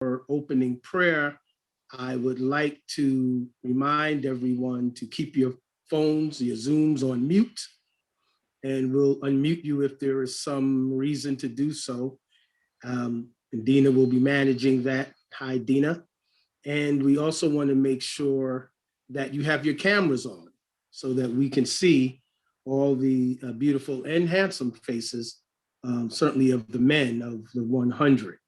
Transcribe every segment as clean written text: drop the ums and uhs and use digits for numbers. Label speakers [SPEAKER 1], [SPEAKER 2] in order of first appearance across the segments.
[SPEAKER 1] opening prayer, I would like to remind everyone to keep your phones, your Zooms on mute, and we'll unmute you if there is some reason to do so. And Dina will be managing that. Hi, Dina. And we also want to make sure that you have your cameras on so that we can see all the beautiful and handsome faces, certainly of the men of the 100.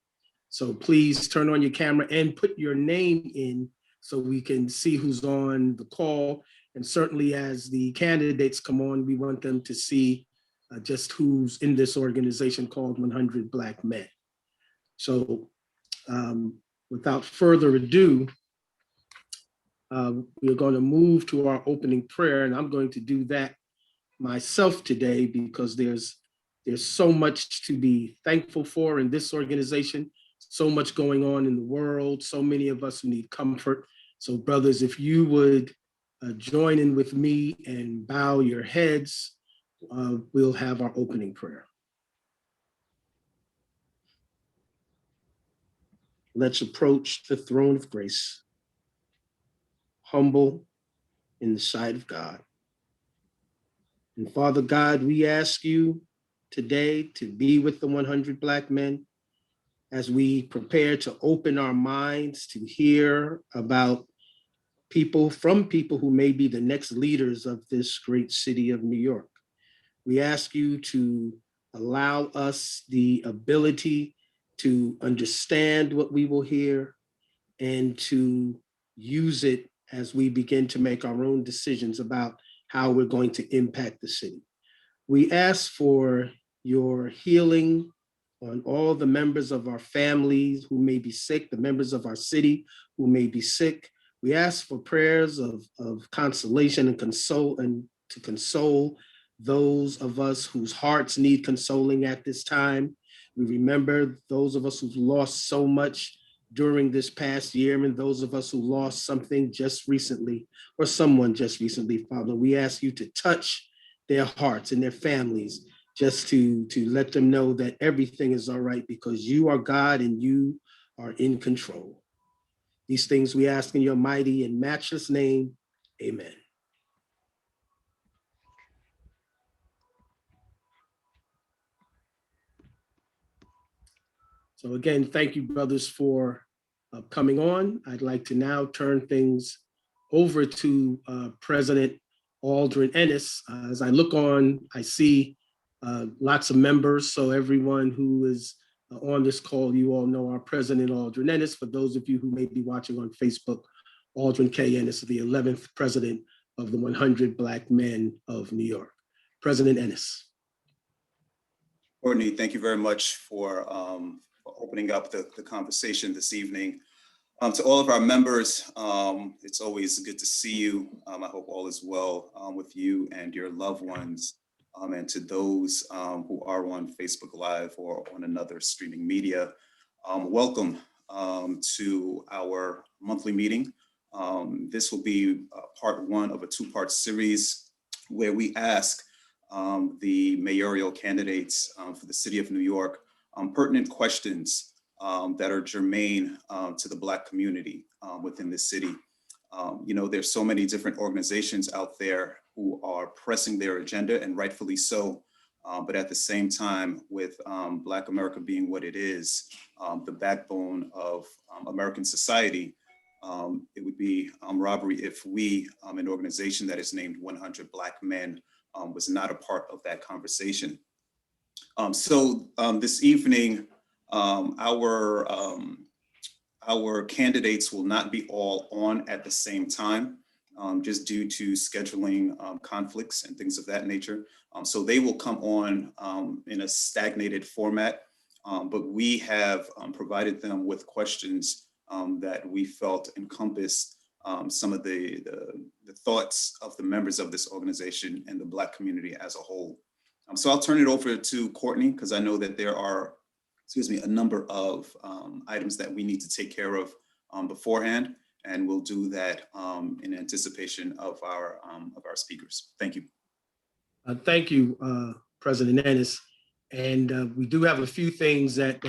[SPEAKER 1] So please turn on your camera and put your name in so we can see who's on the call. And certainly as the candidates come on, we want them to see just who's in this organization called 100 Black Men. So without further ado, we're going to move to our opening prayer, and I'm going to do that myself today because there's so much to be thankful for in this organization, so much going on in the world, so many of us who need comfort. So brothers, if you would join in with me and bow your heads, we'll have our opening prayer. Let's approach the throne of grace, humble in the sight of God. And Father God, we ask you today to be with the 100 Black men as we prepare to open our minds to hear about people who may be the next leaders of this great city of New York. We ask you to allow us the ability to understand what we will hear and to use it as we begin to make our own decisions about how we're going to impact the city. We ask for your healing on all the members of our families who may be sick, the members of our city who may be sick. We ask for prayers of consolation and to console those of us whose hearts need consoling at this time. We remember those of us who've lost so much during this past year, and those of us who lost something just recently, or someone just recently, Father. We ask you to touch their hearts and their families, just to let them know that everything is all right because you are God and you are in control. These things we ask in your mighty and matchless name, amen. So again, thank you, brothers, for coming on. I'd like to now turn things over to President Aldrin Enis. As I look on, I see lots of members. So everyone who is on this call, you all know our President Aldrin Enis. For those of you who may be watching on Facebook, Aldrin K. Enis, the 11th President of the 100 Black Men of New York. President Enis.
[SPEAKER 2] Courtney, thank you very much for opening up the conversation this evening. To all of our members, it's always good to see you. I hope all is well with you and your loved ones. And to those who are on Facebook Live or on another streaming media, welcome to our monthly meeting. This will be part one of a two-part series where we ask the mayoral candidates for the city of New York pertinent questions that are germane to the Black community within the city. You know, there's so many different organizations out there who are pressing their agenda, and rightfully so, but at the same time, with Black America being what it is, the backbone of American society, it would be robbery if we, an organization that is named 100 Black Men, was not a part of that conversation. So this evening, our candidates will not be all on at the same time, just due to scheduling conflicts and things of that nature. So they will come on in a stagnated format, but we have provided them with questions that we felt encompassed some of the thoughts of the members of this organization and the Black community as a whole. So I'll turn it over to Courtney, because I know that there are, a number of items that we need to take care of beforehand, and we'll do that in anticipation of our speakers. Thank you.
[SPEAKER 1] Thank you, President Enis. And we do have a few things that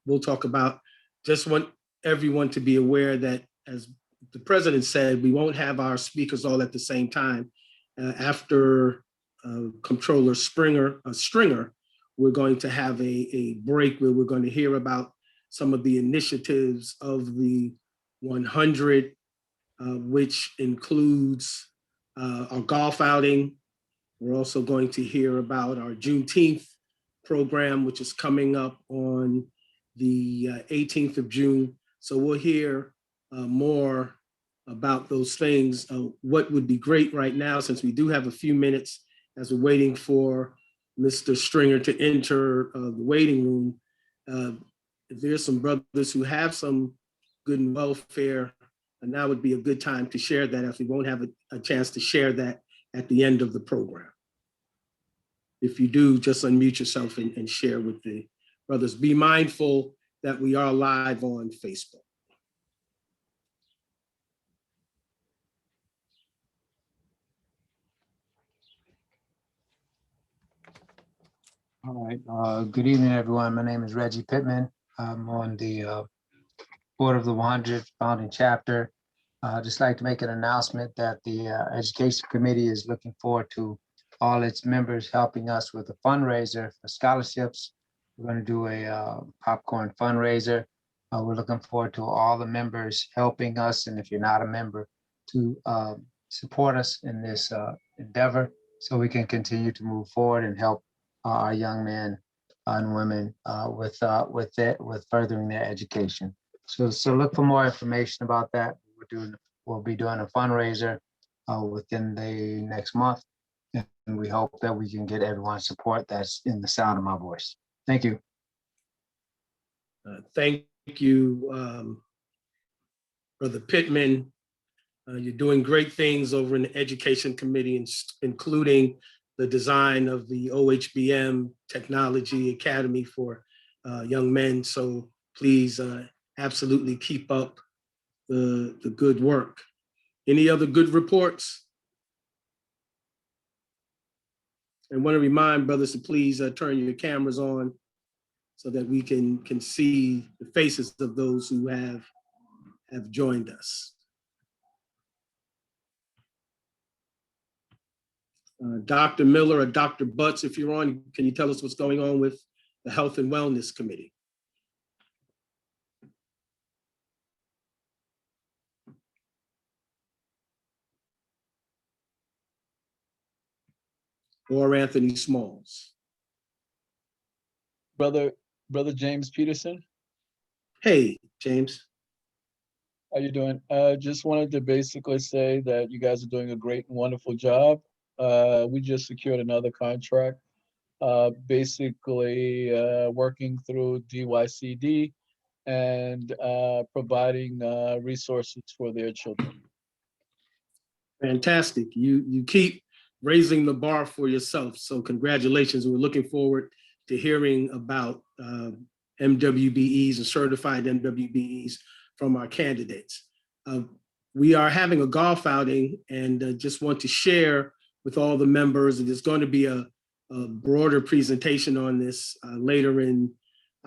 [SPEAKER 1] we'll talk about. Just want everyone to be aware that, as the president said, we won't have our speakers all at the same time. After Comptroller Stringer, we're going to have a break where we're going to hear about some of the initiatives of the 100, which includes our golf outing. We're also going to hear about our Juneteenth program, which is coming up on the 18th of June. So we'll hear more about those things. What would be great right now, since we do have a few minutes as we're waiting for Mr. Stringer to enter the waiting room, if there's some brothers who have some good and welfare, and now would be a good time to share that, as we won't have a chance to share that at the end of the program. If you do, just unmute yourself and share with the brothers. Be mindful that we are live on Facebook.
[SPEAKER 3] All right. Good evening, everyone. My name is Reggie Pittman. I'm on the board of the 100 founding chapter. I'd just like to make an announcement that the Education Committee is looking forward to all its members helping us with a fundraiser for scholarships. We're going to do a popcorn fundraiser. We're looking forward to all the members helping us, and if you're not a member, to support us in this endeavor so we can continue to move forward and help our young men and women with furthering their education. So look for more information about that. We'll be doing a fundraiser within the next month, and we hope that we can get everyone's support that's in the sound of my voice. Thank you.
[SPEAKER 1] Thank you, Brother Pittman. You're doing great things over in the Education Committee, including the design of the OHBM Technology Academy for young men. So please absolutely keep up the good work. Any other good reports? And want to remind brothers to please turn your cameras on so that we can see the faces of those who have joined us. Dr. Miller or Dr. Butts, if you're on, can you tell us what's going on with the Health and Wellness Committee? Or Anthony Smalls?
[SPEAKER 4] Brother James Peterson.
[SPEAKER 1] Hey, James.
[SPEAKER 4] How you doing? Just wanted to basically say that you guys are doing a great and wonderful job. We just secured another contract, basically working through DYCD and providing resources for their children.
[SPEAKER 1] Fantastic. You keep raising the bar for yourself. So congratulations. We're looking forward to hearing about MWBEs and certified MWBEs from our candidates. We are having a golf outing, and just want to share with all the members, and there's going to be a broader presentation on this later in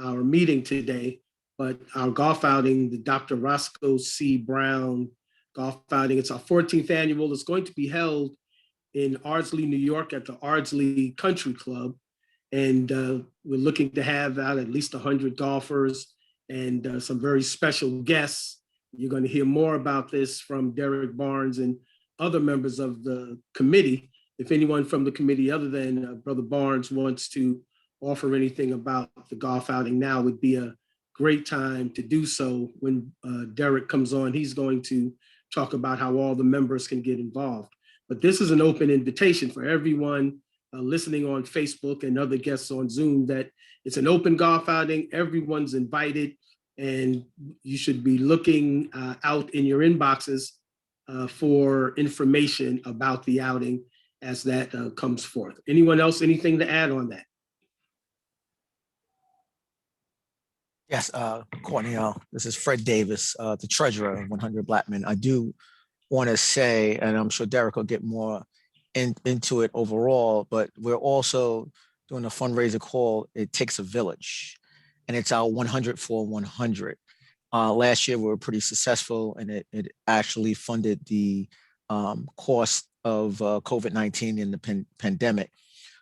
[SPEAKER 1] our meeting today, but our golf outing, the Dr. Roscoe C. Brown golf outing, it's our 14th annual. It's going to be held in Ardsley, New York at the Ardsley Country Club. And we're looking to have out at least 100 golfers and some very special guests. You're going to hear more about this from Derek Barnes and other members of the committee. If anyone from the committee other than Brother Barnes wants to offer anything about the golf outing now, would be a great time to do so. When Derek comes on, he's going to talk about how all the members can get involved. But this is an open invitation for everyone listening on Facebook and other guests on Zoom, that it's an open golf outing. Everyone's invited, and you should be looking out in your inboxes for information about the outing as that comes forth. Anyone else, anything to add on that?
[SPEAKER 5] Yes, Courtney, this is Fred Davis, the treasurer of 100 Black Men. I do want to say, and I'm sure Derek will get more into it overall, but we're also doing a fundraiser called It Takes a Village, and it's our 100 for 100. Last year, we were pretty successful, and it actually funded the cost of COVID-19 in the pandemic,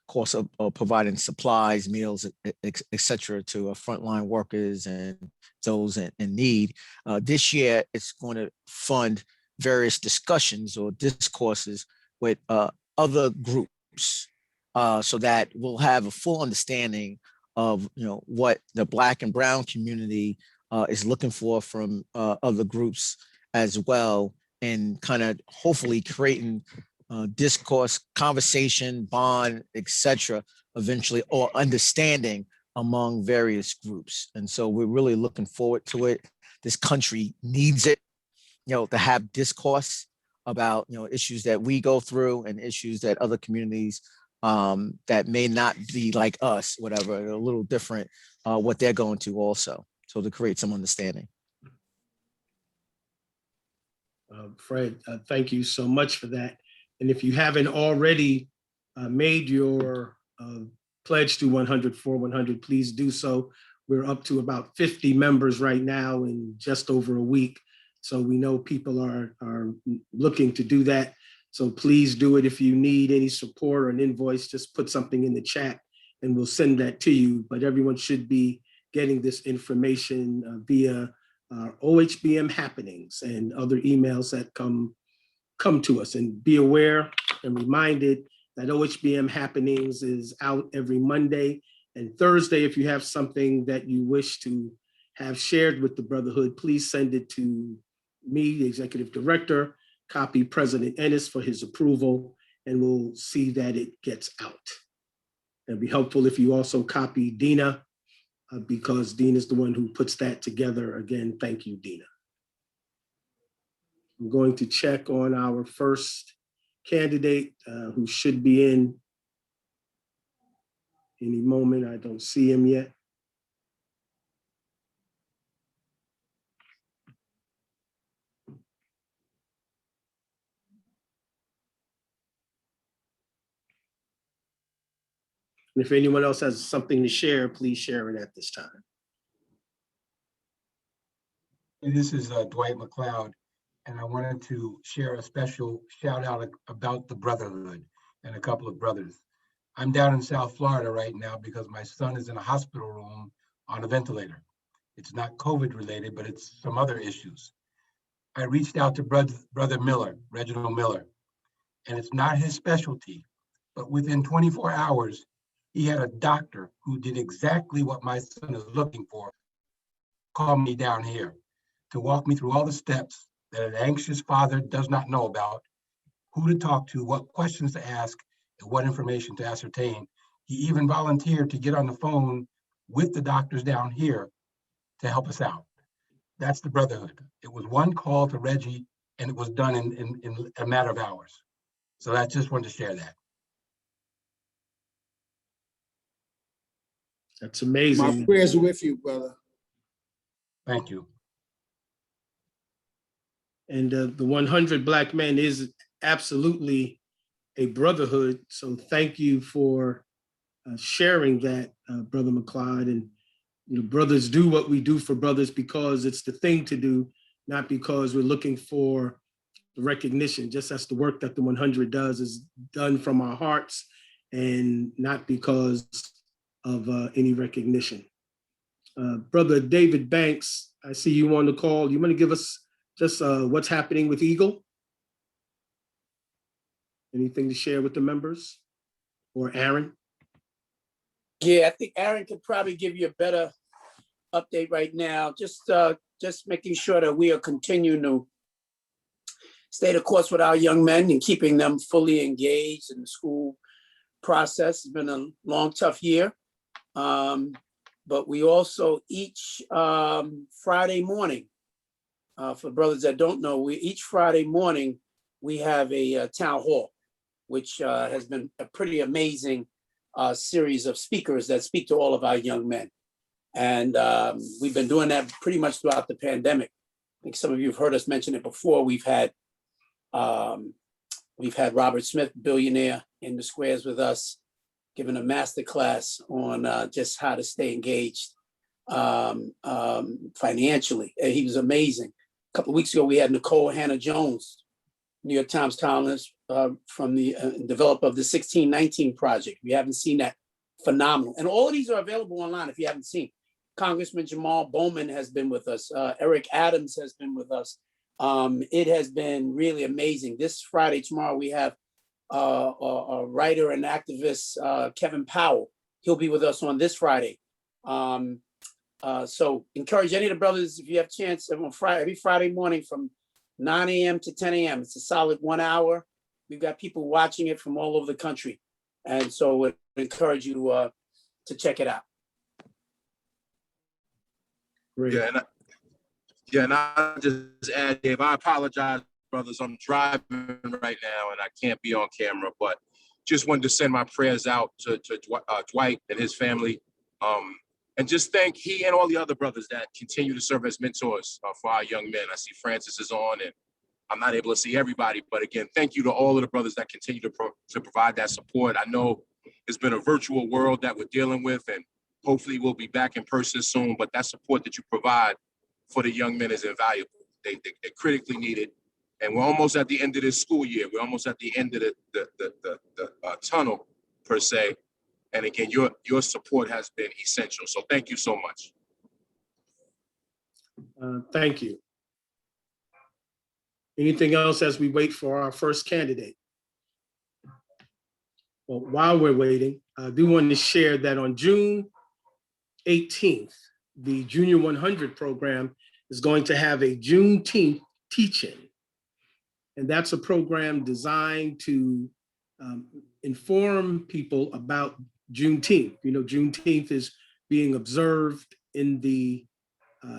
[SPEAKER 5] cost of providing supplies, meals, et cetera, to frontline workers and those in need. This year, it's going to fund various discussions or discourses with other groups, so that we'll have a full understanding of what the Black and Brown community is looking for from other groups as well, and kind of hopefully creating discourse, conversation, bond, etc., eventually, or understanding among various groups. And so we're really looking forward to it. This country needs it, to have discourse about issues that we go through and issues that other communities that may not be like us, whatever, a little different, what they're going to also. So to create some understanding.
[SPEAKER 1] Fred, thank you so much for that. And if you haven't already made your pledge to 100 for 100, please do so. We're up to about 50 members right now in just over a week. So we know people are looking to do that. So please do it. If you need any support or an invoice, just put something in the chat and we'll send that to you. But everyone should be getting this information via OHBM happenings and other emails that come to us. And be aware and reminded that OHBM happenings is out every Monday and Thursday. If you have something that you wish to have shared with the Brotherhood, please send it to me, the Executive Director, copy President Enis for his approval, and we'll see that it gets out. It'd be helpful if you also copy Dina, because Dina is the one who puts that together. Again, thank you, Dina. I'm going to check on our first candidate who should be in any moment. I don't see him yet. And if anyone else has something to share, please share it at this time.
[SPEAKER 6] And this is Dwight McLeod, and I wanted to share a special shout out about the Brotherhood and a couple of brothers. I'm down in South Florida right now because my son is in a hospital room on a ventilator. It's not COVID related, but it's some other issues. I reached out to Brother Miller, Reginald Miller, and it's not his specialty, but within 24 hours, he had a doctor who did exactly what my son is looking for, call me down here to walk me through all the steps that an anxious father does not know about, who to talk to, what questions to ask, and what information to ascertain. He even volunteered to get on the phone with the doctors down here to help us out. That's the Brotherhood. It was one call to Reggie, and it was done in a matter of hours. So I just wanted to share that.
[SPEAKER 1] That's amazing.
[SPEAKER 7] My prayers are with you, brother.
[SPEAKER 6] Thank you.
[SPEAKER 1] And the 100 Black Men is absolutely a brotherhood. So thank you for sharing that, Brother McLeod. And brothers do what we do for brothers because it's the thing to do, not because we're looking for the recognition. Just as the work that the 100 does is done from our hearts and not because of any recognition. Brother David Banks, I see you on the call. You want to give us just what's happening with Eagle? Anything to share with the members? Or Aaron?
[SPEAKER 7] Yeah, I think Aaron could probably give you a better update right now. Just making sure that we are continuing to stay the course with our young men and keeping them fully engaged in the school process. It's been a long, tough year. But we also each Friday morning, for brothers that don't know, each Friday morning, we have a town hall, which has been a pretty amazing series of speakers that speak to all of our young men. And we've been doing that pretty much throughout the pandemic. I think some of you have heard us mention it before. We've had Robert Smith, billionaire, in the squares with us, giving a master class on just how to stay engaged financially. He was amazing. A couple of weeks ago, we had Nicole Hannah-Jones, New York Times columnist, from the developer of the 1619 project. If you haven't seen that, phenomenal. And all of these are available online if you haven't seen. Congressman Jamal Bowman has been with us. Eric Adams has been with us. It has been really amazing. This Friday, tomorrow, we have a writer and activist, Kevin Powell. He'll be with us on this Friday. So encourage any of the brothers, if you have a chance, on Friday, every Friday morning from 9 a.m. to 10 a.m. It's a solid 1 hour. We've got people watching it from all over the country. And so I encourage you to check it out.
[SPEAKER 1] Great.
[SPEAKER 8] And I just add, Dave, I apologize, brothers. I'm driving right now and I can't be on camera, but just wanted to send my prayers out to Dwight and his family. And just thank he and all the other brothers that continue to serve as mentors for our young men. I see Francis is on, and I'm not able to see everybody, but again, thank you to all of the brothers that continue to provide that support. I know it's been a virtual world that we're dealing with, and hopefully we'll be back in person soon, but that support that you provide for the young men is invaluable. They critically need it. And we're almost at the end of this school year. We're almost at the end of the tunnel, per se. And again, your support has been essential. So thank you so much.
[SPEAKER 1] Thank you. Anything else as we wait for our first candidate? Well, while we're waiting, I do want to share that on June 18th, the Junior 100 program is going to have a Juneteenth teach-in. And that's a program designed to inform people about Juneteenth. You know, Juneteenth is being observed in the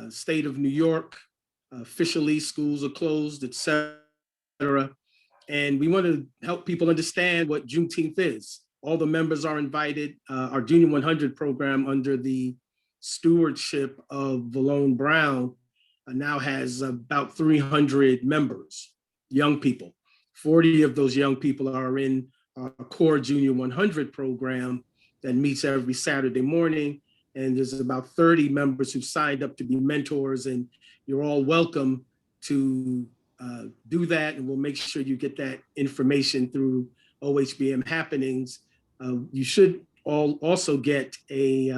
[SPEAKER 1] state of New York. Officially, schools are closed, et cetera. And we want to help people understand what Juneteenth is. All the members are invited. Our Junior 100 program, under the stewardship of Valone Brown, now has about 300 members, young people. 40 of those young people are in our core Junior 100 program that meets every Saturday morning. And there's about 30 members who've signed up to be mentors, and you're all welcome to do that. And we'll make sure you get that information through OHBM happenings. You should all also get a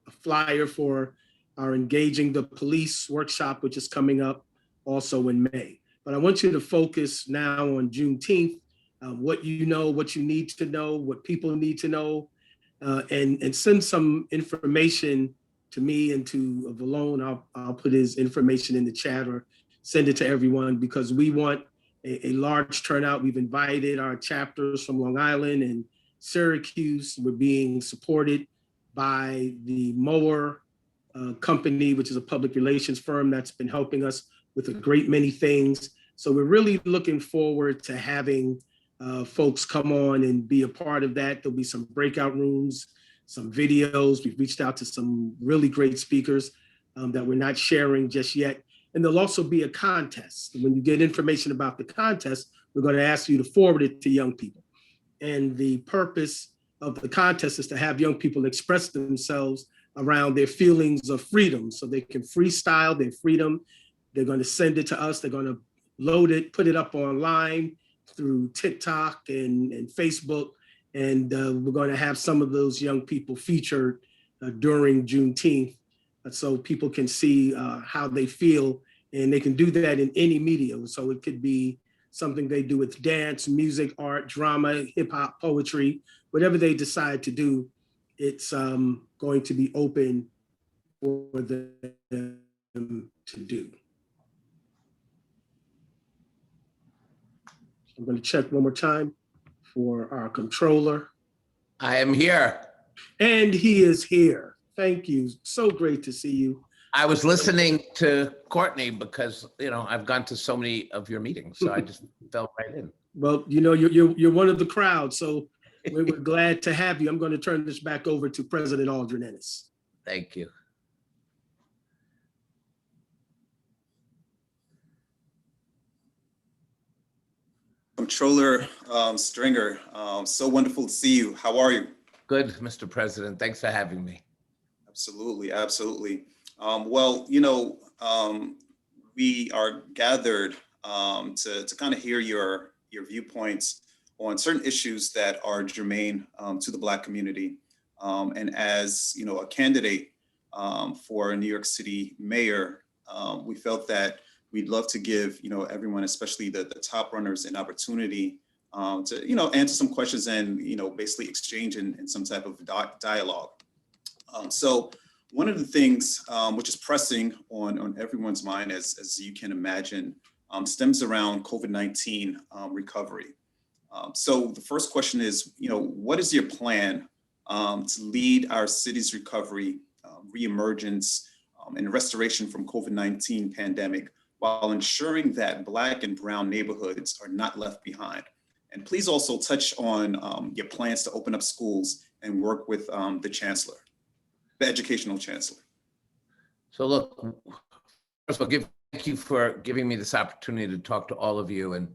[SPEAKER 1] flyer for our Engaging the Police workshop, which is coming up also in May. But I want you to focus now on Juneteenth, what you know, what you need to know, what people need to know, and send some information to me and to Valone. I'll put his information in the chat or send it to everyone, because we want a large turnout. We've invited our chapters from Long Island and Syracuse. We're being supported by the Mayoral company, which is a public relations firm that's been helping us with a great many things. So we're really looking forward to having folks come on and be a part of that. There'll be some breakout rooms, some videos. We've reached out to some really great speakers that we're not sharing just yet. And there'll also be a contest. When you get information about the contest, we're going to ask you to forward it to young people. And the purpose of the contest is to have young people express themselves around their feelings of freedom, so they can freestyle their freedom. They're going to send it to us. They're going to load it, put it up online through TikTok and Facebook. And we're going to have some of those young people featured during Juneteenth, so people can see how they feel, and they can do that in any medium. So it could be something they do with dance, music, art, drama, hip hop, poetry, whatever they decide to do. It's going to be open for them to do. I'm going to check one more time for our controller.
[SPEAKER 9] I am here.
[SPEAKER 1] And he is here. Thank you. So great to see you.
[SPEAKER 9] I was listening to Courtney because, I've gone to so many of your meetings, so I just fell right in.
[SPEAKER 1] Well, you're one of the crowd, so we're glad to have you. I'm going to turn this back over to President Aldrin Enis.
[SPEAKER 9] Thank you.
[SPEAKER 2] Controller Stringer, so wonderful to see you. How are you?
[SPEAKER 9] Good, Mr. President. Thanks for having me.
[SPEAKER 2] Absolutely, absolutely. Well, you know, we are gathered to kind of hear your viewpoints on certain issues that are germane to the Black community. And as you know, a candidate for New York City mayor, we felt that we'd love to give everyone, especially the top runners, an opportunity to answer some questions and basically exchange in some type of dialogue. So one of the things which is pressing on everyone's mind, as you can imagine, stems around COVID-19 recovery. So the first question is, what is your plan to lead our city's recovery, reemergence, and restoration from COVID-19 pandemic, while ensuring that Black and Brown neighborhoods are not left behind? And please also touch on your plans to open up schools and work with the chancellor, the educational chancellor.
[SPEAKER 9] So look, first of all, thank you for giving me this opportunity to talk to all of you. And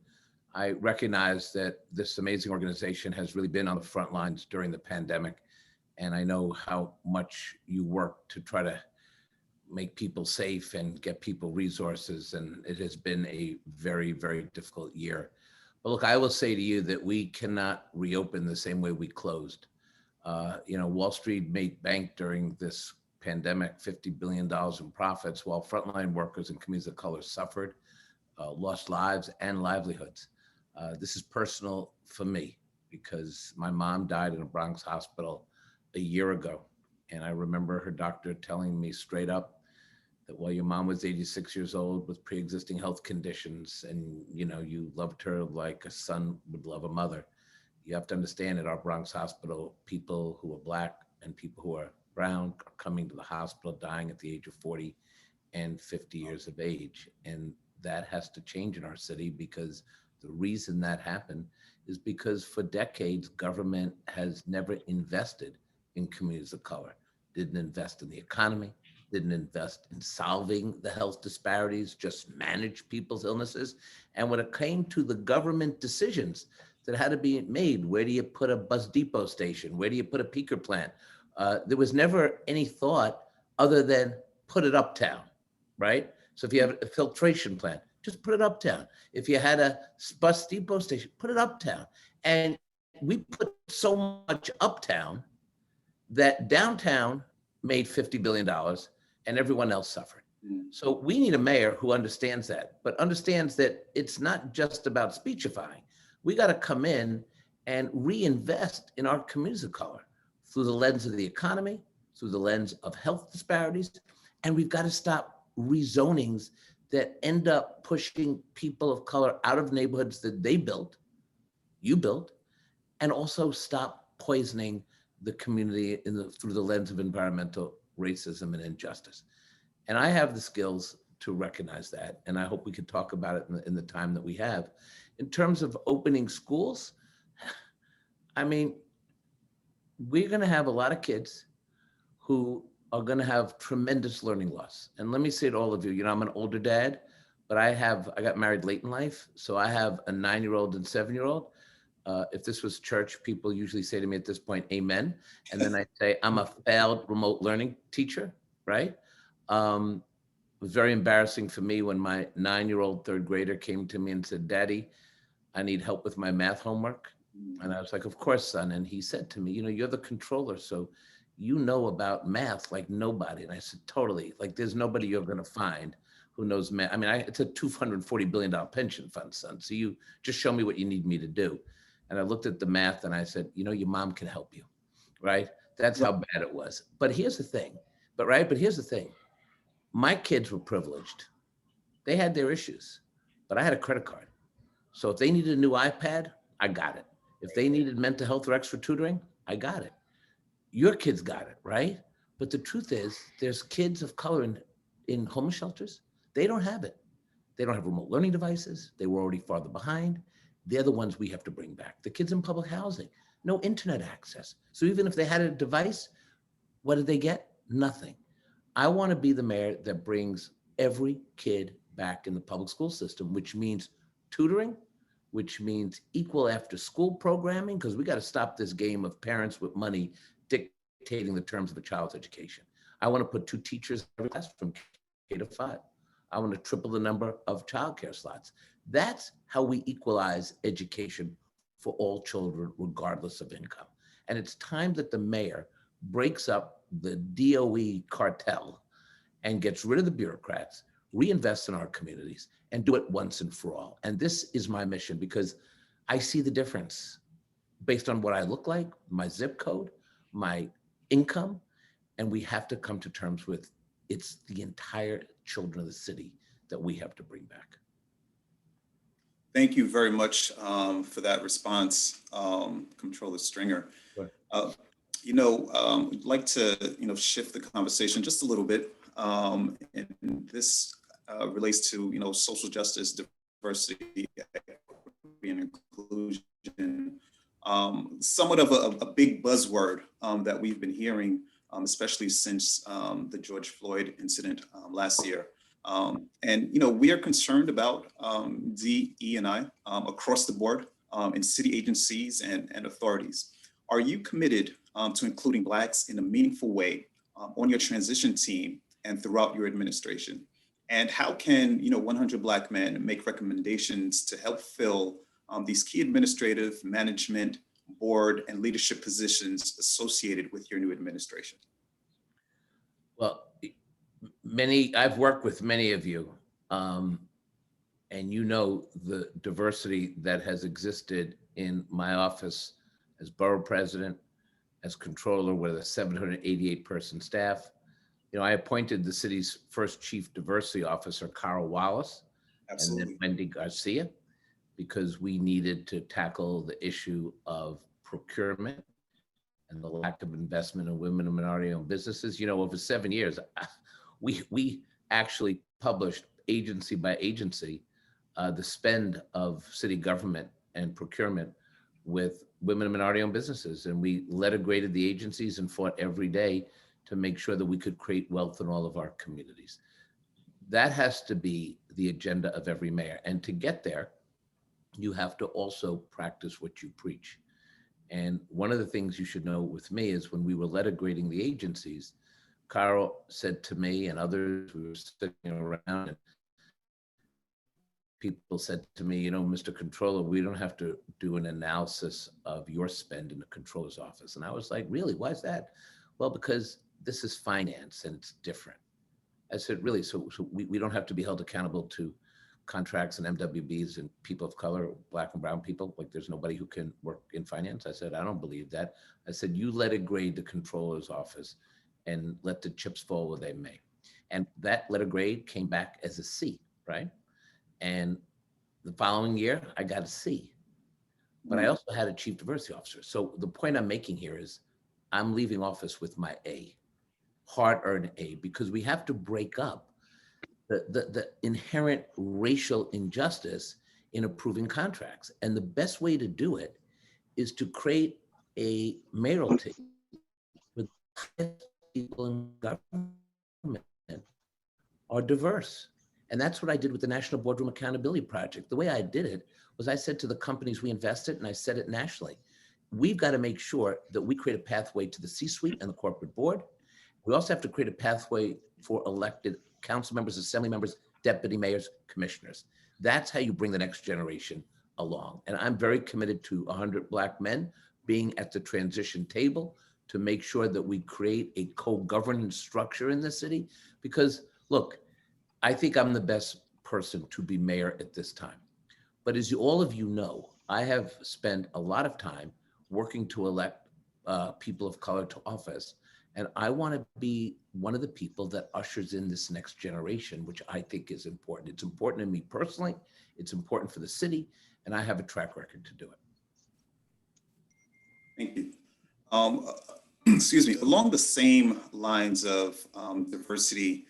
[SPEAKER 9] I recognize that this amazing organization has really been on the front lines during the pandemic. And I know how much you work to try to make people safe and get people resources. And it has been a very, very difficult year. But look, I will say to you that we cannot reopen the same way we closed. Wall Street made bank during this pandemic, $50 billion in profits, while frontline workers and communities of color suffered, lost lives and livelihoods. This is personal for me because my mom died in a Bronx hospital a year ago. And I remember her doctor telling me straight up that while your mom was 86 years old with pre-existing health conditions and you loved her like a son would love a mother, you have to understand at our Bronx hospital, people who are Black and people who are Brown are coming to the hospital dying at the age of 40 and 50 years of age. And that has to change in our city because the reason that happened is because for decades, government has never invested in communities of color, didn't invest in the economy, didn't invest in solving the health disparities, just manage people's illnesses. And when it came to the government decisions that had to be made, where do you put a bus depot station? Where do you put a peaker plant? There was never any thought other than put it uptown, right? So if you have a filtration plant, just put it uptown. If you had a bus depot station, put it uptown. And we put so much uptown that downtown made $50 billion and everyone else suffered. So we need a mayor who understands that, but understands that it's not just about speechifying. We got to come in and reinvest in our communities of color through the lens of the economy, through the lens of health disparities. And we've got to stop rezonings that end up pushing people of color out of neighborhoods that they built, you built, and also stop poisoning the community through the lens of environmental racism and injustice. And I have the skills to recognize that. And I hope we could talk about it in the time that we have. In terms of opening schools, I mean, we're going to have a lot of kids who are going to have tremendous learning loss. And let me say to all of you, I'm an older dad, but I got married late in life. So I have a 9-year-old and 7-year-old. If this was church, people usually say to me at this point, amen. And then I say, I'm a failed remote learning teacher, right? It was very embarrassing for me when my 9-year-old third grader came to me and said, Daddy, I need help with my math homework. And I was like, of course, son. And he said to me, you're the controller, so you know about math like nobody. And I said, totally. Like there's nobody you're going to find who knows math. I mean, it's a $240 billion pension fund, son. So you just show me what you need me to do. And I looked at the math and I said, your mom can help you, right? That's how bad it was. But here's the thing, but here's the thing. My kids were privileged. They had their issues, but I had a credit card. So if they needed a new iPad, I got it. If they needed mental health or extra tutoring, I got it. Your kids got it, right? But the truth is there's kids of color in homeless shelters. They don't have it. They don't have remote learning devices. They were already farther behind. They're the ones we have to bring back. The kids in public housing, no internet access. So even if they had a device, what did they get? Nothing. I want to be the mayor that brings every kid back in the public school system, which means tutoring, which means equal after school programming, because we got to stop this game of parents with money dictating the terms of a child's education. I want to put 2 teachers in every class from K to 5. I want to triple the number of childcare slots. That's how we equalize education for all children, regardless of income. And it's time that the mayor breaks up the DOE cartel and gets rid of the bureaucrats, reinvests in our communities, and do it once and for all. And this is my mission, because I see the difference based on what I look like, my zip code, my income, and we have to come to terms with it's the entire children of the city that we have to bring back.
[SPEAKER 2] Thank you very much for that response, Comptroller Stringer.
[SPEAKER 9] Sure.
[SPEAKER 2] We'd like to, shift the conversation just a little bit. And this relates to, social justice, diversity, equity, and inclusion. Somewhat of a big buzzword that we've been hearing, especially since the George Floyd incident last year. We are concerned about DE&I across the board in city agencies and authorities. Are you committed to including Blacks in a meaningful way on your transition team and throughout your administration? And how can 100 Black men make recommendations to help fill these key administrative, management, board, and leadership positions associated with your new administration?
[SPEAKER 9] Well, I've worked with many of you, and the diversity that has existed in my office as borough president, as controller with a 788-person staff. I appointed the city's first chief diversity officer, Carl Wallace,
[SPEAKER 2] Absolutely.
[SPEAKER 9] and then Wendy Garcia, because we needed to tackle the issue of procurement and the lack of investment in women and minority-owned businesses. Over 7 years, we actually published agency by agency the spend of city government and procurement with women and minority-owned businesses. And we letter graded the agencies and fought every day to make sure that we could create wealth in all of our communities. That has to be the agenda of every mayor. And to get there, you have to also practice what you preach. And one of the things you should know with me is when we were letter grading the agencies, Carl said to me and others, we were sitting around, and people said to me, Mr. Controller, we don't have to do an analysis of your spend in the controller's office. And I was like, really, why is that? Well, because this is finance and it's different. I said, really? So we don't have to be held accountable to contracts and MWBs and people of color, Black and brown people? Like there's nobody who can work in finance? I said, I don't believe that. I said, you let it grade the controller's office and let the chips fall where they may. And that letter grade came back as a C, right? And the following year, I got a C. But I also had a chief diversity officer. So the point I'm making here is I'm leaving office with my A, hard-earned A, because we have to break up the inherent racial injustice in approving contracts. And the best way to do it is to create a mayoral team with people in government are diverse. And that's what I did with the National Boardroom Accountability Project. The way I did it was I said to the companies we invested, and I said it nationally, we've got to make sure that we create a pathway to the C-suite and the corporate board. We also have to create a pathway for elected council members, assembly members, deputy mayors, commissioners. That's how you bring the next generation along. And I'm very committed to 100 Black men being at the transition table to make sure that we create a co-governance structure in the city. Because look, I think I'm the best person to be mayor at this time. But as all of you know, I have spent a lot of time working to elect people of color to office. And I want to be one of the people that ushers in this next generation, which I think is important. It's important to me personally, it's important for the city, and I have a track record to do it.
[SPEAKER 2] Thank you. Excuse me, along the same lines of diversity,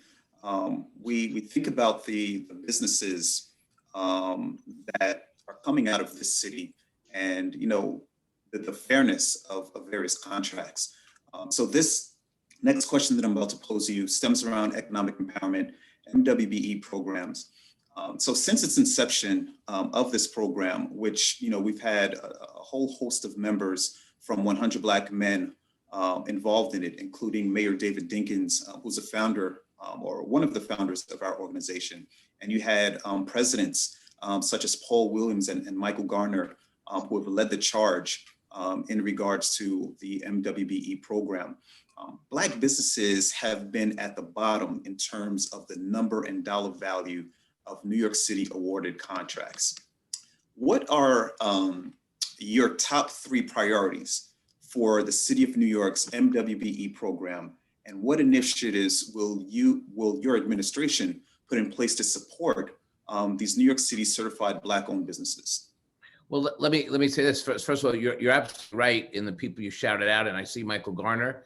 [SPEAKER 2] we think about the businesses that are coming out of this city and, the fairness of various contracts. So this next question that I'm about to pose to you stems around economic empowerment, MWBE programs. So since its inception of this program, which, we've had a whole host of members from 100 Black men involved in it, including Mayor David Dinkins, who's a founder or one of the founders of our organization. And you had presidents such as Paul Williams and Michael Garner, who have led the charge in regards to the MWBE program. Black businesses have been at the bottom in terms of the number and dollar value of New York City awarded contracts. What are your top 3 priorities for the City of New York's MWBE program, and what initiatives will your administration put in place to support these New York City certified Black-owned businesses?
[SPEAKER 9] Well, let me say this first. First of all, you're absolutely right in the people you shouted out, and I see Michael Garner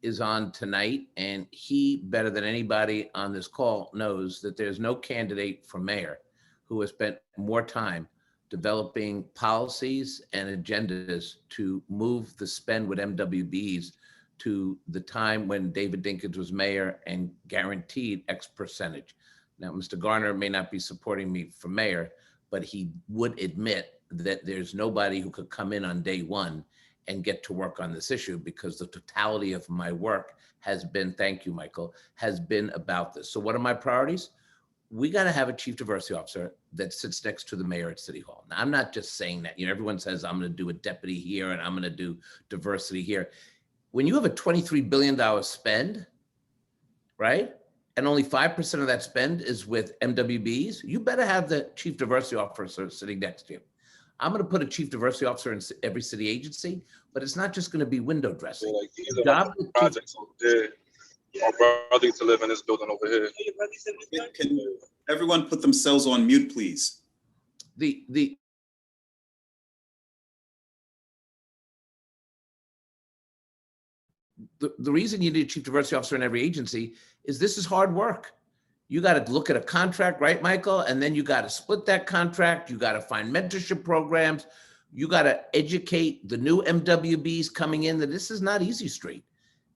[SPEAKER 9] is on tonight, and he, better than anybody on this call, knows that there's no candidate for mayor who has spent more time developing policies and agendas to move the spend with MWBs to the time when David Dinkins was mayor and guaranteed X percentage. Now, Mr. Garner may not be supporting me for mayor, but he would admit that there's nobody who could come in on day one and get to work on this issue, because the totality of my work has been, thank you, Michael, has been about this. So what are my priorities? We got to have a chief diversity officer that sits next to the mayor at City Hall. Now, I'm not just saying that. You know, everyone says I'm going to do a deputy here and I'm going to do diversity here. When you have a $23 billion spend, right? And only 5% of that spend is with MWBs, you better have the chief diversity officer sitting next to you. I'm going to put a chief diversity officer in every city agency, but it's not just going to be window dressing.
[SPEAKER 10] Like these are like the projects over there. My brother used to live in this building over here.
[SPEAKER 2] Can everyone put themselves on mute, please?
[SPEAKER 9] The reason you need a chief diversity officer in every agency is this is hard work. You got to look at a contract, right, Michael? And then you got to split that contract. You got to find mentorship programs. You got to educate the new MWBs coming in that this is not easy street.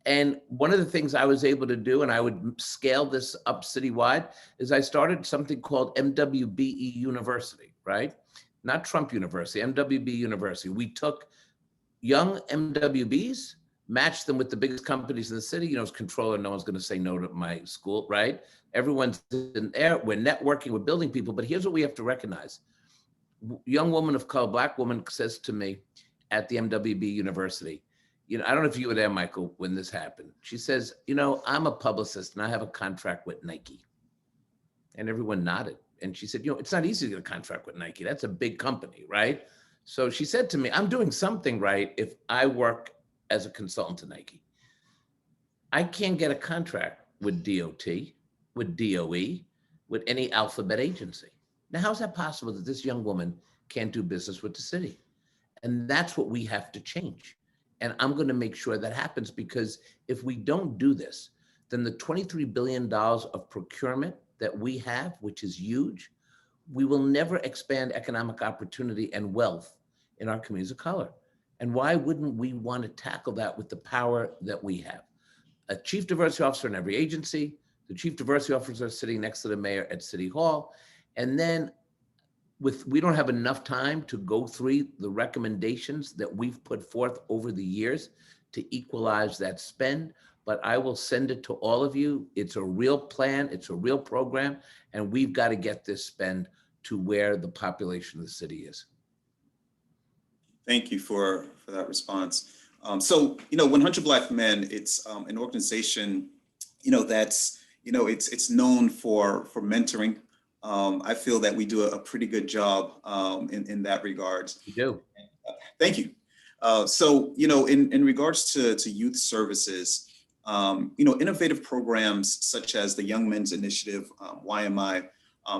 [SPEAKER 9] And one of the things I was able to do, and I would scale this up citywide, is I started something called MWBE University, right? Not Trump University, MWBE University. We took young MWBs, matched them with the biggest companies in the city. You know, as controller, no one's going to say no to my school, right? Everyone's in there. We're networking, we're building people. But here's what we have to recognize. Young woman of color, Black woman, says to me at the MWB University, you know, I don't know if you were there, Michael, when this happened. She says, you know, I'm a publicist and I have a contract with Nike. And everyone nodded. And she said, you know, it's not easy to get a contract with Nike. That's a big company, right? So she said to me, I'm doing something right if I work as a consultant to Nike. I can't get a contract with DOT, with DOE, with any alphabet agency. Now, how's that possible that this young woman can't do business with the city? And that's what we have to change. And I'm going to make sure that happens, because if we don't do this, then the $23 billion of procurement that we have, which is huge, we will never expand economic opportunity and wealth in our communities of color. And why wouldn't we want to tackle that with the power that we have? A chief diversity officer in every agency, the chief diversity officer sitting next to the mayor at City Hall. And then we don't have enough time to go through the recommendations that we've put forth over the years to equalize that spend, but I will send it to all of you. It's a real plan, it's a real program, and we've got to get this spend to where the population of the city is.
[SPEAKER 2] Thank you for that response. So, you know, 100 Black Men, it's an organization, you know, that's, you know, it's known for mentoring. I feel that we do a pretty good job in that regard.
[SPEAKER 9] You do.
[SPEAKER 2] Thank you. So, you know, in regards to youth services, you know, innovative programs such as the Young Men's Initiative, YMI,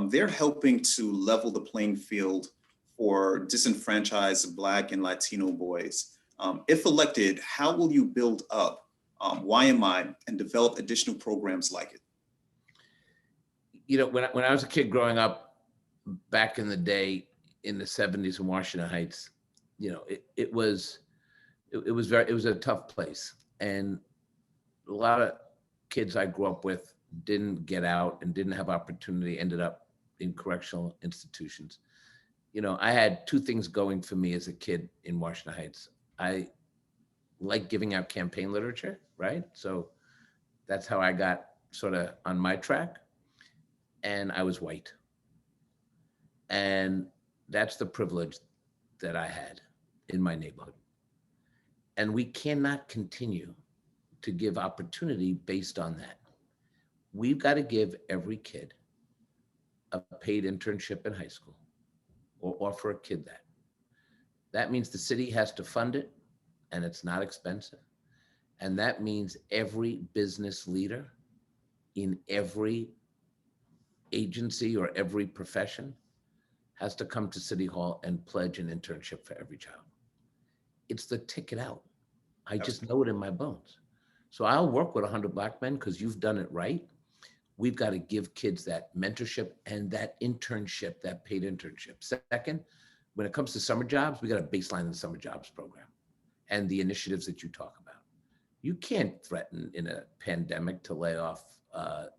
[SPEAKER 2] they're helping to level the playing field for disenfranchised Black and Latino boys. If elected, how will you build up YMI and develop additional programs like it?
[SPEAKER 9] You know, when I was a kid growing up back in the day in the 70s in Washington Heights, you know, it was a tough place. And a lot of kids I grew up with didn't get out and didn't have opportunity, ended up in correctional institutions. You know, I had two things going for me as a kid in Washington Heights. I like giving out campaign literature, right? So that's how I got sort of on my track. And I was white. And that's the privilege that I had in my neighborhood. And we cannot continue to give opportunity based on that. We've got to give every kid a paid internship in high school or offer a kid that. That means the city has to fund it and it's not expensive. And that means every business leader in every agency or every profession has to come to City Hall and pledge an internship for every child. It's the ticket out. I just know it in my bones. So I'll work with 100 Black men because you've done it right. We've got to give kids that mentorship and that internship, that paid internship. Second, when it comes to summer jobs, we got a baseline in the summer jobs program and the initiatives that you talk about. You can't threaten in a pandemic to lay off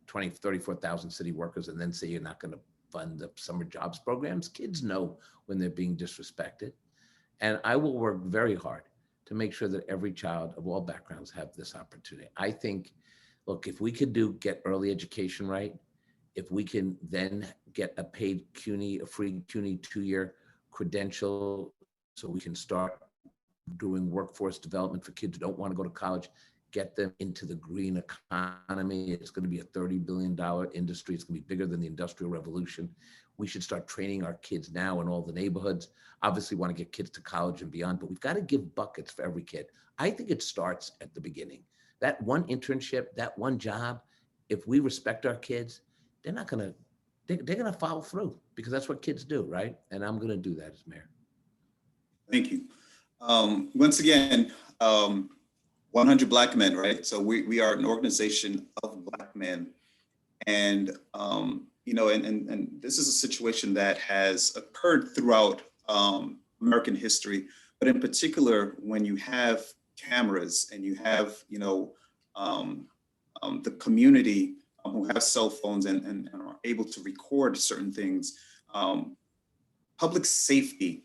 [SPEAKER 9] 34,000 city workers and then say you're not going to fund the summer jobs programs. Kids know when they're being disrespected. And I will work very hard to make sure that every child of all backgrounds have this opportunity. I think, look, if we could get early education right, if we can then get a paid CUNY, a free CUNY 2-year credential, so we can start doing workforce development for kids who don't want to go to college, get them into the green economy. It's going to be a $30 billion industry. It's going to be bigger than the Industrial Revolution. We should start training our kids now in all the neighborhoods. Obviously, we want to get kids to college and beyond, but we've got to give buckets for every kid. I think it starts at the beginning. That one internship, that one job, if we respect our kids, they're going to follow through because that's what kids do, right? And I'm going to do that as mayor.
[SPEAKER 2] Thank you. Once again, 100 Black men, right? So we are an organization of Black men. And, you know, and this is a situation that has occurred throughout American history, but in particular, when you have cameras and you have, you know, the community who have cell phones and are able to record certain things, public safety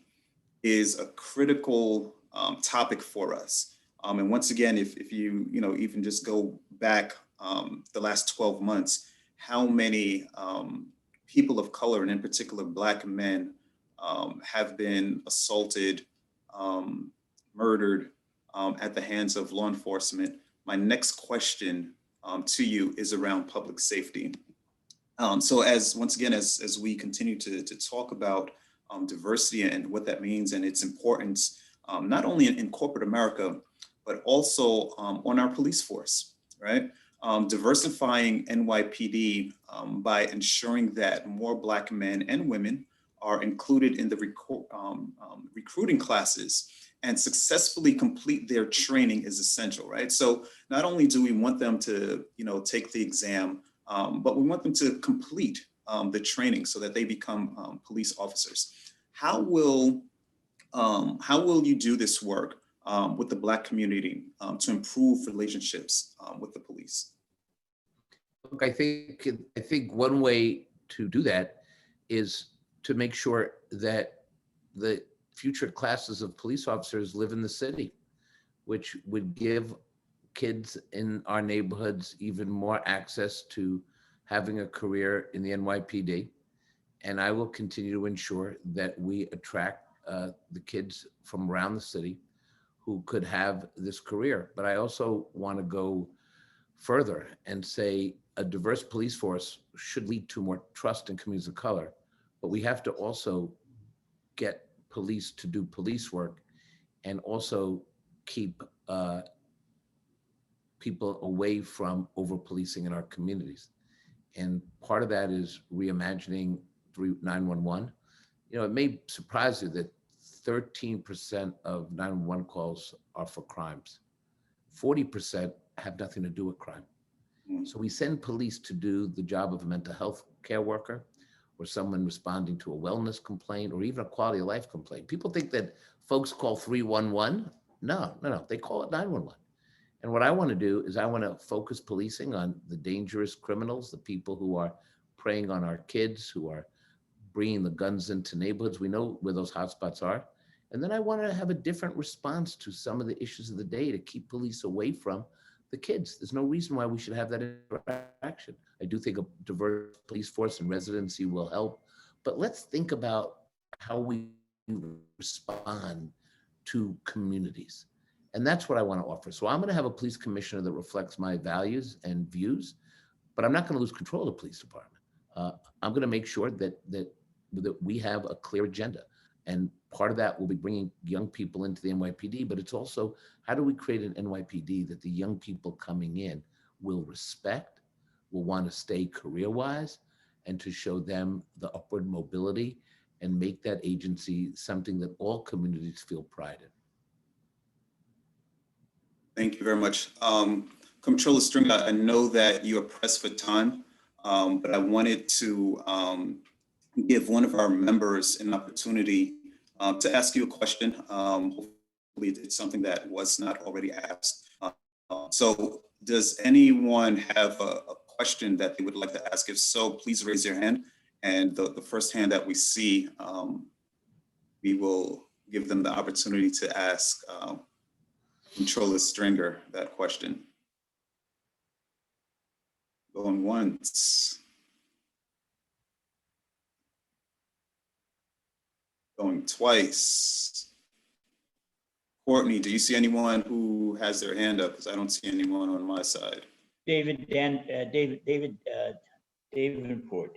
[SPEAKER 2] is a critical topic for us. And once again, if you even just go back the last 12 months, how many people of color, and in particular Black men, have been assaulted, murdered at the hands of law enforcement. My next question to you is around public safety. So once again, as we continue to talk about diversity and what that means and its importance, not only in corporate America, but also on our police force, right? Diversifying NYPD by ensuring that more Black men and women are included in the recruiting classes and successfully complete their training is essential, right? So not only do we want them to, take the exam, but we want them to complete the training so that they become police officers. How will you do this work with the Black community to improve relationships with the police?
[SPEAKER 9] Look, I think one way to do that is to make sure that the future classes of police officers live in the city, which would give kids in our neighborhoods even more access to having a career in the NYPD. And I will continue to ensure that we attract the kids from around the city who could have this career. But I also want to go further and say a diverse police force should lead to more trust in communities of color, but we have to also get police to do police work and also keep people away from over-policing in our communities. And part of that is reimagining 911. It may surprise you that 13% of 911 calls are for crimes. 40% have nothing to do with crime. So we send police to do the job of a mental health care worker or someone responding to a wellness complaint or even a quality of life complaint. People think that folks call 311. No, they call it 911. And what I want to do is I want to focus policing on the dangerous criminals, the people who are preying on our kids, who are bringing the guns into neighborhoods. We know where those hotspots are. And then I want to have a different response to some of the issues of the day to keep police away from the kids. There's no reason why we should have that interaction. I do think a diverse police force and residency will help, but let's think about how we respond to communities. And that's what I want to offer. So I'm going to have a police commissioner that reflects my values and views, but I'm not going to lose control of the police department. I'm going to make sure that we have a clear agenda. And part of that will be bringing young people into the NYPD, but it's also how do we create an NYPD that the young people coming in will respect, will want to stay career-wise, and to show them the upward mobility and make that agency something that all communities feel pride in.
[SPEAKER 2] Thank you very much. Comptroller Stringer, I know that you are pressed for time, but I wanted to give one of our members an opportunity to ask you a question. Hopefully it's something that was not already asked. So does anyone have a question that they would like to ask? If so, please raise your hand. And the first hand that we see, we will give them the opportunity to ask Comptroller Stringer that question. Going once. Going twice. Courtney, do you see anyone who has their hand up? Because I don't see anyone on my side.
[SPEAKER 11] David Davenport.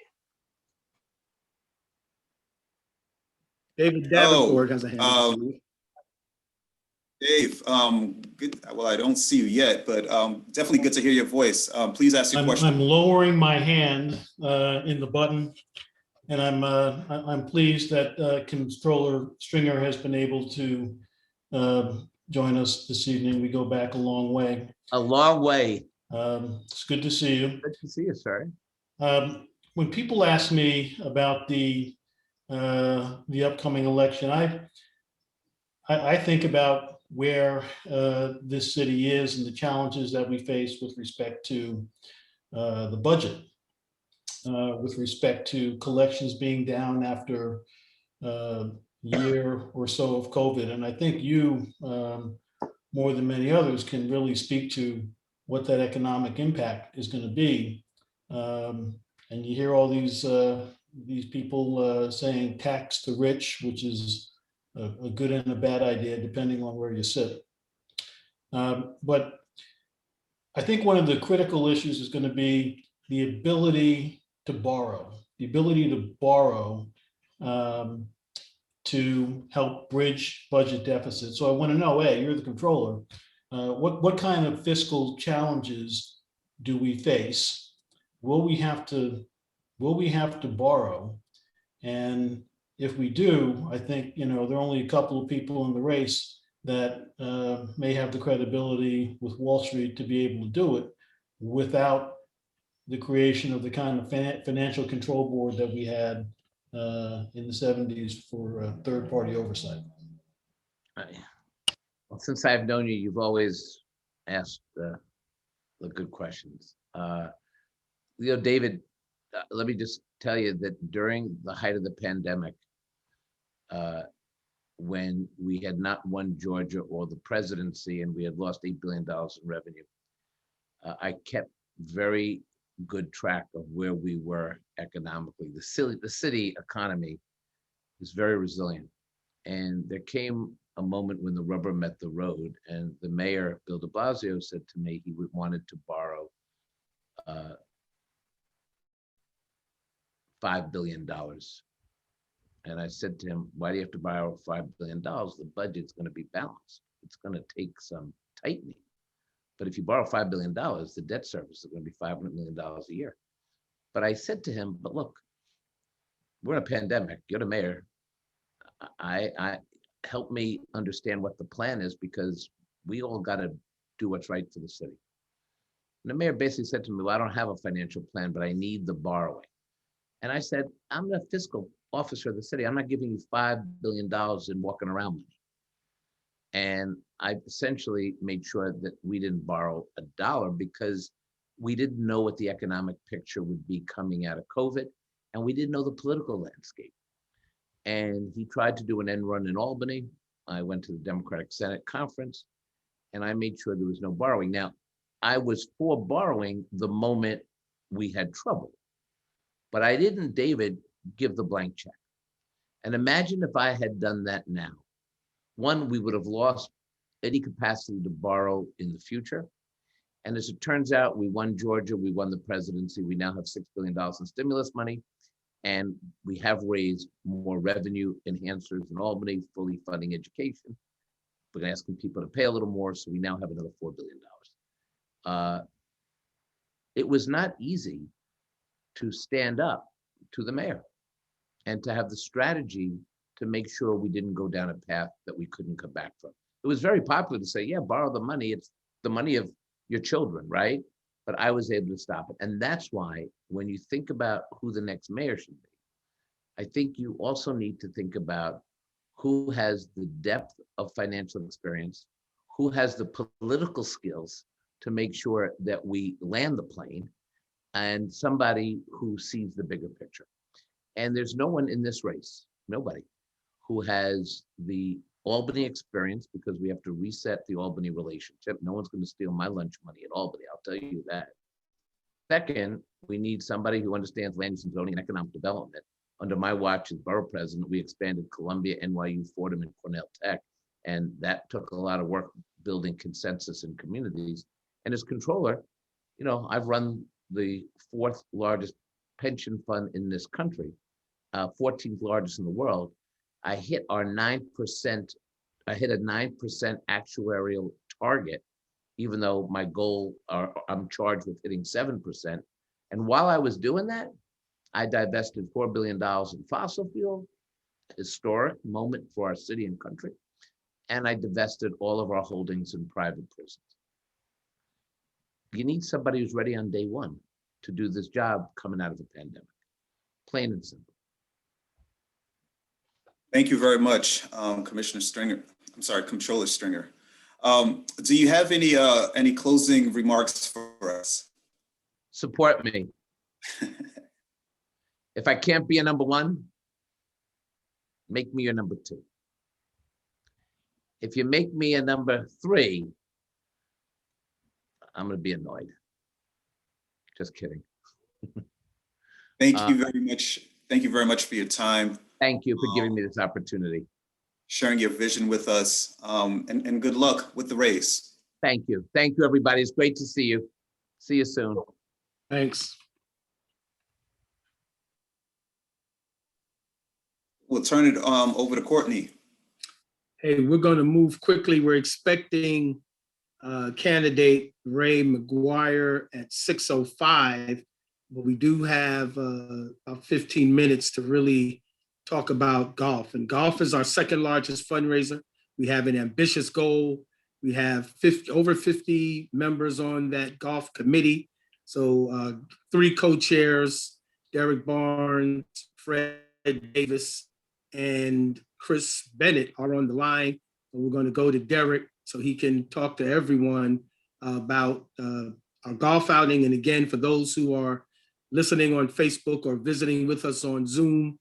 [SPEAKER 1] David Davenport has a hand up.
[SPEAKER 2] Dave, good. Well, I don't see you yet, but definitely good to hear your voice. Please ask your question.
[SPEAKER 12] I'm lowering my hand in the button, and I'm pleased that Comptroller Stringer has been able to join us this evening. We go back a long way.
[SPEAKER 9] A long way.
[SPEAKER 12] It's good to see you.
[SPEAKER 9] Good to see you, sir.
[SPEAKER 12] When people ask me about the upcoming election, I think about where this city is and the challenges that we face with respect to the budget, with respect to collections being down after a year or so of COVID. And I think you, more than many others, can really speak to what that economic impact is going to be. And you hear all these people saying tax the rich, which is a good and a bad idea, depending on where you sit. But I think one of the critical issues is going to be the ability to borrow, to help bridge budget deficits. So I want to know, hey, you're the controller, what kind of fiscal challenges do we face? Will we have to borrow? And if we do, I think, there are only a couple of people in the race that may have the credibility with Wall Street to be able to do it without the creation of the kind of financial control board that we had in the 70s for third-party oversight.
[SPEAKER 9] Well, since I've known you, you've always asked the good questions. David, let me just tell you that during the height of the pandemic, when we had not won Georgia or the presidency and we had lost $8 billion in revenue, I kept very good track of where we were economically. The city economy is very resilient. And there came a moment when the rubber met the road, and the mayor, Bill de Blasio, said to me he wanted to borrow $5 billion. And I said to him, why do you have to borrow $5 billion? The budget's going to be balanced. It's going to take some tightening. But if you borrow $5 billion, the debt service is going to be $500 million a year. But I said to him, but look, we're in a pandemic. You're the mayor. I help me understand what the plan is, because we all got to do what's right for the city. And the mayor basically said to me, well, I don't have a financial plan, but I need the borrowing. And I said, I'm the fiscal officer of the city. I'm not giving you $5 billion in walking around money. And I essentially made sure that we didn't borrow a dollar, because we didn't know what the economic picture would be coming out of COVID, and we didn't know the political landscape. And he tried to do an end run in Albany. I went to the Democratic Senate conference, and I made sure there was no borrowing. Now, I was for borrowing the moment we had trouble, but I didn't, David, give the blank check. And imagine if I had done that now. One, we would have lost any capacity to borrow in the future. And as it turns out, we won Georgia, we won the presidency. We now have $6 billion in stimulus money, and we have raised more revenue enhancers in Albany, fully funding education. We're asking people to pay a little more, so we now have another $4 billion. It was not easy to stand up to the mayor and to have the strategy to make sure we didn't go down a path that we couldn't come back from. It was very popular to say, yeah, borrow the money. It's the money of your children, right? But I was able to stop it. And that's why when you think about who the next mayor should be, I think you also need to think about who has the depth of financial experience, who has the political skills to make sure that we land the plane, and somebody who sees the bigger picture. And there's no one in this race, nobody, who has the Albany experience, because we have to reset the Albany relationship. No one's going to steal my lunch money at Albany, I'll tell you that. Second, we need somebody who understands land use and zoning and economic development. Under my watch as borough president, we expanded Columbia, NYU, Fordham, and Cornell Tech. And that took a lot of work building consensus in communities. And as controller, you know, I've run the 4th largest pension fund in this country, 14th largest in the world. I hit our 9%, I hit a 9% actuarial target, even though my goal, I'm charged with hitting 7%. And while I was doing that, I divested $4 billion in fossil fuel, historic moment for our city and country. And I divested all of our holdings in private prisons. You need somebody who's ready on day one to do this job coming out of a pandemic. Plain and simple.
[SPEAKER 2] Thank you very much, Commissioner Stringer. I'm sorry, Comptroller Stringer. Do you have any closing remarks for us?
[SPEAKER 9] Support me. If I can't be a number one, make me your number two. If you make me a number three, I'm going to be annoyed. Just kidding.
[SPEAKER 2] Thank you very much. Thank you very much for your time.
[SPEAKER 9] Thank you for giving me this opportunity.
[SPEAKER 2] Sharing your vision with us, and good luck with the race.
[SPEAKER 9] Thank you. Thank you, everybody. It's great to see you. See you soon.
[SPEAKER 1] Thanks.
[SPEAKER 2] We'll turn it over to Courtney.
[SPEAKER 1] Hey, we're going to move quickly. We're expecting candidate Ray McGuire at 6:05, but we do have about 15 minutes to really talk about golf. And golf is our second largest fundraiser. We have an ambitious goal. We have over 50 members on that golf committee. So 3 co-chairs, Derek Barnes, Fred Davis, and Chris Bennett are on the line. And we're going to go to Derek so he can talk to everyone about our golf outing. And again, for those who are listening on Facebook or visiting with us on Zoom,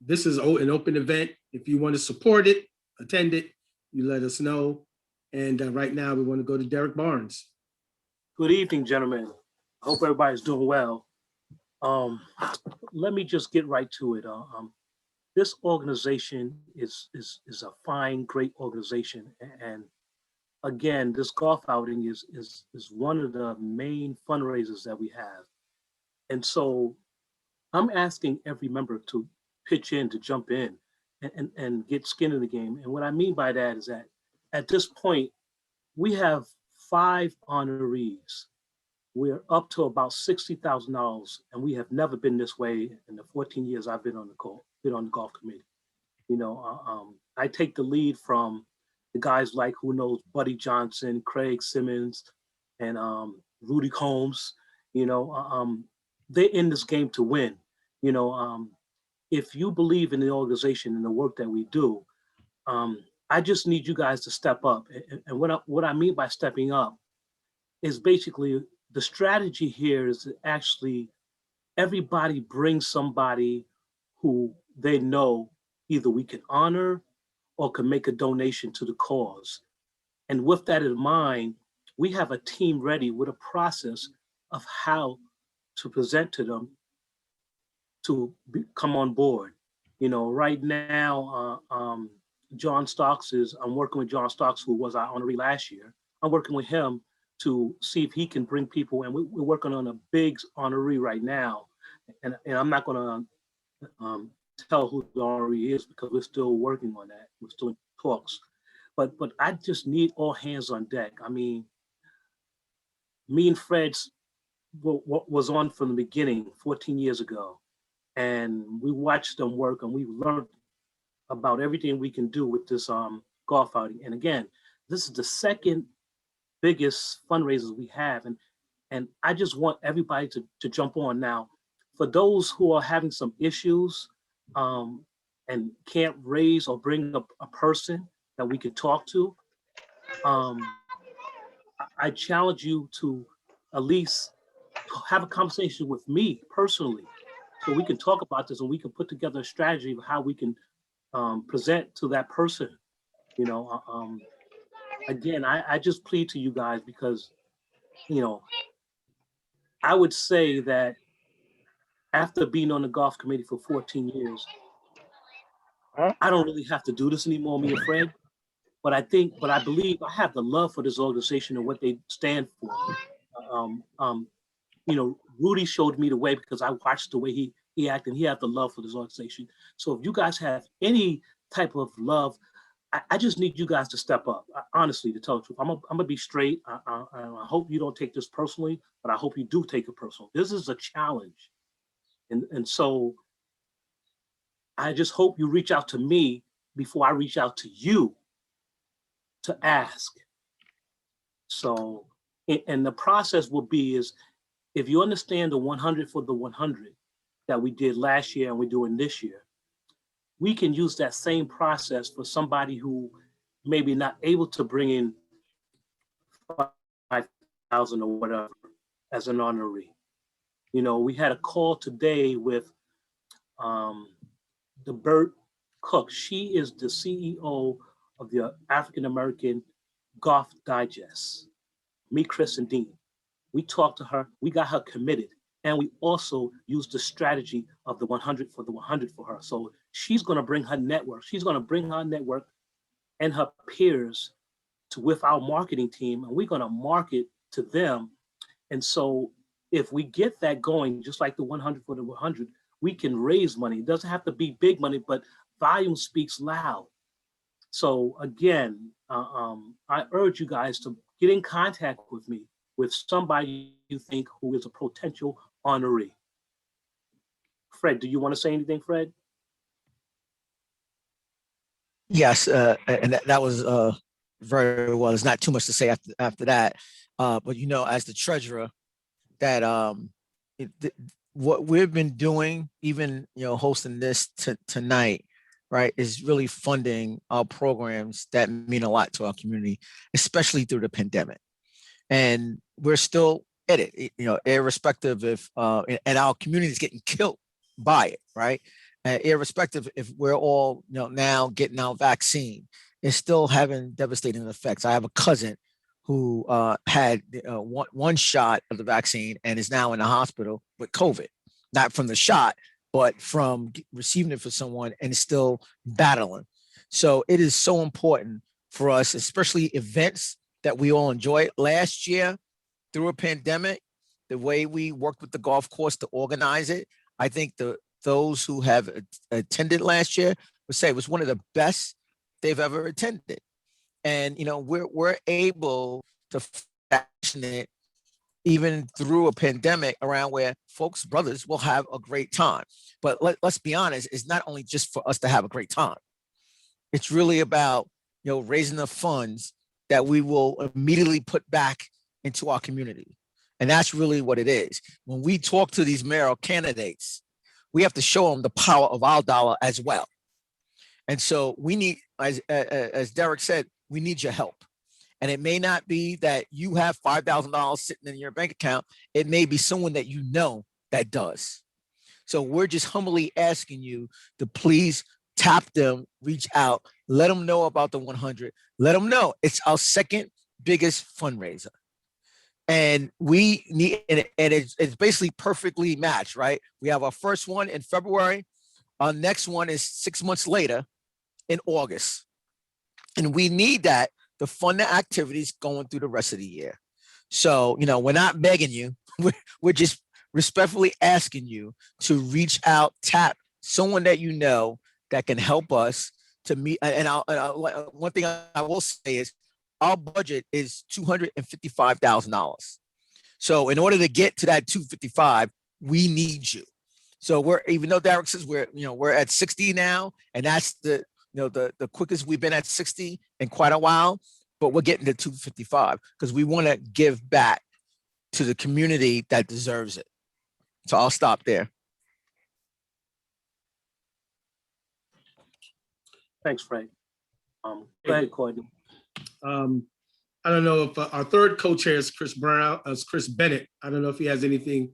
[SPEAKER 1] this is an open event. If you want to support it, attend it, you let us know. And right now we want to go to Derek Barnes.
[SPEAKER 11] Good evening, gentlemen. I hope everybody's doing well. Let me just get right to it. This organization is a fine, great organization. And again, this golf outing is one of the main fundraisers that we have. And so I'm asking every member to pitch in, to jump in and get skin in the game. And what I mean by that is that at this point, we have 5 honorees. We're up to about $60,000, and we have never been this way in the 14 years I've been on the golf committee. You know, I take the lead from the guys like, who knows, Buddy Johnson, Craig Simmons, and Rudy Combs. You know, they're in this game to win. You know, if you believe in the organization and the work that we do, I just need you guys to step up. And what I mean by stepping up is basically the strategy here is that actually everybody brings somebody who they know either we can honor or can make a donation to the cause. And with that in mind, we have a team ready with a process of how to present to them to come on board. You know, right now, I'm working with John Stocks, who was our honoree last year. I'm working with him to see if he can bring people, and we're working on a big honoree right now. And I'm not gonna tell who the honoree is because we're still working on that. We're still in talks. But I just need all hands on deck. I mean, me and Fred was on from the beginning 14 years ago, and we watched them work, and we learned about everything we can do with this golf outing. And again, this is the second biggest fundraisers we have, and I just want everybody to jump on now. For those who are having some issues and can't raise or bring up a person that we could talk to, I challenge you to at least have a conversation with me personally, so we can talk about this and we can put together a strategy of how we can present to that person. You know, again, I just plead to you guys because, you know, I would say that after being on the golf committee for 14 years, I don't really have to do this anymore, me and Fred. But I believe I have the love for this organization and what they stand for. You know, Rudy showed me the way because I watched the way he acted. He had the love for this organization. So if you guys have any type of love, I just need you guys to step up. Honestly, to tell the truth, I'm gonna be straight. I hope you don't take this personally, but I hope you do take it personal. This is a challenge, and so I just hope you reach out to me before I reach out to you to ask. So, and the process will be is, if you understand the 100 for the 100 that we did last year and we're doing this year, we can use that same process for somebody who maybe not able to bring in 5,000 or whatever as an honoree. You know, we had a call today with the Bert Cook. She is the CEO of the African American Golf Digest. Me, Chris, and Dean. We talked to her, we got her committed, and we also used the strategy of the 100 for the 100 for her. So she's gonna bring her network. She's gonna bring her network and her peers with our marketing team, and we're gonna market to them. And so if we get that going, just like the 100 for the 100, we can raise money. It doesn't have to be big money, but volume speaks loud. So again, I urge you guys to get in contact with me, with somebody you think who is a potential honoree. Fred, do you want to say anything, Fred?
[SPEAKER 5] Yes, and that was very well. There's not too much to say after that, but you know, as the treasurer, that what we've been doing, even hosting this tonight, right, is really funding our programs that mean a lot to our community, especially through the pandemic. And we're still at it, irrespective if and our community is getting killed by it, right? Irrespective if we're all now getting our vaccine, it's still having devastating effects. I have a cousin who had one shot of the vaccine and is now in the hospital with COVID, not from the shot, but from receiving it for someone and is still battling. So it is so important for us, especially events that we all enjoy. Last year, through a pandemic, the way we worked with the golf course to organize it, I think those who have attended last year would say it was one of the best they've ever attended. And we're able to fashion it even through a pandemic around where folks, brothers, will have a great time. But let's be honest, it's not only just for us to have a great time. It's really about raising the funds that we will immediately put back into our community. And that's really what it is. When we talk to these mayoral candidates, we have to show them the power of our dollar as well. And so we need, as Derek said, we need your help. And it may not be that you have $5,000 sitting in your bank account. It may be someone that that does. So we're just humbly asking you to please tap them, reach out, let them know about the 100, let them know it's our second biggest fundraiser. And we need, and it's basically perfectly matched, right? We have our first one in February. Our next one is 6 months later in August. And we need that to fund the activities going through the rest of the year. So, we're not begging you. We're just respectfully asking you to reach out, tap someone that you know that can help us to meet. And one thing I will say is our budget is $255,000. So in order to get to that 255, we need you. So even though Derek says we're at 60 now, and that's the quickest we've been at 60 in quite a while, but we're getting to 255 because we want to give back to the community that deserves it. So I'll stop there.
[SPEAKER 11] Thanks, Frank. Go ahead, Courtney.
[SPEAKER 1] I don't know if our third co-chair is Chris Bennett. I don't know if he has anything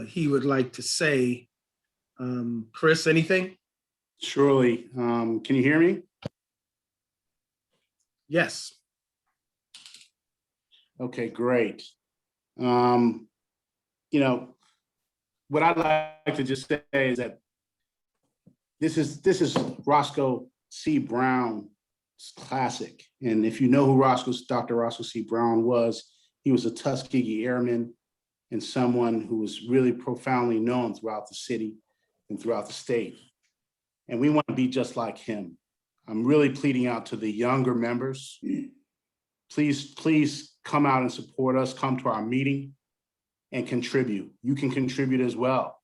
[SPEAKER 1] he would like to say. Chris, anything?
[SPEAKER 13] Surely. Can you hear me?
[SPEAKER 1] Yes.
[SPEAKER 13] Okay, great. What I'd like to just say is that this is Roscoe C. Brown's classic. And if you know who Dr. Roscoe C. Brown was, he was a Tuskegee Airman and someone who was really profoundly known throughout the city and throughout the state. And we want to be just like him. I'm really pleading out to the younger members. Please come out and support us, come to our meeting and contribute. You can contribute as well.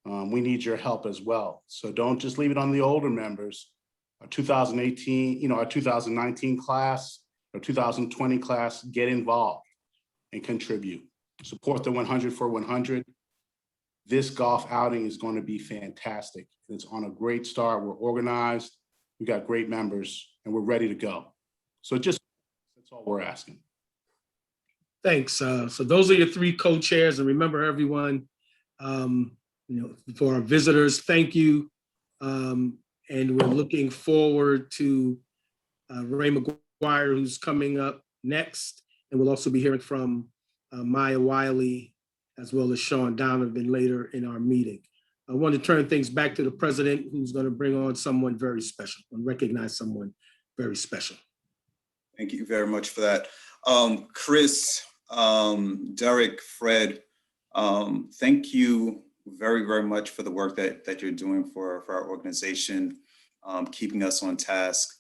[SPEAKER 13] We need your help as well. So don't just leave it on the older members. Our 2018, our 2019 class, our 2020 class, get involved and contribute. Support the 100 for 100. This golf outing is going to be fantastic. It's on a great start. We're organized. We got great members and we're ready to go. So that's all we're asking.
[SPEAKER 1] Thanks. So those are your three co-chairs, and remember, everyone, for our visitors, thank you. And we're looking forward to Ray McGuire, who's coming up next, and we'll also be hearing from Maya Wiley as well as Shaun Donovan later in our meeting. I want to turn things back to the president, who's going to bring on someone very special and recognize someone very special.
[SPEAKER 2] Thank you very much for that. Chris, Derek, Fred, thank you very, very much for the work that you're doing for our organization, keeping us on task,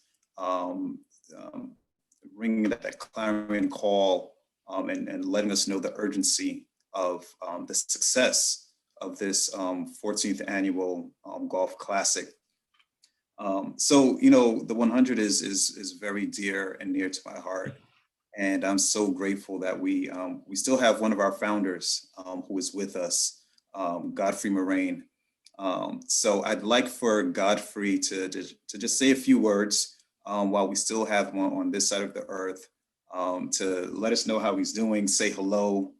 [SPEAKER 2] ringing that clarion call, and letting us know the urgency of the success of this 14th annual Golf Classic. So, the 100 is very dear and near to my heart. And I'm so grateful that we still have one of our founders who is with us, Godfrey Moraine. So I'd like for Godfrey to just say a few words while we still have him on this side of the earth, to let us know how he's doing, say hello,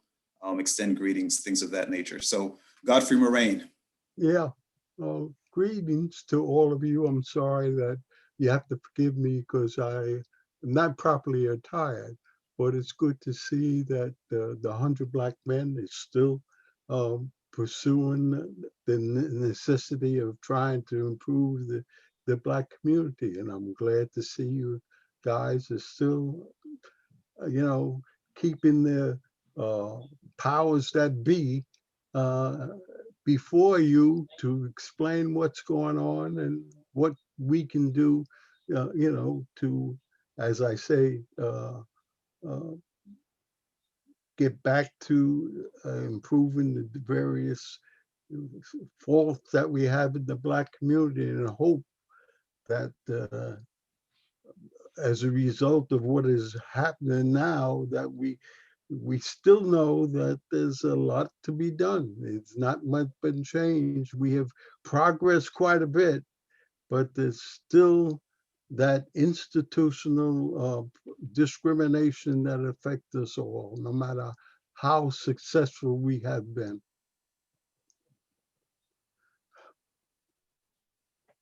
[SPEAKER 2] extend greetings, things of that nature. So Godfrey Moraine.
[SPEAKER 14] Yeah, greetings to all of you. I'm sorry that you have to forgive me because I'm not properly attired, but it's good to see that the 100 Black Men is still pursuing the necessity of trying to improve the Black community. And I'm glad to see you guys are still, keeping the powers that be before you to explain what's going on and what we can do, to, as I say, get back to improving the various faults that we have in the Black community, and hope that as a result of what is happening now, that we still know that there's a lot to be done. It's not much been changed. We have progressed quite a bit, but there's still that institutional discrimination that affects us all, no matter how successful we have been.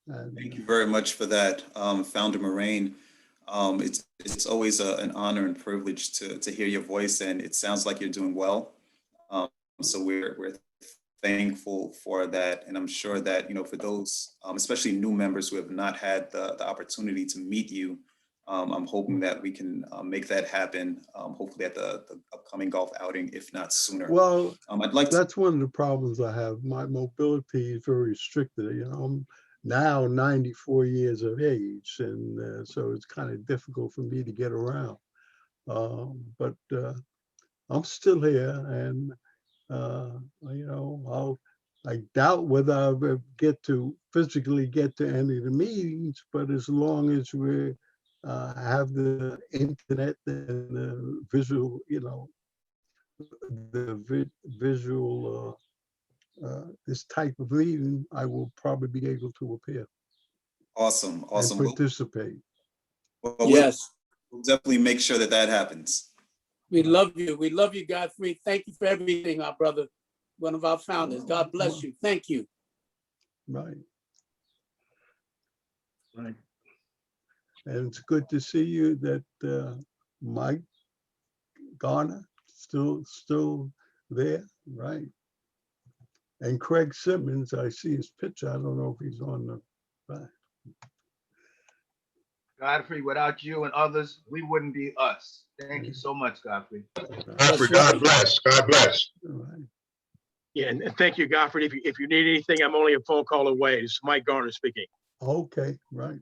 [SPEAKER 14] And,
[SPEAKER 2] Thank you very much for that, Founder Moraine. It's always an honor and privilege to hear your voice, and it sounds like you're doing well. So we're thankful for that, and I'm sure that for those, especially new members who have not had the opportunity to meet you, I'm hoping that we can make that happen. Hopefully at the upcoming golf outing, if not sooner.
[SPEAKER 14] well,
[SPEAKER 2] I'd like to.
[SPEAKER 14] that's one of the problems I have. My mobility is very restricted. I'm now 94 years of age, and so it's kind of difficult for me to get around. But I'm still here, and I doubt whether I'll ever physically get to any of the meetings, but as long as we have the internet and the visual, visual, this type of meeting, I will probably be able to appear.
[SPEAKER 2] Awesome.
[SPEAKER 14] And participate.
[SPEAKER 2] Well,
[SPEAKER 7] Yes.
[SPEAKER 2] we'll definitely make sure that happens.
[SPEAKER 7] We love you. We love you, Godfrey. Thank you for everything, our brother, one of our founders. God bless you. Thank you.
[SPEAKER 14] Right.
[SPEAKER 1] Right.
[SPEAKER 14] And it's good to see you that Mike Garner still there, right? And Craig Simmons, I see his picture. I don't know if he's on the back.
[SPEAKER 15] Godfrey, without you and others, we wouldn't be us. Thank you so much, Godfrey.
[SPEAKER 8] Godfrey, God bless. God bless.
[SPEAKER 14] Right.
[SPEAKER 16] Yeah, and thank you, Godfrey. If you need anything, I'm only a phone call away. This is Mike Garner speaking.
[SPEAKER 14] Okay, right.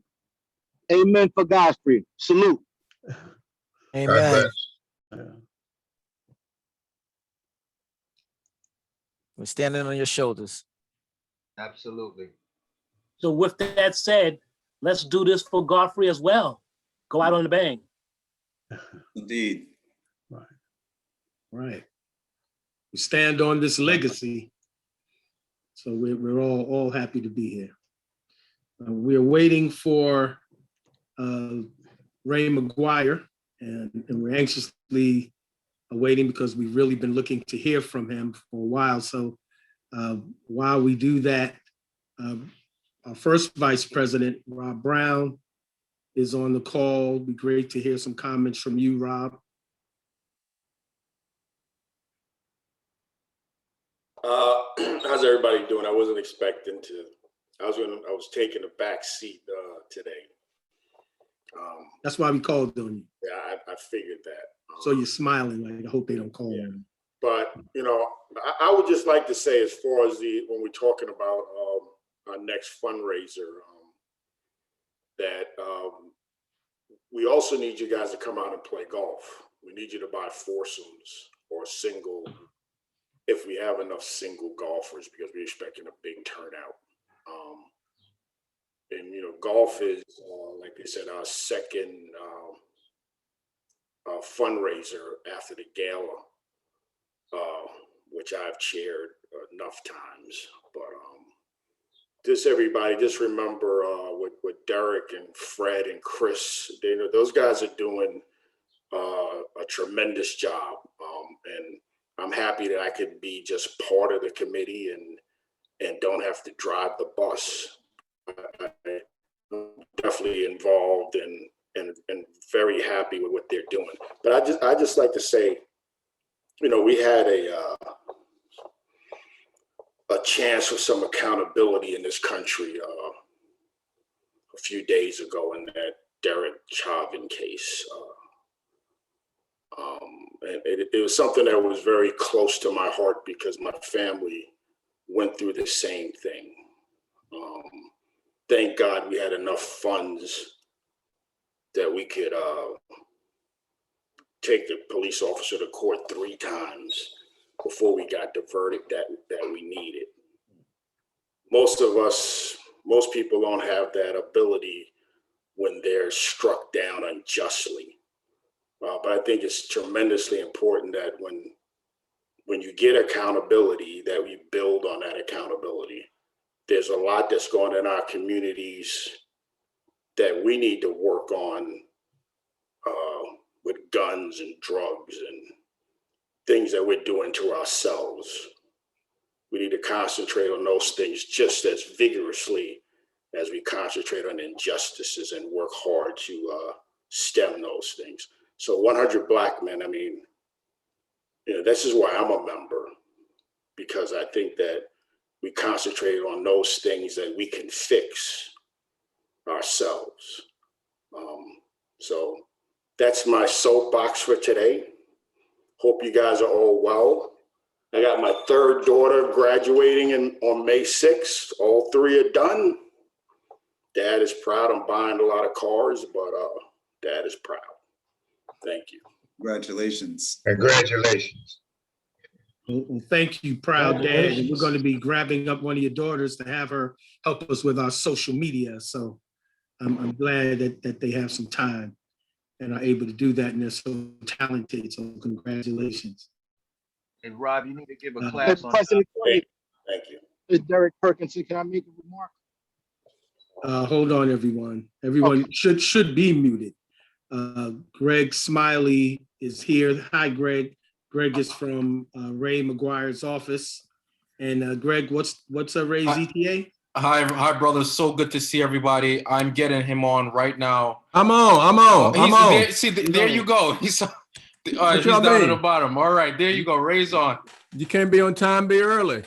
[SPEAKER 15] Amen for Godfrey. Salute.
[SPEAKER 5] Amen.
[SPEAKER 14] Yeah.
[SPEAKER 5] We're standing on your shoulders.
[SPEAKER 15] Absolutely.
[SPEAKER 11] So with that said, let's do this for Godfrey as well. Go out on the bang.
[SPEAKER 2] Indeed.
[SPEAKER 1] Right. We stand on this legacy. So we're all happy to be here. We're waiting for Ray McGuire, and we're anxiously awaiting because we've really been looking to hear from him for a while. So while we do that, our first vice president, Rob Brown, is on the call. It'd be great to hear some comments from you, Rob.
[SPEAKER 17] How's everybody doing? I wasn't expecting to. I was taking a back seat today.
[SPEAKER 1] That's why we called on you.
[SPEAKER 17] Yeah, I figured that.
[SPEAKER 1] So you're smiling, like I hope they don't call on you.
[SPEAKER 17] But I would just like to say, as far as when we're talking about our next fundraiser, that we also need you guys to come out and play golf. We need you to buy foursomes or single, if we have enough single golfers, because we're expecting a big turnout. And golf is, like I said, our second fundraiser after the gala, which I've chaired enough times. But just everybody, just remember what Derek and Fred and Chris, those guys are doing a tremendous job. And I'm happy that I could be just part of the committee and don't have to drive the bus. I'm definitely involved and very happy with what they're doing. But I just like to say, we had a chance for some accountability in this country a few days ago in that Derek Chauvin case. And it was something that was very close to my heart because my family went through the same thing. Thank God we had enough funds that we could take the police officer to court 3 times before we got the verdict that we needed. Most people don't have that ability when they're struck down unjustly. But I think it's tremendously important that when you get accountability, that we build on that accountability. There's a lot that's going on in our communities that we need to work on with guns and drugs and things that we're doing to ourselves. We need to concentrate on those things just as vigorously as we concentrate on injustices and work hard to stem those things. So 100 Black men, I mean, this is why I'm a member, because I think that we concentrate on those things that we can fix ourselves. So that's my soapbox for today. Hope you guys are all well. I got my third daughter graduating on May 6th. All three are done. Dad is proud. I'm buying a lot of cars, but Dad is proud. Thank you.
[SPEAKER 2] Congratulations.
[SPEAKER 6] Congratulations.
[SPEAKER 1] Well, thank you, proud dad. And we're going to be grabbing up one of your daughters to have her help us with our social media. So I'm glad that they have some time and are able to do that, and they're so talented. So congratulations.
[SPEAKER 15] And Rob, you need to give a class on
[SPEAKER 17] Thank you.
[SPEAKER 16] It's Derek Perkinson. Can I make a remark?
[SPEAKER 1] Hold on, everyone. Everyone should be muted. Greg Smiley is here. Hi, Greg. Greg is from Ray McGuire's office. And Greg, what's Ray's ETA?
[SPEAKER 18] Hi, brothers. So good to see everybody. I'm getting him on right now.
[SPEAKER 19] I'm on.
[SPEAKER 18] There you go. He's down at the bottom. All right, there you go. Ray's on.
[SPEAKER 19] You can't be on time, be early.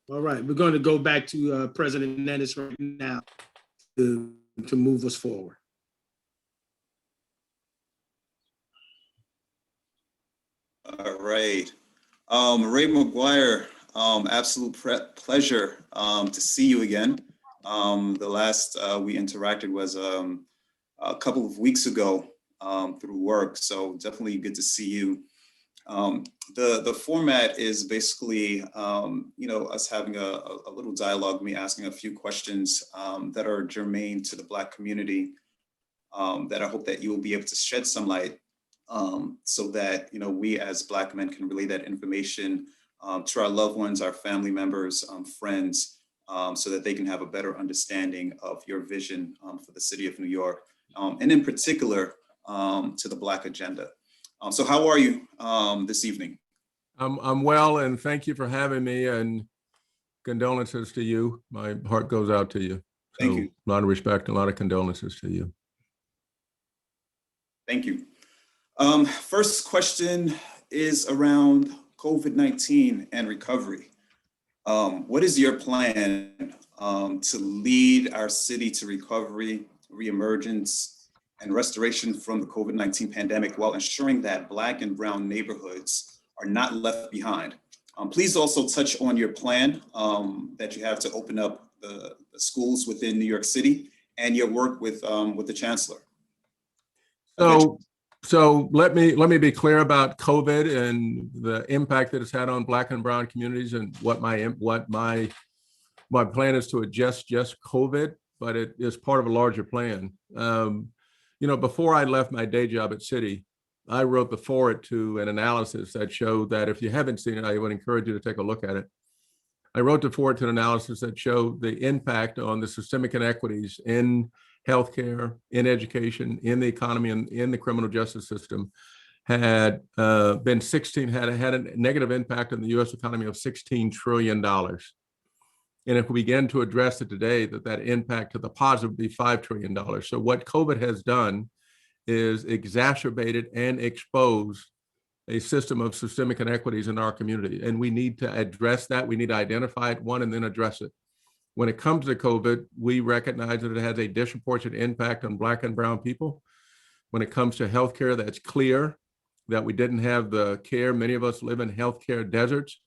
[SPEAKER 1] All right, we're going to go back to President Enis right now to move us forward.
[SPEAKER 2] All right. Ray McGuire, absolute pleasure to see you again. The last we interacted was a couple of weeks ago through work, so definitely good to see you. The format is basically, us having a little dialogue, me asking a few questions that are germane to the Black community that I hope that you will be able to shed some light so that, we as Black men can relay that information to our loved ones, our family members, friends, so that they can have a better understanding of your vision for the city of New York, and in particular to the Black agenda. So how are you this evening?
[SPEAKER 19] I'm well, and thank you for having me, and condolences to you. My heart goes out to you.
[SPEAKER 2] Thank you.
[SPEAKER 19] A lot of respect, a lot of condolences to you.
[SPEAKER 2] Thank you. First question is around COVID-19 and recovery. What is your plan to lead our city to recovery, reemergence, and restoration from the COVID-19 pandemic while ensuring that Black and brown neighborhoods are not left behind? Please also touch on your plan that you have to open up the schools within New York City and your work with the Chancellor.
[SPEAKER 19] So let me be clear about COVID and the impact that it's had on Black and brown communities, and what my plan is to address just COVID, but it is part of a larger plan. Before I left my day job at Citi, I wrote the foreword to an analysis that showed that, if you haven't seen it, I would encourage you to take a look at it. I wrote the foreword to an analysis that showed the impact on the systemic inequities in healthcare, in education, in the economy, and in the criminal justice system had had a negative impact on the U.S. economy of $16 trillion. And if we begin to address it today, that impact to the positive would be $5 trillion. So what COVID has done is exacerbated and exposed a system of systemic inequities in our community. And we need to address that. We need to identify it, one, and then address it. When it comes to COVID, we recognize that it has a disproportionate impact on Black and brown people. When it comes to healthcare, that's clear that we didn't have the care. Many of us live in healthcare deserts.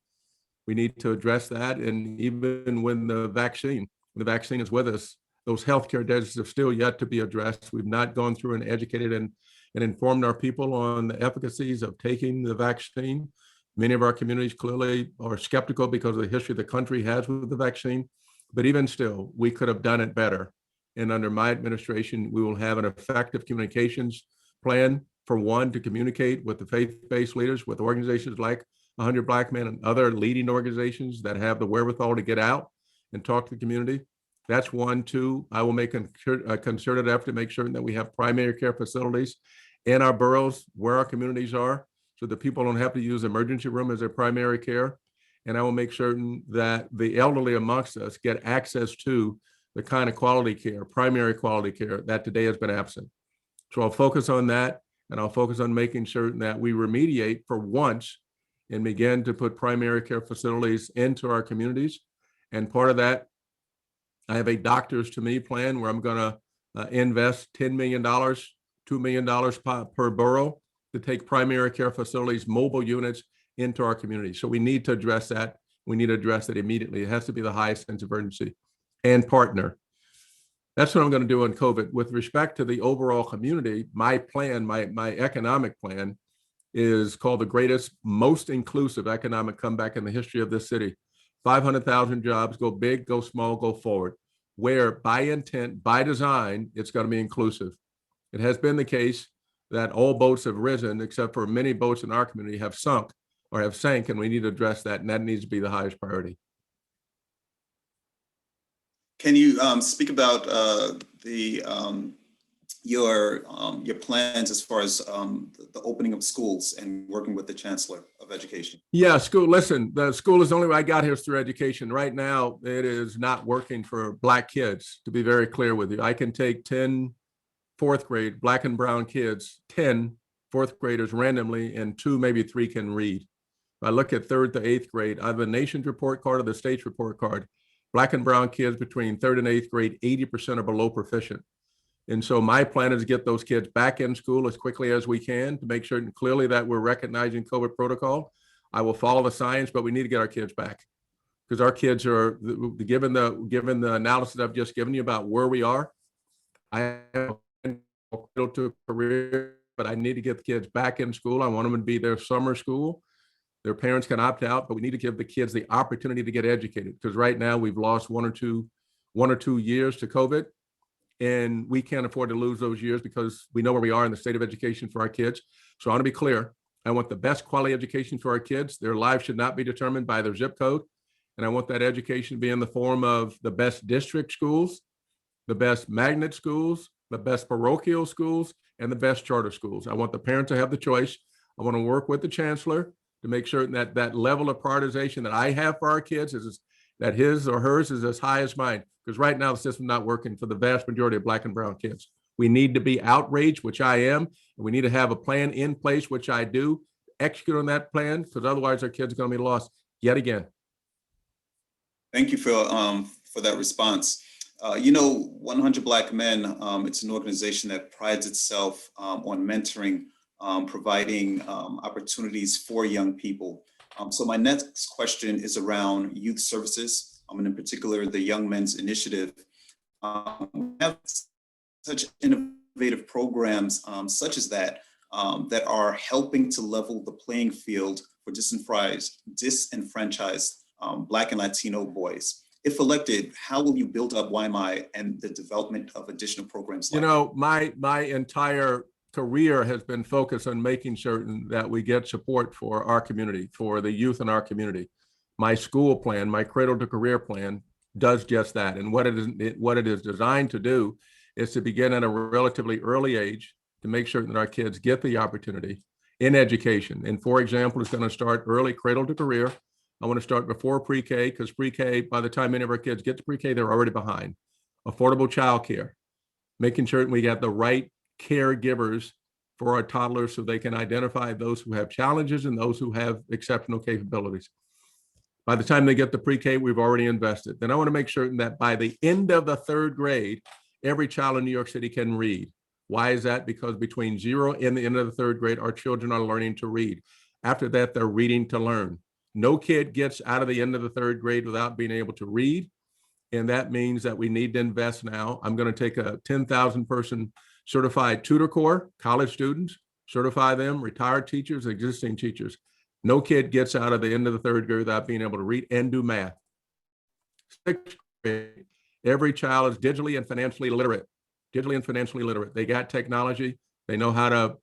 [SPEAKER 19] We need to address that. And even when the vaccine is with us, those healthcare deserts have still yet to be addressed. We've not gone through and educated and informed our people on the efficacies of taking the vaccine. Many of our communities clearly are skeptical because of the history the country has with the vaccine. But even still, we could have done it better. And under my administration, we will have an effective communications plan, for one, to communicate with the faith-based leaders, with organizations like 100 Black Men and other leading organizations that have the wherewithal to get out and talk to the community. That's one. Two, I will make a concerted effort to make sure that we have primary care facilities in our boroughs where our communities are, so that people don't have to use emergency room as their primary care. And I will make certain that the elderly amongst us get access to the kind of quality care, primary quality care that today has been absent. So I'll focus on that, and I'll focus on making certain that we remediate for once and begin to put primary care facilities into our communities. And part of that, I have a doctors to me plan where I'm going to invest $10 million, $2 million per borough to take primary care facilities, mobile units into our community. So we need to address that. We need to address it immediately. It has to be the highest sense of urgency and partner. That's what I'm going to do on COVID. With respect to the overall community, my plan, my economic plan is called the greatest, most inclusive economic comeback in the history of this city. 500,000 jobs, go big, go small, go forward, where by intent, by design, it's going to be inclusive. It has been the case that all boats have risen, except for many boats in our community have sunk or have sank, and we need to address that, and that needs to be the highest priority.
[SPEAKER 2] Can you speak about your plans as far as the opening of schools and working with the Chancellor of Education?
[SPEAKER 19] Yeah, school. Listen, the school is the only way I got here is through education. Right now, it is not working for Black kids, to be very clear with you. I can take 10 fourth grade Black and brown kids, 10 fourth graders randomly, and 2, maybe 3 can read. If I look at 3rd to 8th grade, I have a nation's report card or the state's report card. Black and brown kids between 3rd and 8th grade, 80% are below proficient. And so my plan is to get those kids back in school as quickly as we can to make certain clearly that we're recognizing COVID protocol. I will follow the science, but we need to get our kids back because our kids are, given the analysis I've just given you about where we are, I have to career, but I need to get the kids back in school. I want them to be their summer school. Their parents can opt out, but we need to give the kids the opportunity to get educated because right now we've lost one or two years to COVID, and we can't afford to lose those years because we know where we are in the state of education for our kids. So I want to be clear. I want the best quality education for our kids. Their lives should not be determined by their zip code. And I want that education to be in the form of the best district schools, the best magnet schools, the best parochial schools, and the best charter schools. I want the parents to have the choice. I want to work with the chancellor to make sure that that level of prioritization that I have for our kids is that his or hers is as high as mine. Because right now the system's not working for the vast majority of Black and brown kids. We need to be outraged, which I am, and we need to have a plan in place, which I do, execute on that plan, because otherwise our kids are going to be lost yet again.
[SPEAKER 2] Thank you for that response. 100 Black Men, it's an organization that prides itself on mentoring, providing opportunities for young people. So my next question is around youth services, and in particular, the Young Men's Initiative. We have such innovative programs such as that that are helping to level the playing field for disenfranchised Black and Latino boys. If elected, how will you build up YMI and the development of additional programs?
[SPEAKER 19] My entire career has been focused on making certain that we get support for our community, for the youth in our community. My school plan, my cradle to career plan does just that. And what it is designed to do is to begin at a relatively early age to make certain that our kids get the opportunity in education. And for example, it's going to start early cradle to career. I want to start before pre-K because pre-K, by the time many of our kids get to pre-K, they're already behind. Affordable childcare, making certain we get the right caregivers for our toddlers so they can identify those who have challenges and those who have exceptional capabilities. By the time they get to pre-K, we've already invested. Then I want to make certain that by the end of the 3rd grade, every child in New York City can read. Why is that? Because between 0 and the end of the 3rd grade, our children are learning to read. After that, they're reading to learn. No kid gets out of the end of the 3rd grade without being able to read. And that means that we need to invest now. I'm going to take a 10,000 person certified tutor corps, college students, certify them, retired teachers, existing teachers. No kid gets out of the end of the 3rd grade without being able to read and do math. 6th grade, every child is digitally and financially literate. They got technology. They know how to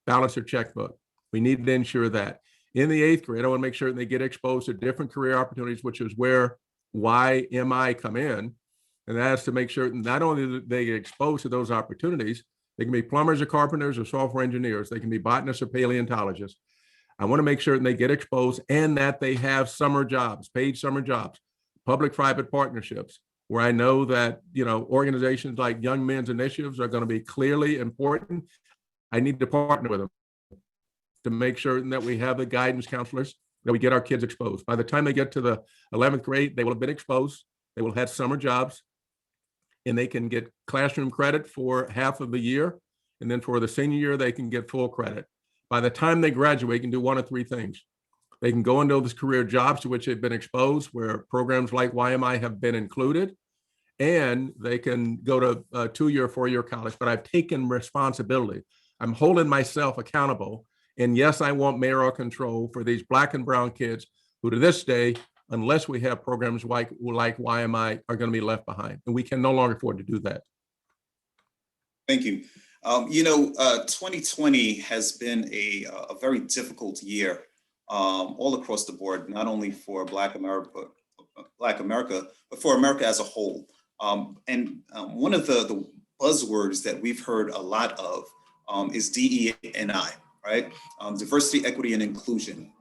[SPEAKER 19] balance their checkbook. We need to ensure that. In the 8th grade, I want to make sure they get exposed to different career opportunities, which is where YMI come in. And that's to make sure that not only do they get exposed to those opportunities, they can be plumbers or carpenters or software engineers. They can be botanists or paleontologists. I want to make sure that they get exposed and that they have summer jobs, paid summer jobs, public-private partnerships, where I know that, organizations like Young Men's Initiatives are going to be clearly important. I need to partner with them to make sure that we have the guidance counselors, that we get our kids exposed. By the time they get to the 11th grade, they will have been exposed. They will have had summer jobs, and they can get classroom credit for half of the year. And then for the senior year, they can get full credit. By the time they graduate, they can do one of three things. They can go into those career jobs to which they've been exposed, where programs like YMI have been included, and they can go to a 2-year, 4-year college. But I've taken responsibility. I'm holding myself accountable. And yes, I want mayoral control for these Black and brown kids who to this day, unless we have programs like YMI, are going to be left behind. And we can no longer afford to do that.
[SPEAKER 2] Thank you. 2020 has been a very difficult year all across the board, not only for Black America, but for America as a whole. One of the buzzwords that we've heard a lot of is DE&I, right? Diversity, equity, and inclusion.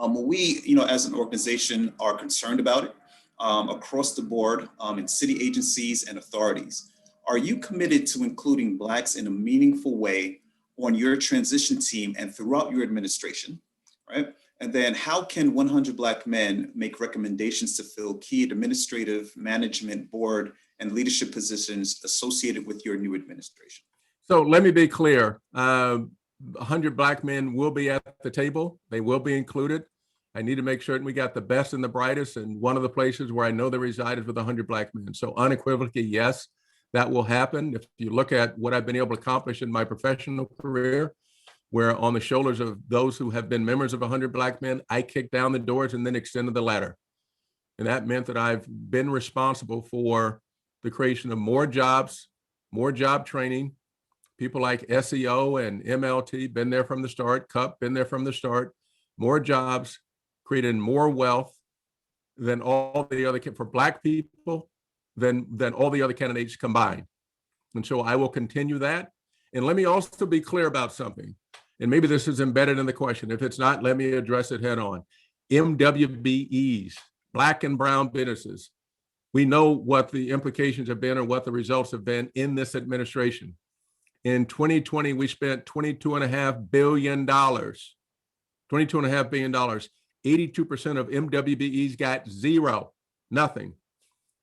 [SPEAKER 2] We, as an organization, are concerned about it across the board in city agencies and authorities. Are you committed to including Blacks in a meaningful way on your transition team and throughout your administration, right? And then how can 100 Black men make recommendations to fill key administrative, management, board, and leadership positions associated with your new administration?
[SPEAKER 19] So let me be clear. 100 Black men will be at the table. They will be included. I need to make sure we got the best and the brightest. And one of the places where I know they reside is with 100 Black men. So unequivocally, yes, that will happen. If you look at what I've been able to accomplish in my professional career, where on the shoulders of those who have been members of 100 Black men, I kicked down the doors and then extended the ladder. And that meant that I've been responsible for the creation of more jobs, more job training. People like SEO and MLT, been there from the start. CUP, been there from the start. More jobs, created more wealth than all the other, for Black people, than all the other candidates combined. And so I will continue that. And let me also be clear about something. And maybe this is embedded in the question. If it's not, let me address it head on. MWBEs, Black and brown businesses. We know what the implications have been or what the results have been in this administration. In 2020, we spent $22.5 billion. $22.5 billion. 82% of MWBEs got zero, nothing.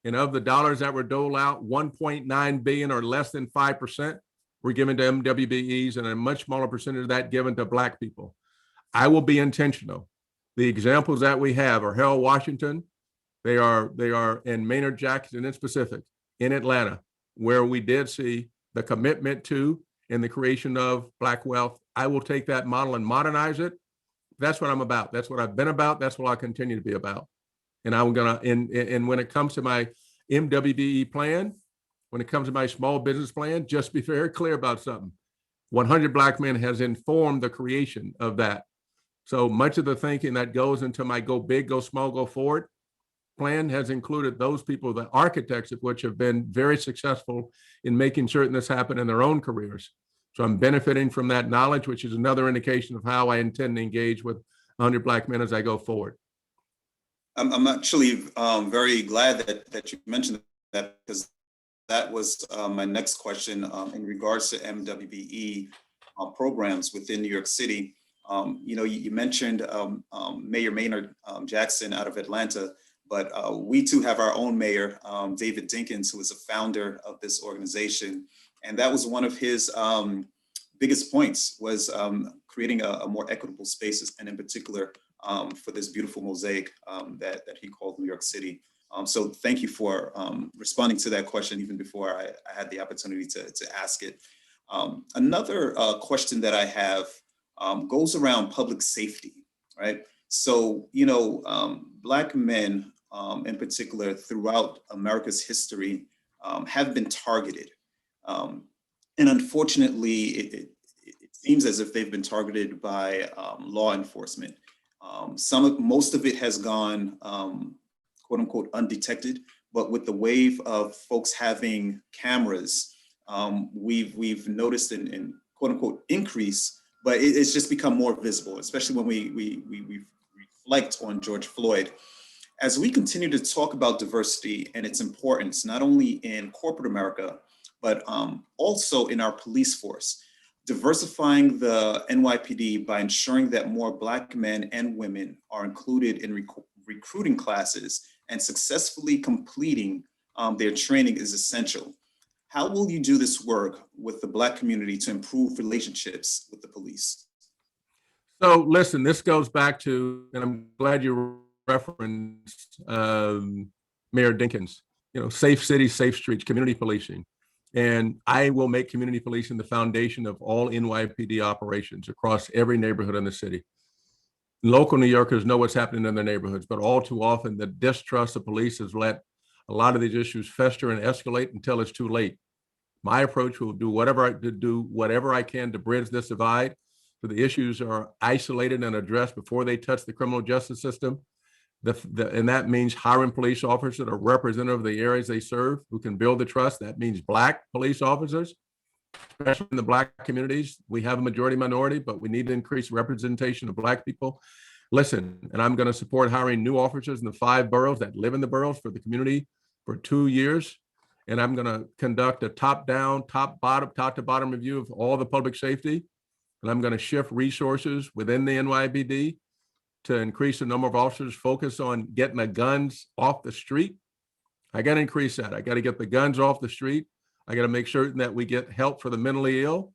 [SPEAKER 19] And of the dollars that were doled out, 1.9 billion or less than 5% were given to MWBEs, and a much smaller percentage of that given to Black people. I will be intentional. The examples that we have are Harold Washington. They are in Maynard Jackson in specific, in Atlanta, where we did see the commitment to and the creation of Black wealth. I will take that model and modernize it. That's what I'm about. That's what I've been about. That's what I'll continue to be about. And I'm gonna, and when it comes to my MWBE plan, when it comes to my small business plan, just be very clear about something. 100 Black men has informed the creation of that. So much of the thinking that goes into my go big, go small, go forward plan has included those people, the architects of which have been very successful in making certain this happen in their own careers. So I'm benefiting from that knowledge, which is another indication of how I intend to engage with 100 Black men as I go forward.
[SPEAKER 2] I'm actually very glad that you mentioned that, because that was my next question in regards to MWBE programs within New York City. You mentioned Mayor Maynard Jackson out of Atlanta, but we too have our own mayor, David Dinkins, who is a founder of this organization. And that was one of his biggest points, was creating a more equitable spaces, and in particular for this beautiful mosaic that he called New York City. So thank you for responding to that question even before I had the opportunity to ask it. Another question that I have goes around public safety, right? So, Black men in particular throughout America's history have been targeted. And unfortunately, it seems as if they've been targeted by law enforcement. Most of it has gone, quote unquote, undetected, but with the wave of folks having cameras, we've noticed an quote unquote increase, but it's just become more visible, especially when we reflect on George Floyd. As we continue to talk about diversity and its importance, not only in corporate America, but also in our police force, diversifying the NYPD by ensuring that more Black men and women are included in recruiting classes and successfully completing their training is essential. How will you do this work with the Black community to improve relationships with the police?
[SPEAKER 19] So listen, this goes back to, and I'm glad you referenced Mayor Dinkins, safe cities, safe streets, community policing. And I will make community policing the foundation of all NYPD operations across every neighborhood in the city. Local New Yorkers know what's happening in their neighborhoods, but all too often the distrust of police has let a lot of these issues fester and escalate until it's too late. My approach will do whatever I can to bridge this divide, so the issues are isolated and addressed before they touch the criminal justice system. And that means hiring police officers that are representative of the areas they serve, who can build the trust. That means Black police officers, especially in the Black communities. We have a majority minority, but we need to increase representation of Black people. Listen, and I'm going to support hiring new officers in the 5 boroughs that live in the boroughs for the community for 2 years. And I'm going to conduct a top-down, top-to-bottom review of all the public safety. And I'm going to shift resources within the NYPD to increase the number of officers focused on getting the guns off the street. I got to increase that. I got to get the guns off the street. I got to make certain that we get help for the mentally ill.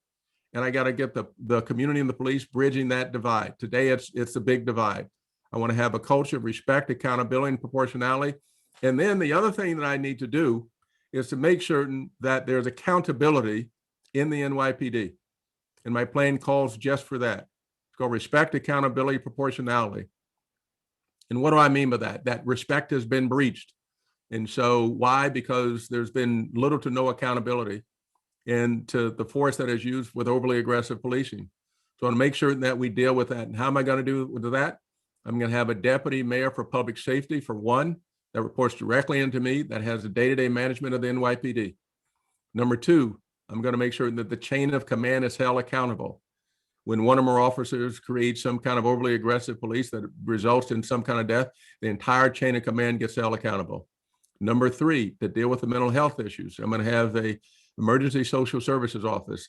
[SPEAKER 19] And I got to get the community and the police bridging that divide. Today, it's a big divide. I want to have a culture of respect, accountability, and proportionality. And then the other thing that I need to do is to make certain that there's accountability in the NYPD. And my plan calls just for that. It's called respect, accountability, proportionality. And what do I mean by that? That respect has been breached. And so why? Because there's been little to no accountability into the force that is used with overly aggressive policing. So I want to make sure that we deal with that. And how am I going to do with that? I'm going to have a deputy mayor for public safety, for one, that reports directly into me, that has the day-to-day management of the NYPD. Number 2, I'm going to make sure that the chain of command is held accountable. When one or more officers create some kind of overly aggressive police that results in some kind of death, the entire chain of command gets held accountable. Number 3, to deal with the mental health issues, I'm going to have a emergency social services office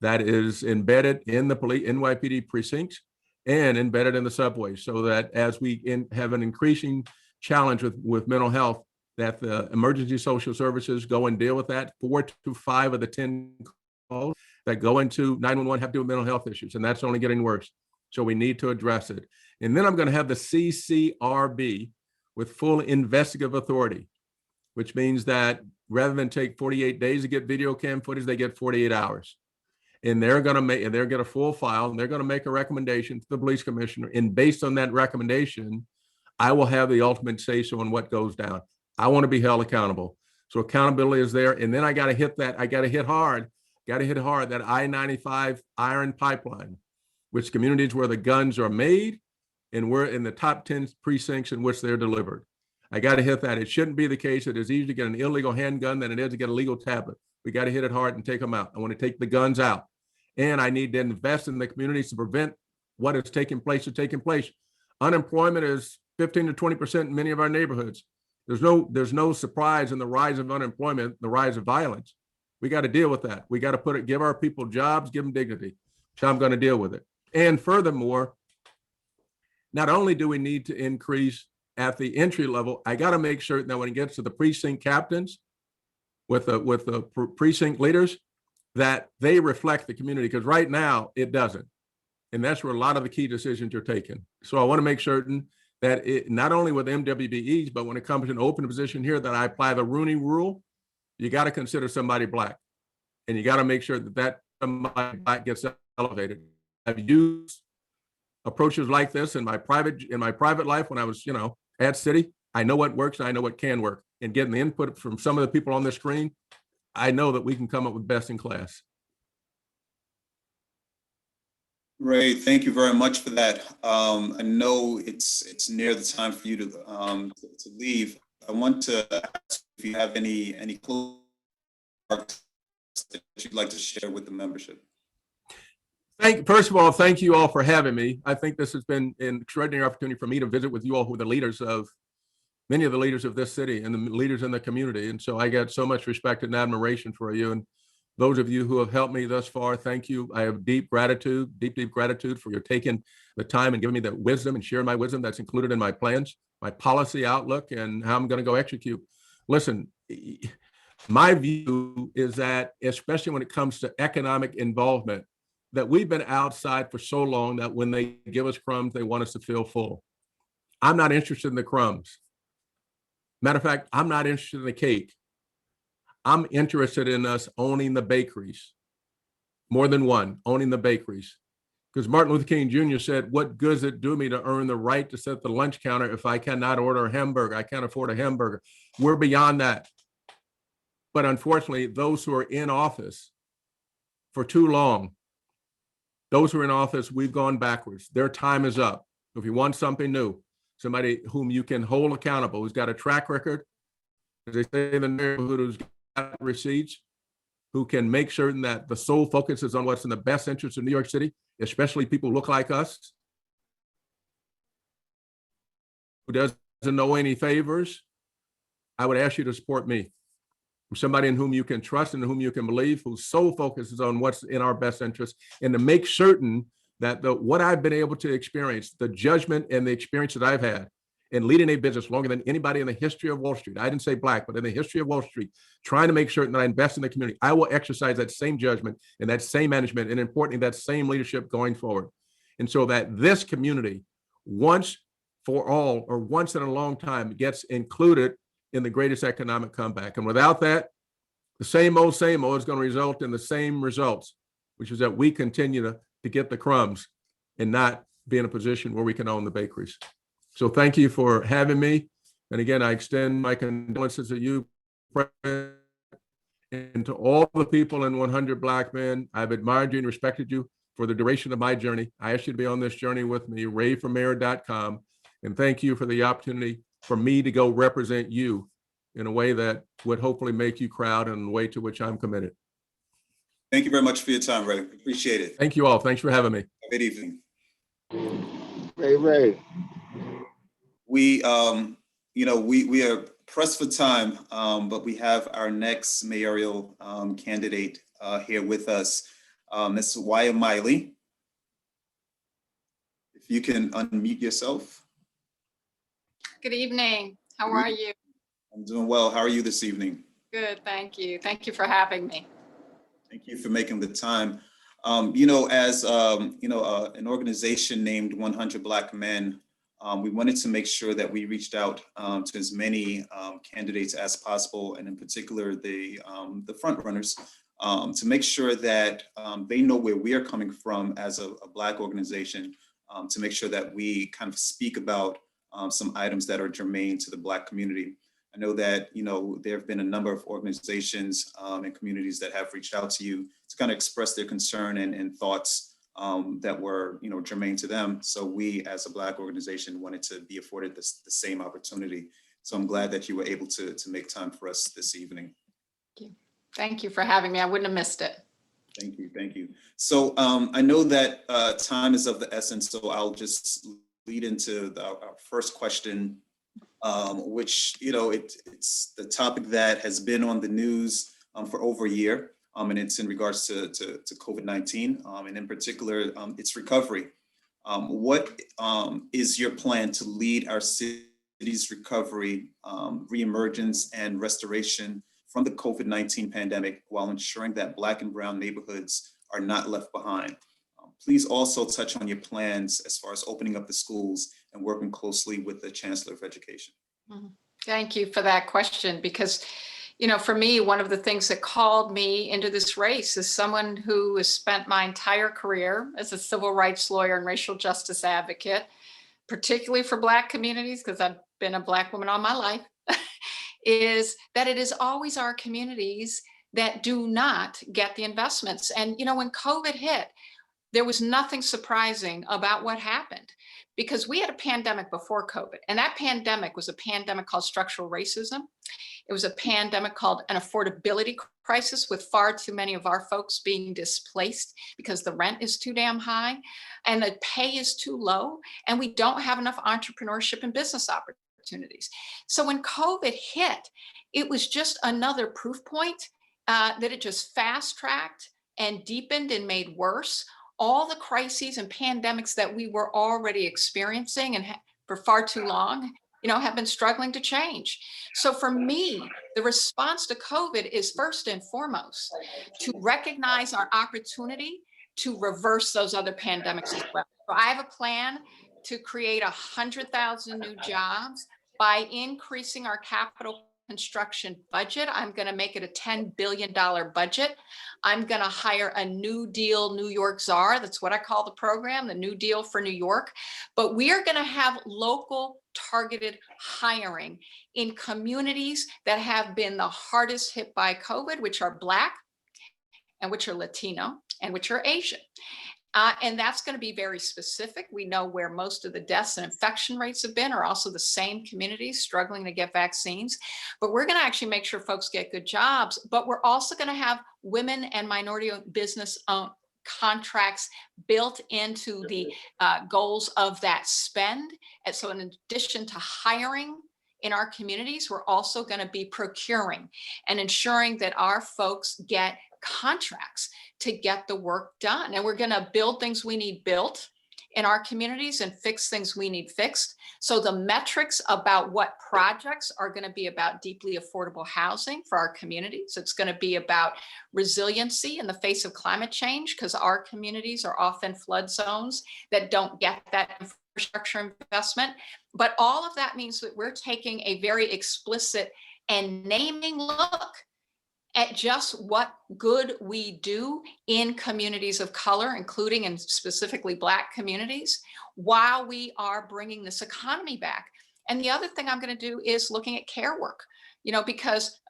[SPEAKER 19] that is embedded in the NYPD precincts and embedded in the subways, so that as we have an increasing challenge with mental health, that the emergency social services go and deal with that. 4 to 5 of the 10 calls that go into 911 have to do with mental health issues, and that's only getting worse. So we need to address it. And then I'm going to have the CCRB with full investigative authority, which means that rather than take 48 days to get video cam footage, they get 48 hours. And they're going to get a full file, and they're going to make a recommendation to the police commissioner. And based on that recommendation, I will have the ultimate say-so on what goes down. I want to be held accountable. So accountability is there. And then I got to hit that. I got to hit hard that I-95 iron pipeline, which communities where the guns are made, and we're in the top 10 precincts in which they're delivered. I got to hit that. It shouldn't be the case that it's easier to get an illegal handgun than it is to get a legal tablet. We got to hit it hard and take them out. I want to take the guns out. And I need to invest in the communities to prevent what is taking place. Unemployment is 15 to 20% in many of our neighborhoods. There's no surprise in the rise of unemployment, the rise of violence. We got to deal with that. We got to give our people jobs, give them dignity. So I'm going to deal with it. And furthermore, not only do we need to increase at the entry level, I got to make sure that when it gets to the precinct captains with the precinct leaders, that they reflect the community, because right now it doesn't. And that's where a lot of the key decisions are taken. So I want to make certain that it, not only with MWBEs, but when it comes to an open position here, that I apply the Rooney Rule. You got to consider somebody Black, and you got to make sure that somebody Black gets elevated. I've used approaches like this in my private life when I was, at city. I know what works, and I know what can work. And getting the input from some of the people on the screen, I know that we can come up with best in class.
[SPEAKER 2] Ray, thank you very much for that. I know it's near the time for you to leave. I want to ask if you have any closing remarks that you'd like to share with the membership.
[SPEAKER 19] First of all, thank you all for having me. I think this has been an extraordinary opportunity for me to visit with you all, who are the leaders of many of the leaders of this city and the leaders in the community. And so I got so much respect and admiration for you. And those of you who have helped me thus far, thank you. I have deep gratitude for your taking the time and giving me that wisdom and sharing my wisdom that's included in my plans, my policy outlook, and how I'm going to go execute. Listen, my view is that, especially when it comes to economic involvement, that we've been outside for so long that when they give us crumbs, they want us to feel full. I'm not interested in the crumbs. Matter of fact, I'm not interested in the cake. I'm interested in us owning the bakeries. More than one, owning the bakeries. Because Martin Luther King Jr. said, what good does it do me to earn the right to set the lunch counter if I cannot order a hamburger? I can't afford a hamburger. We're beyond that. But unfortunately, those who are in office for too long, those who are in office, we've gone backwards. Their time is up. If you want something new, somebody whom you can hold accountable, who's got a track record, as they say in the neighborhood, who's got receipts, who can make certain that the sole focus is on what's in the best interest of New York City, especially people who look like us, who doesn't know any favors, I would ask you to support me. I'm somebody in whom you can trust and in whom you can believe, whose sole focus is on what's in our best interest, and to make certain that what I've been able to experience, the judgment and the experience that I've had in leading a business longer than anybody in the history of Wall Street, I didn't say black, but in the history of Wall Street, trying to make certain that I invest in the community, I will exercise that same judgment and that same management, and importantly, that same leadership going forward. And so that this community, once for all, or once in a long time, gets included in the greatest economic comeback. And without that, the same old is going to result in the same results, which is that we continue to get the crumbs and not be in a position where we can own the bakeries. So thank you for having me. And again, I extend my condolences to you, President, and to all the people in 100 Black Men. I've admired you and respected you for the duration of my journey. I ask you to be on this journey with me, rayformayor.com. And thank you for the opportunity for me to go represent you in a way that would hopefully make you proud and in a way to which I'm committed.
[SPEAKER 2] Thank you very much for your time, Ray. Appreciate it.
[SPEAKER 19] Thank you all. Thanks for having me.
[SPEAKER 2] Good evening.
[SPEAKER 20] Ray.
[SPEAKER 2] We are pressed for time, but we have our next mayoral candidate here with us, Ms. Wiley. If you can unmute yourself.
[SPEAKER 21] Good evening. How are you?
[SPEAKER 2] I'm doing well. How are you this evening?
[SPEAKER 21] Good, thank you. Thank you for having me.
[SPEAKER 2] Thank you for making the time. As an organization named 100 Black Men, we wanted to make sure that we reached out to as many candidates as possible, and in particular the front runners, to make sure that they know where we are coming from as a Black organization, to make sure that we kind of speak about some items that are germane to the Black community. I know that, there have been a number of organizations and communities that have reached out to you to kind of express their concern and thoughts that were, germane to them. So we, as a Black organization, wanted to be afforded the same opportunity. So I'm glad that you were able to make time for us this evening.
[SPEAKER 21] Thank you for having me. I wouldn't have missed it.
[SPEAKER 2] Thank you. Thank you. So I know that time is of the essence, so I'll just lead into our first question, which, it's the topic that has been on the news for over a year, and it's in regards to COVID-19, and in particular, its recovery. What is your plan to lead our city's recovery, reemergence, and restoration from the COVID-19 pandemic while ensuring that Black and Brown neighborhoods are not left behind? Please also touch on your plans as far as opening up the schools and working closely with the Chancellor of Education.
[SPEAKER 21] Thank you for that question, because, for me, one of the things that called me into this race is someone who has spent my entire career as a civil rights lawyer and racial justice advocate, particularly for Black communities, because I've been a Black woman all my life, is that it is always our communities that do not get the investments. And, when COVID hit, there was nothing surprising about what happened, because we had a pandemic before COVID, and that pandemic was a pandemic called structural racism. It was a pandemic called an affordability crisis, with far too many of our folks being displaced because the rent is too damn high and the pay is too low, and we don't have enough entrepreneurship and business opportunities. opportunities. So when COVID hit, it was just another proof point that it just fast-tracked and deepened and made worse all the crises and pandemics that we were already experiencing and for far too long, have been struggling to change. So for me, the response to COVID is first and foremost to recognize our opportunity to reverse those other pandemics as well. So I have a plan to create 100,000 new jobs by increasing our capital construction budget. I'm going to make it a $10 billion budget. I'm going to hire a New Deal New York czar. That's what I call the program, the New Deal for New York. But we are going to have local targeted hiring in communities that have been the hardest hit by COVID, which are Black and which are Latino and which are Asian. And that's going to be very specific. We know where most of the deaths and infection rates have been, are also the same communities struggling to get vaccines. But we're going to actually make sure folks get good jobs. But we're also going to have women and minority business owned contracts built into the goals of that spend. And so in addition to hiring in our communities, we're also going to be procuring and ensuring that our folks get contracts to get the work done. And we're going to build things we need built in our communities and fix things we need fixed. So the metrics about what projects are going to be about deeply affordable housing for our communities. It's going to be about resiliency in the face of climate change, because our communities are often flood zones that don't get that infrastructure investment. But all of that means that we're taking a very explicit and naming look at just what good we do in communities of color, including and specifically Black communities, while we are bringing this economy back. And the other thing I'm going to do is looking at care work, because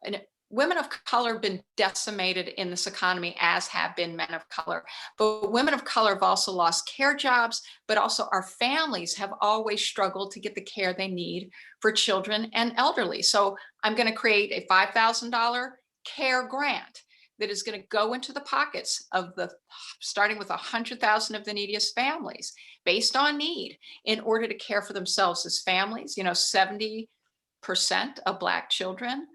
[SPEAKER 21] women of color have been decimated in this economy, as have been men of color. But women of color have also lost care jobs, but also our families have always struggled to get the care they need for children and elderly. So I'm going to create a $5,000 care grant that is going to go into the pockets of starting with 100,000 of the neediest families based on need in order to care for themselves as families. 70% of Black children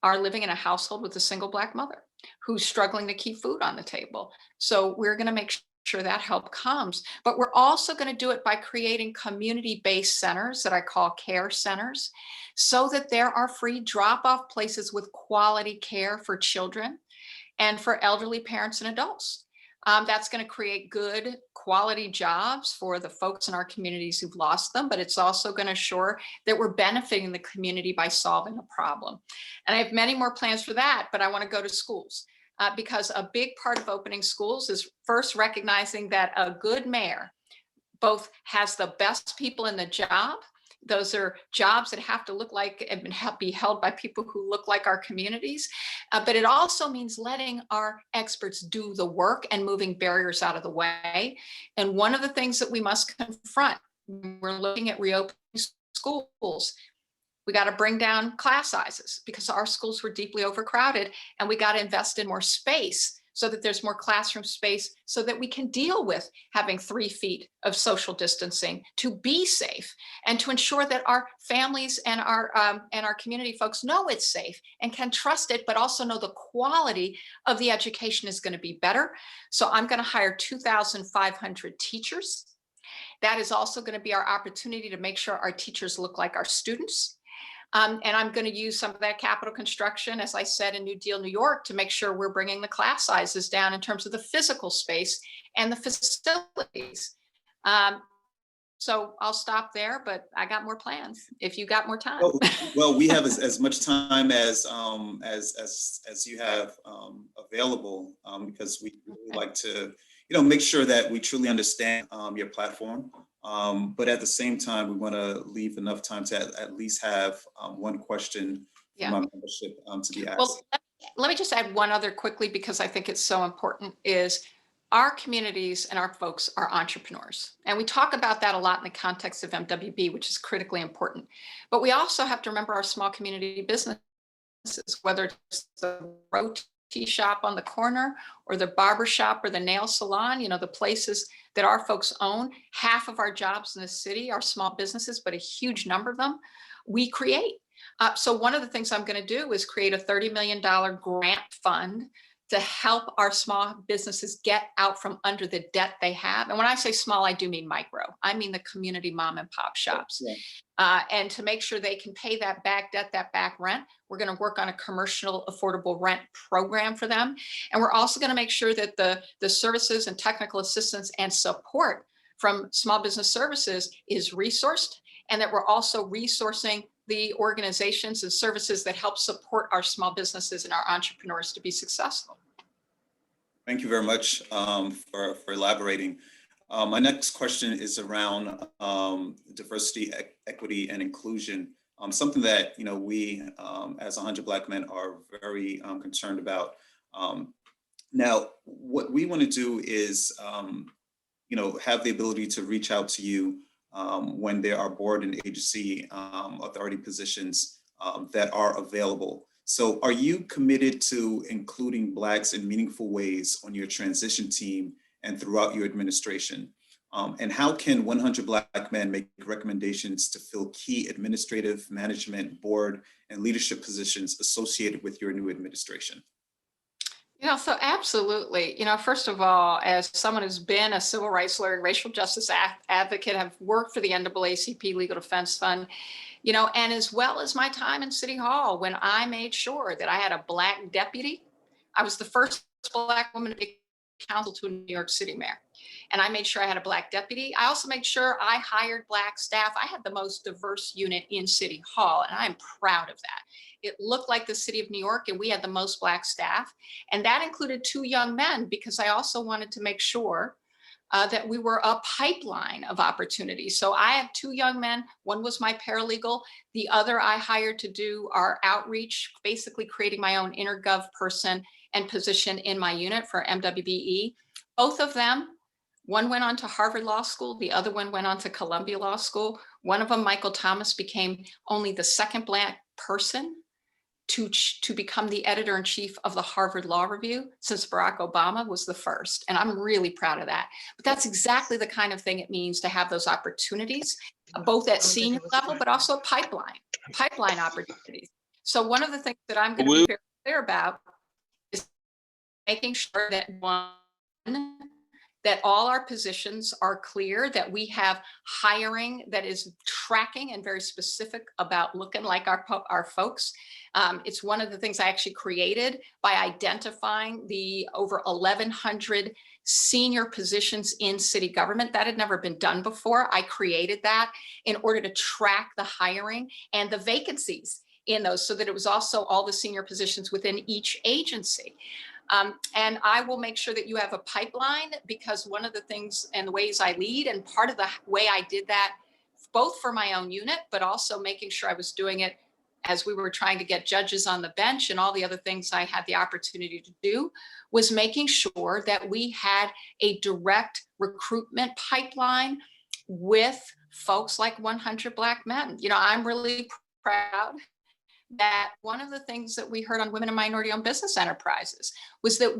[SPEAKER 21] are living in a household with a single Black mother who's struggling to keep food on the table. So we're going to make sure that help comes, but we're also going to do it by creating community-based centers that I call care centers, so that there are free drop-off places with quality care for children and for elderly parents and adults. That's going to create good quality jobs for the folks in our communities who've lost them, but it's also going to ensure that we're benefiting the community by solving a problem. And I have many more plans for that, but I want to go to schools. Because a big part of opening schools is first recognizing that a good mayor both has the best people in the job. Those are jobs that have to look like and be held by people who look like our communities. But it also means letting our experts do the work and moving barriers out of the way. And one of the things that we must confront when we're looking at reopening schools, we got to bring down class sizes because our schools were deeply overcrowded, and we got to invest in more space so that there's more classroom space so that we can deal with having 3 feet of social distancing to be safe and to ensure that our families and our community folks know it's safe and can trust it, but also know the quality of the education is going to be better. So I'm going to hire 2,500 teachers. That is also going to be our opportunity to make sure our teachers look like our students. And I'm going to use some of that capital construction, as I said, in New Deal New York, to make sure we're bringing the class sizes down in terms of the physical space and the facilities. So I'll stop there, but I got more plans if you got more time.
[SPEAKER 2] Well, we have as much time as you have available, because we really like to make sure that we truly understand your platform. But at the same time, we want to leave enough time to at least have one question from our membership to be asked.
[SPEAKER 21] Well, let me just add one other quickly, because I think it's so important, is our communities and our folks are entrepreneurs. And we talk about that a lot in the context of MWB, which is critically important. But we also have to remember our small community businesses, whether it's the roti shop on the corner or the barber shop or the nail salon, the places that our folks own. Half of our jobs in the city are small businesses, but a huge number of them we create. So one of the things I'm going to do is create a $30 million grant fund to help our small businesses get out from under the debt they have. And when I say small, I do mean micro. I mean the community mom and pop shops. And to make sure they can pay that back debt, that back rent, we're going to work on a commercial affordable rent program for them. And we're also going to make sure that the services and technical assistance and support from small business services is resourced, and that we're also resourcing the organizations and services that help support our small businesses and our entrepreneurs to be successful.
[SPEAKER 2] Thank you very much for elaborating. My next question is around diversity, equity, and inclusion. Something that we as 100 Black men are very concerned about. Now, what we want to do is have the ability to reach out to you when there are board and agency authority positions that are available. So are you committed to including Blacks in meaningful ways on your transition team and throughout your administration? And how can 100 Black men make recommendations to fill key administrative, management, board, and leadership positions associated with your new administration?
[SPEAKER 21] So absolutely. First of all, as someone who's been a civil rights lawyer and racial justice advocate, have worked for the NAACP Legal Defense Fund, and as well as my time in City Hall, when I made sure that I had a Black deputy. I was the first Black woman to be counsel to a New York City mayor. And I made sure I had a Black deputy. I also made sure I hired Black staff. I had the most diverse unit in City Hall, and I'm proud of that. It looked like the city of New York, and we had the most Black staff. And that included 2 young men, because I also wanted to make sure that we were a pipeline of opportunities. So I have 2 young men. One was my paralegal. The other I hired to do our outreach, basically creating my own intergov person and position in my unit for MWBE. Both of them, one went on to Harvard Law School. The other one went on to Columbia Law School. One of them, Michael Thomas, became only the 2nd Black person to become the editor-in-chief of the Harvard Law Review, since Barack Obama was the first. And I'm really proud of that. But that's exactly the kind of thing it means to have those opportunities, both at senior level, but also pipeline opportunities. So one of the things that I'm going to be very clear about is making sure that that all our positions are clear, that we have hiring that is tracking and very specific about looking like our folks. It's one of the things I actually created by identifying the over 1,100 senior positions in city government. That had never been done before. I created that in order to track the hiring and the vacancies in those, so that it was also all the senior positions within each agency. And I will make sure that you have a pipeline, because one of the things and the ways I lead, and part of the way I did that, both for my own unit, but also making sure I was doing it as we were trying to get judges on the bench and all the other things I had the opportunity to do, was making sure that we had a direct recruitment pipeline with folks like 100 Black men. I'm really proud that one of the things that we heard on Women and Minority-Owned Business Enterprises was that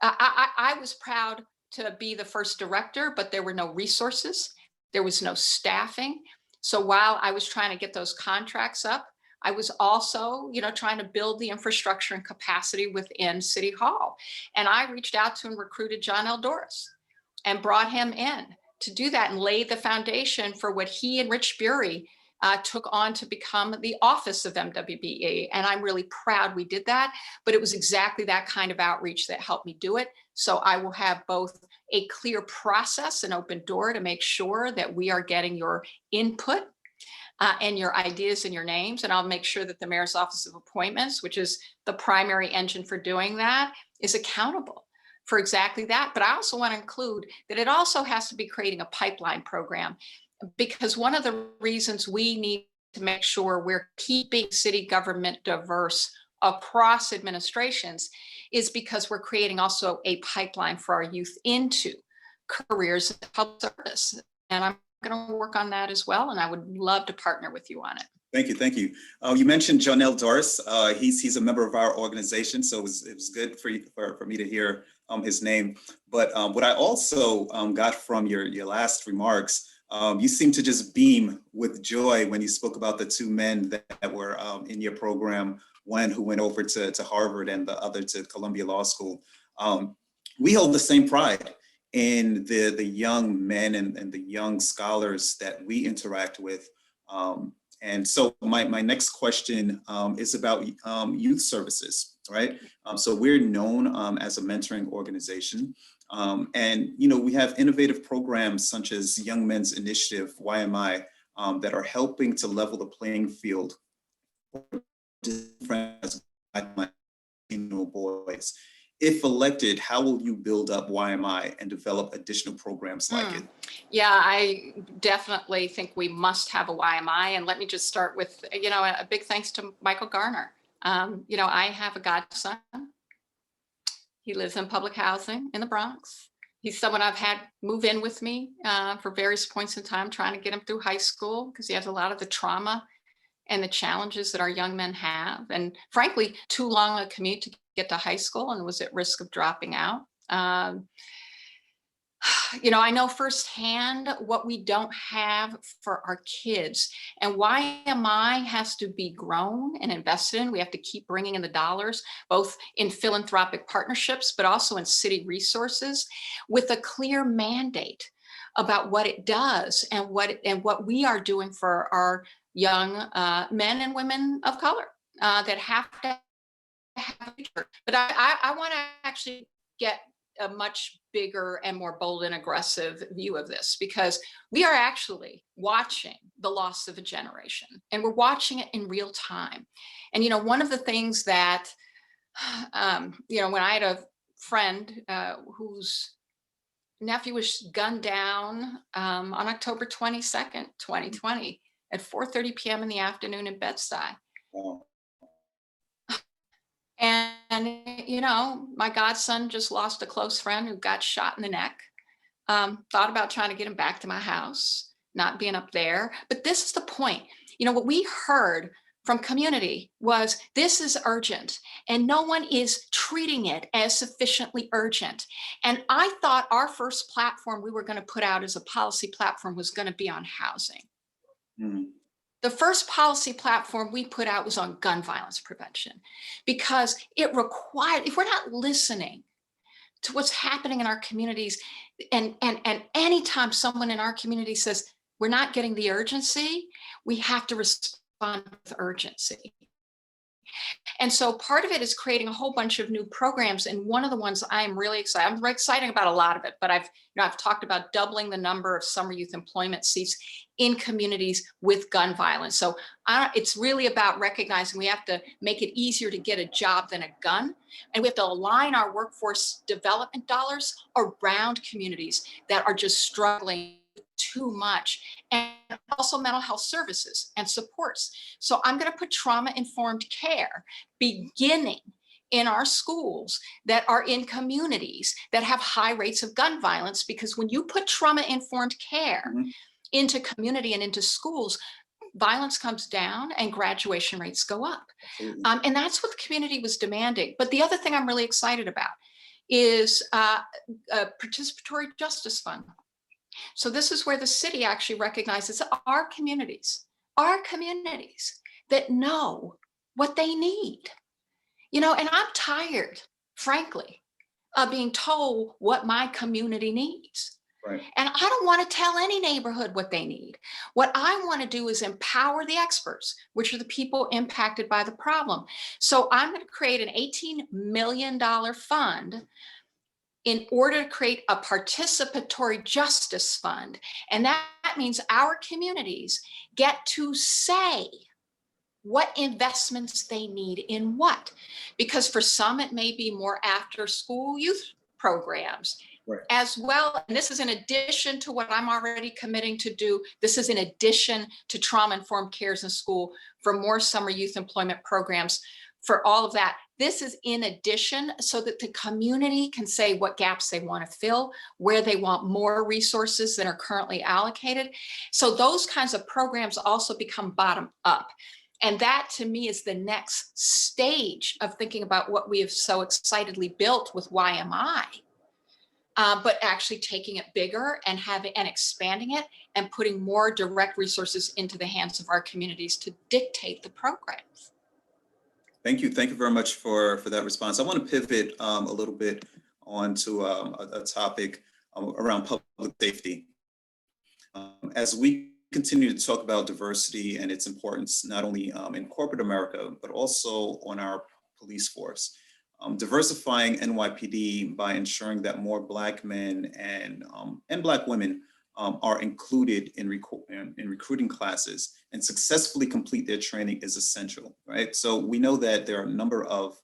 [SPEAKER 21] I was proud to be the first director, but there were no resources. There was no staffing. So while I was trying to get those contracts up, I was also, trying to build the infrastructure and capacity within City Hall. And I reached out to and recruited John L. Doris and brought him in to do that and laid the foundation for what he and Rich Bury took on to become the office of MWBE. And I'm really proud we did that, but it was exactly that kind of outreach that helped me do it. So I will have both a clear process, an open door to make sure that we are getting your input and your ideas and your names. And I'll make sure that the Mayor's Office of Appointments, which is the primary engine for doing that, is accountable for exactly that. But I also want to include that it also has to be creating a pipeline program, because one of the reasons we need to make sure we're keeping city government diverse across administrations is because we're creating also a pipeline for our youth into careers in public service. And I'm going to work on that as well. And I would love to partner with you on it.
[SPEAKER 2] Thank you. Thank you. You mentioned John L. Doris. He's a member of our organization, so it was good for me to hear his name. But what I also got from your last remarks You seem to just beam with joy when you spoke about the two men that were in your program, one who went over to Harvard and the other to Columbia Law School. We hold the same pride in the young men and the young scholars that we interact with. And so my next question is about youth services, right? So we're known as a mentoring organization. And, you know, we have innovative programs such as Young Men's Initiative, YMI, that are helping to level the playing field for different Latino boys. If elected, how will you build up YMI and develop additional programs like it?
[SPEAKER 21] Yeah, I definitely think we must have a YMI. And let me just start with, you know, a big thanks to Michael Garner. You know, I have a godson. He lives in public housing in the Bronx. He's someone I've had move in with me for various points in time, trying to get him through high school because he has a lot of the trauma and the challenges that our young men have. And frankly, too long a commute to get to high school and was at risk of dropping out. You know, I know firsthand what we don't have for our kids, and YMI has to be grown and invested in. We have to keep bringing in the dollars, both in philanthropic partnerships, but also in city resources with a clear mandate about what it does and what we are doing for our young men and women of color that have to have a future. But I want to actually get a much bigger and more bold and aggressive view of this, because we are actually watching the loss of a generation, and we're watching it in real time. And, you know, one of the things that, you know, when I had a friend whose nephew was gunned down on October 22nd, 2020 at 4:30 p.m. in the afternoon in Bed-Stuy.
[SPEAKER 2] Wow.
[SPEAKER 21] And, you know, my godson just lost a close friend who got shot in the neck. Thought about trying to get him back to my house, not being up there. But this is the point. You know, what we heard from community was this is urgent and no one is treating it as sufficiently urgent. And I thought our first platform we were going to put out as a policy platform was going to be on housing.
[SPEAKER 2] Mm.
[SPEAKER 21] The first policy platform we put out was on gun violence prevention, because it required, if we're not listening to what's happening in our communities, and anytime someone in our community says we're not getting the urgency, we have to respond with urgency. And so part of it is creating a whole bunch of new programs. And one of the ones I'm really excited, I'm very excited about a lot of it, but I've talked about doubling the number of summer youth employment seats in communities with gun violence. So it's really about recognizing we have to make it easier to get a job than a gun. And we have to align our workforce development dollars around communities that are just struggling too much, and also mental health services and supports. So I'm going to put trauma-informed care beginning in our schools that are in communities that have high rates of gun violence, because when you put trauma-informed care into community and into schools, violence comes down and graduation rates go up. And that's what the community was demanding. But the other thing I'm really excited about is a participatory justice fund. So this is where the city actually recognizes our communities that know what they need. You know, and I'm tired, frankly, of being told what my community needs.
[SPEAKER 2] Right.
[SPEAKER 21] And I don't want to tell any neighborhood what they need. What I want to do is empower the experts, which are the people impacted by the problem. So I'm going to create an $18 million fund in order to create a participatory justice fund. And that means our communities get to say what investments they need in what. Because for some, it may be more after school youth programs.
[SPEAKER 2] Right.
[SPEAKER 21] As well, and this is in addition to what I'm already committing to do. This is in addition to trauma-informed cares in school for more summer youth employment programs, for all of that. This is in addition, so that the community can say what gaps they want to fill, where they want more resources than are currently allocated. So those kinds of programs also become bottom up. And that to me is the next stage of thinking about what we have so excitedly built with YMI. but actually taking it bigger and expanding it and putting more direct resources into the hands of our communities to dictate the programs.
[SPEAKER 2] Thank you. Thank you very much for that response. I want to pivot a little bit onto a topic around public safety. As we continue to talk about diversity and its importance, not only in corporate America, but also on our police force. Diversifying NYPD by ensuring that more Black men and Black women are included in recruiting classes and successfully complete their training is essential, right? So we know that there are a number of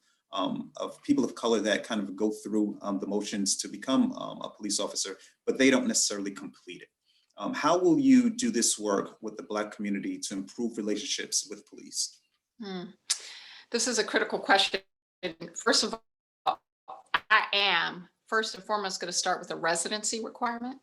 [SPEAKER 2] people of color that kind of go through the motions to become a police officer, but they don't necessarily complete it. How will you do this work with the Black community to improve relationships with police?
[SPEAKER 21] This is a critical question. First of all, I am first and foremost going to start with a residency requirement.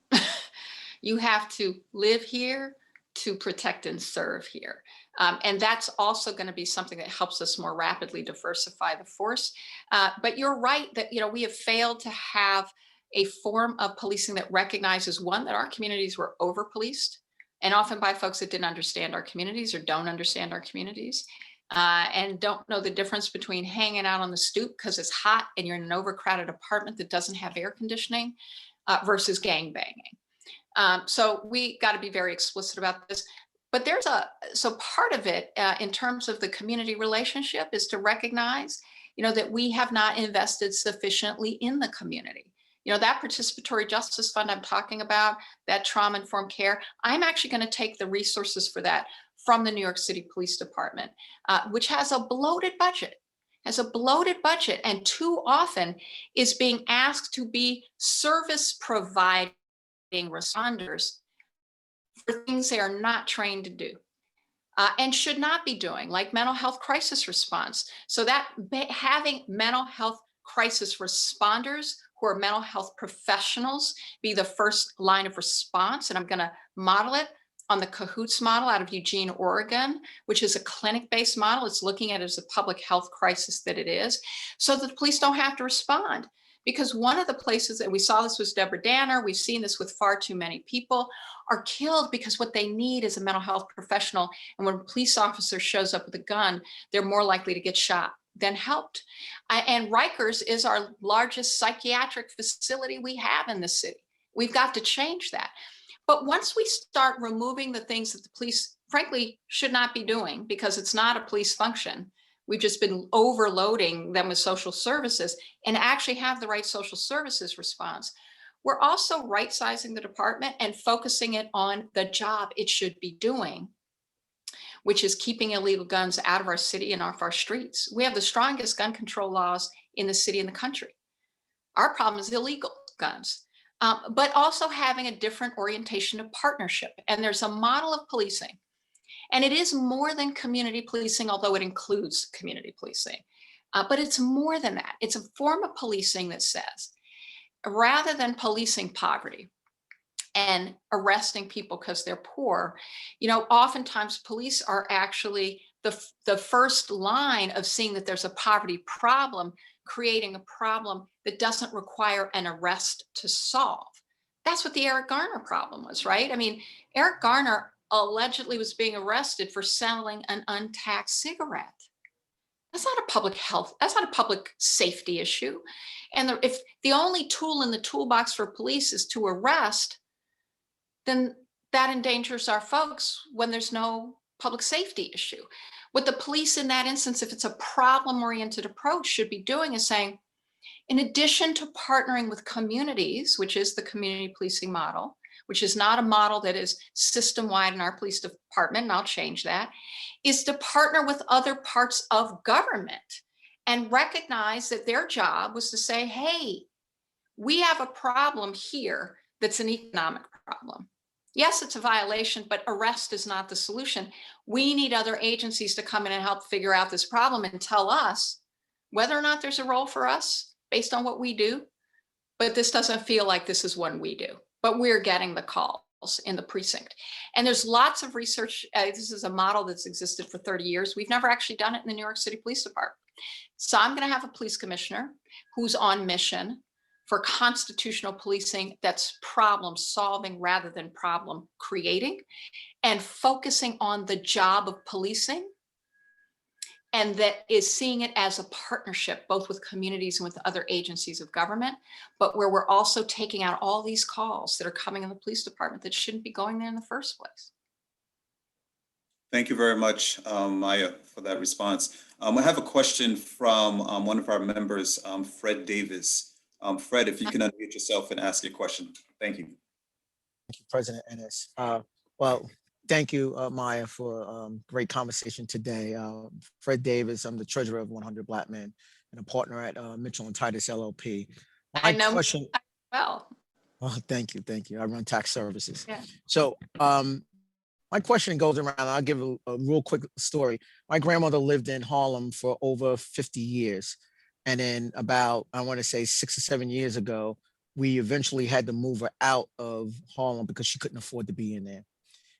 [SPEAKER 21] You have to live here to protect and serve here. And that's also going to be something that helps us more rapidly diversify the force. But you're right that, we have failed to have a form of policing that recognizes, one, that our communities were over-policed, and often by folks that didn't understand our communities or don't understand our communities, and don't know the difference between hanging out on the stoop because it's hot and you're in an overcrowded apartment that doesn't have air conditioning versus gang banging. So we got to be very explicit about this. But so part of it in terms of the community relationship is to recognize, that we have not invested sufficiently in the community. That participatory justice fund I'm talking about, that trauma-informed care, I'm actually going to take the resources for that from the New York City Police Department, which has a bloated budget, and too often is being asked to be service providing responders for things they are not trained to do. And should not be doing, like mental health crisis response. So that having mental health crisis responders who are mental health professionals be the first line of response. And I'm going to model it on the CAHOOTS model out of Eugene, Oregon, which is a clinic-based model. It's looking at it as a public health crisis that it is, so that the police don't have to respond. Because one of the places that we saw this was Deborah Danner, we've seen this with far too many people, are killed because what they need is a mental health professional. And when a police officer shows up with a gun, they're more likely to get shot than helped. And Rikers is our largest psychiatric facility we have in the city. We've got to change that. But once we start removing the things that the police, frankly, should not be doing, because it's not a police function, we've just been overloading them with social services, and actually have the right social services response, we're also right-sizing the department and focusing it on the job it should be doing, which is keeping illegal guns out of our city and off our streets. We have the strongest gun control laws in the city and the country. Our problem is illegal guns, but also having a different orientation of partnership. And there's a model of policing, and it is more than community policing, although it includes community policing. But it's more than that. It's a form of policing that says, rather than policing poverty and arresting people because they're poor, oftentimes police are actually the first line of seeing that there's a poverty problem, creating a problem that doesn't require an arrest to solve. That's what the Eric Garner problem was, right? I mean, Eric Garner allegedly was being arrested for selling an untaxed cigarette. That's not a public health, that's not a public safety issue. And if the only tool in the toolbox for police is to arrest, then that endangers our folks when there's no public safety issue. What the police in that instance, if it's a problem-oriented approach, should be doing is saying, in addition to partnering with communities, which is the community policing model, which is not a model that is system-wide in our police department, and I'll change that, is to partner with other parts of government and recognize that their job was to say, hey, we have a problem here that's an economic problem. Yes, it's a violation, but arrest is not the solution. We need other agencies to come in and help figure out this problem and tell us whether or not there's a role for us based on what we do. But this doesn't feel like this is one we do, but we're getting the calls in the precinct. And there's lots of research. This is a model that's existed for 30 years. We've never actually done it in the New York City Police Department. So I'm going to have a police commissioner who's on mission for constitutional policing that's problem solving rather than problem creating, and focusing on the job of policing, and that is seeing it as a partnership, both with communities and with other agencies of government, but where we're also taking out all these calls that are coming in the police department that shouldn't be going there in the first place.
[SPEAKER 2] Thank you very much, Maya, for that response. I have a question from one of our members, Fred Davis. Fred, if you can unmute yourself and ask your question. Thank you.
[SPEAKER 5] Thank you, President Enis. Well, thank you, Maya, for great conversation today. Fred Davis, I'm the treasurer of 100 Black Men and a partner at Mitchell and Titus LLP.
[SPEAKER 21] I know question. Well.
[SPEAKER 5] Oh, thank you. I run tax services.
[SPEAKER 21] Yeah.
[SPEAKER 5] So my question goes around, I'll give a real quick story. My grandmother lived in Harlem for over 50 years. And then about, I want to say 6 or 7 years ago, we eventually had to move her out of Harlem because she couldn't afford to be in there.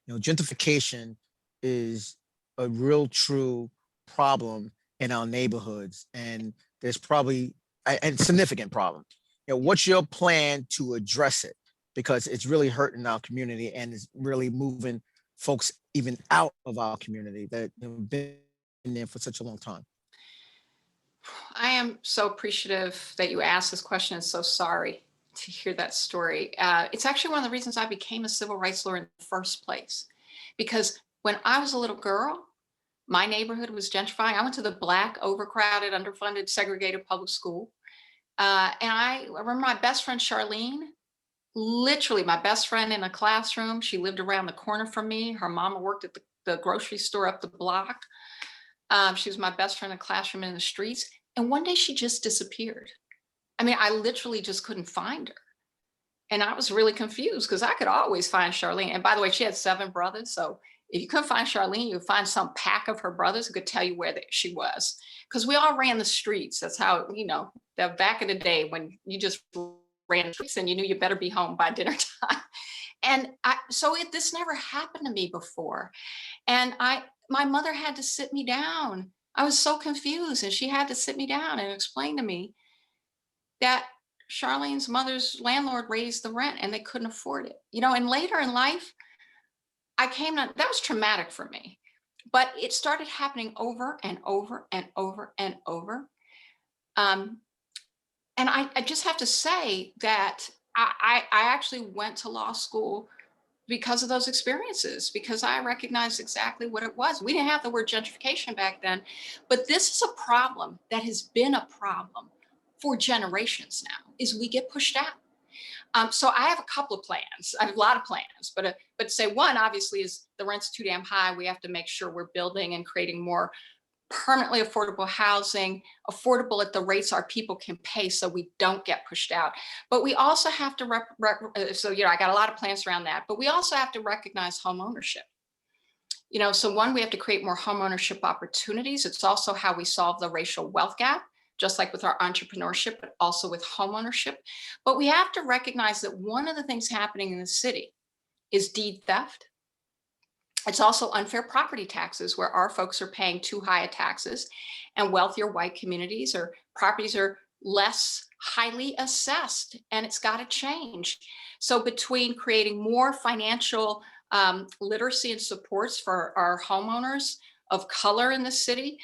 [SPEAKER 5] You know, gentrification is a real true problem in our neighborhoods. And there's probably a significant problem. You know, what's your plan to address it? Because it's really hurting our community and it's really moving folks even out of our community that have been there for such a long time.
[SPEAKER 21] I am so appreciative that you asked this question and so sorry to hear that story. It's actually one of the reasons I became a civil rights lawyer in the first place. Because when I was a little girl, my neighborhood was gentrifying. I went to the Black, overcrowded, underfunded, segregated public school. And I remember my best friend, Charlene, literally my best friend in a classroom. She lived around the corner from me. Her mama worked at the grocery store up the block. She was my best friend in the classroom and in the streets. And one day she just disappeared. I mean, I literally just couldn't find her. And I was really confused because I could always find Charlene. And by the way, she had 7 brothers. So if you couldn't find Charlene, you would find some pack of her brothers who could tell you where she was. Because we all ran the streets. That's how, you know, that back in the day when you just ran the streets and you knew you better be home by dinner time. And this never happened to me before. And my mother had to sit me down. I was so confused, and she had to sit me down and explain to me that Charlene's mother's landlord raised the rent and they couldn't afford it. You know, and later in life, that was traumatic for me, but it started happening over and over and over and over. And I just have to say that I actually went to law school because of those experiences, because I recognized exactly what it was. We didn't have the word gentrification back then, but this is a problem that has been a problem for generations now, is we get pushed out. So I have a couple of plans. I have a lot of plans, but say one obviously is the rent's too damn high. We have to make sure we're building and creating more permanently affordable housing, affordable at the rates our people can pay so we don't get pushed out. But we also have to, I got a lot of plans around that, but we also have to recognize home ownership. You know, so one, we have to create more home ownership opportunities. It's also how we solve the racial wealth gap, just like with our entrepreneurship, but also with home ownership. But we have to recognize that one of the things happening in the city is deed theft. It's also unfair property taxes, where our folks are paying too high a taxes, and wealthier white communities or properties are less highly assessed, and it's got to change. So between creating more financial literacy and supports for our homeowners of color in the city,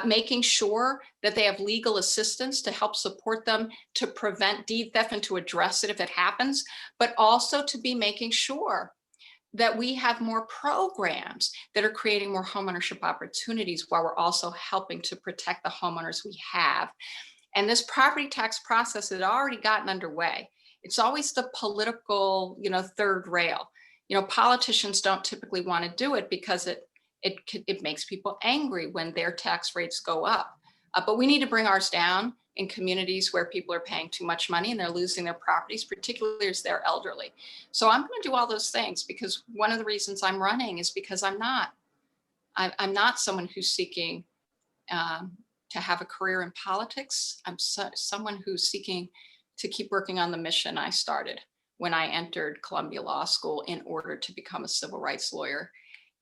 [SPEAKER 21] making sure that they have legal assistance to help support them to prevent deed theft and to address it if it happens, but also to be making sure that we have more programs that are creating more homeownership opportunities while we're also helping to protect the homeowners we have. And this property tax process had already gotten underway. It's always the political, third rail. Politicians don't typically want to do it because it makes people angry when their tax rates go up. But we need to bring ours down in communities where people are paying too much money and they're losing their properties, particularly as they're elderly. So I'm going to do all those things because one of the reasons I'm running is because I'm not someone who's seeking to have a career in politics. I'm someone who's seeking to keep working on the mission I started when I entered Columbia Law School in order to become a civil rights lawyer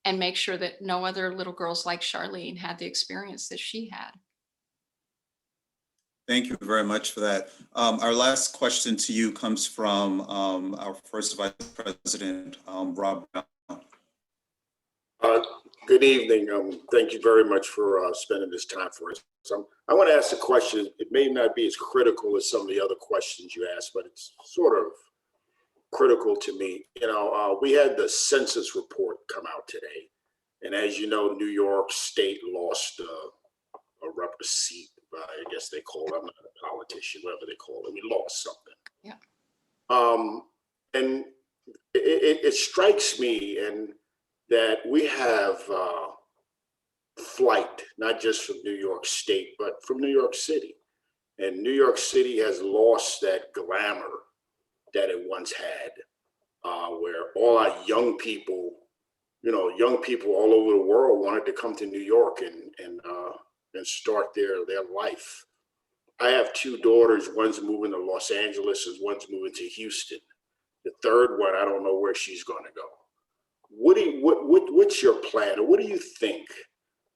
[SPEAKER 21] and make sure that no other little girls like Charlene had the experience that she had.
[SPEAKER 2] Thank you very much for that. Our last question to you comes from our first Vice President, Rob Brown.
[SPEAKER 17] Good evening. Thank you very much for spending this time for us. I want to ask a question. It may not be as critical as some of the other questions you asked, but it's sort of critical to me. You know, we had the census report come out today. And as you know, New York State lost a rubber seat. I guess they call it. I'm not a politician, whatever they call it. We lost something.
[SPEAKER 21] Yeah.
[SPEAKER 17] And it strikes me that we have flight, not just from New York State, but from New York City. And New York City has lost that glamour that it once had, where all our young people, young people all over the world wanted to come to New York and start their life. I have two daughters. One's moving to Los Angeles and one's moving to Houston. The third one, I don't know where she's going to go. What's your plan, or what do you think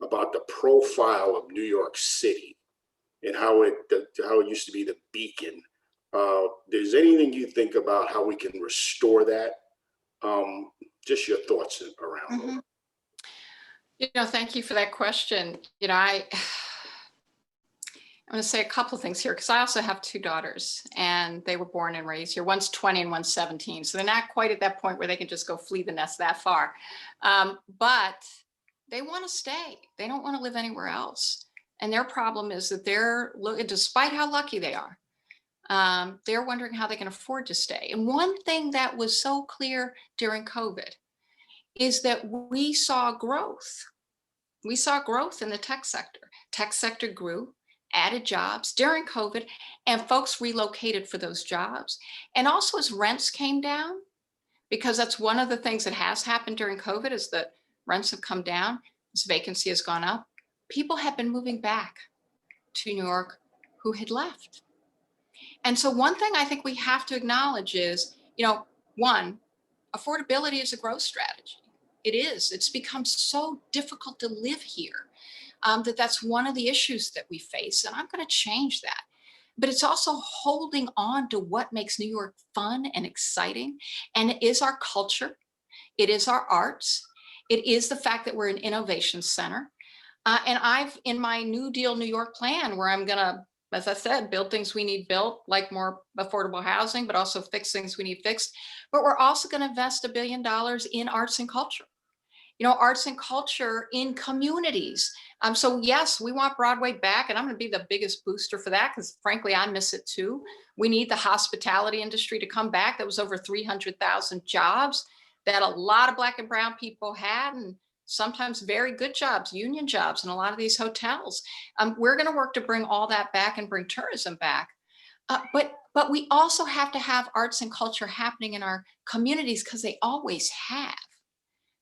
[SPEAKER 17] about the profile of New York City and how it used to be the beacon? Is anything you think about how we can restore that? Just your thoughts around
[SPEAKER 21] Mm-hmm. Thank you for that question. I'm going to say a couple of things here, because I also have two daughters and they were born and raised here. One's 20 and one's 17. So they're not quite at that point where they can just go flee the nest that far. But they want to stay. They don't want to live anywhere else. And their problem is that despite how lucky they are, they're wondering how they can afford to stay. And one thing that was so clear during COVID is that we saw growth. We saw growth in the tech sector. Tech sector grew, added jobs during COVID, and folks relocated for those jobs. And also as rents came down, because that's one of the things that has happened during COVID is that rents have come down, as vacancy has gone up. People have been moving back to New York who had left. And so one thing I think we have to acknowledge is, one, affordability is a growth strategy. It is. It's become so difficult to live here that's one of the issues that we face. And I'm going to change that. But it's also holding on to what makes New York fun and exciting. And it is our culture. It is our arts. It is the fact that we're an innovation center. And I've, in my New Deal New York plan, where I'm going to, as I said, build things we need built, like more affordable housing, but also fix things we need fixed. But we're also going to invest $1 billion in arts and culture. Arts and culture in communities. So yes, we want Broadway back, and I'm going to be the biggest booster for that because frankly, I miss it too. We need the hospitality industry to come back. That was over 300,000 jobs that a lot of Black and brown people had, and sometimes very good jobs, union jobs in a lot of these hotels. We're going to work to bring all that back and bring tourism back. But we also have to have arts and culture happening in our communities because they always have.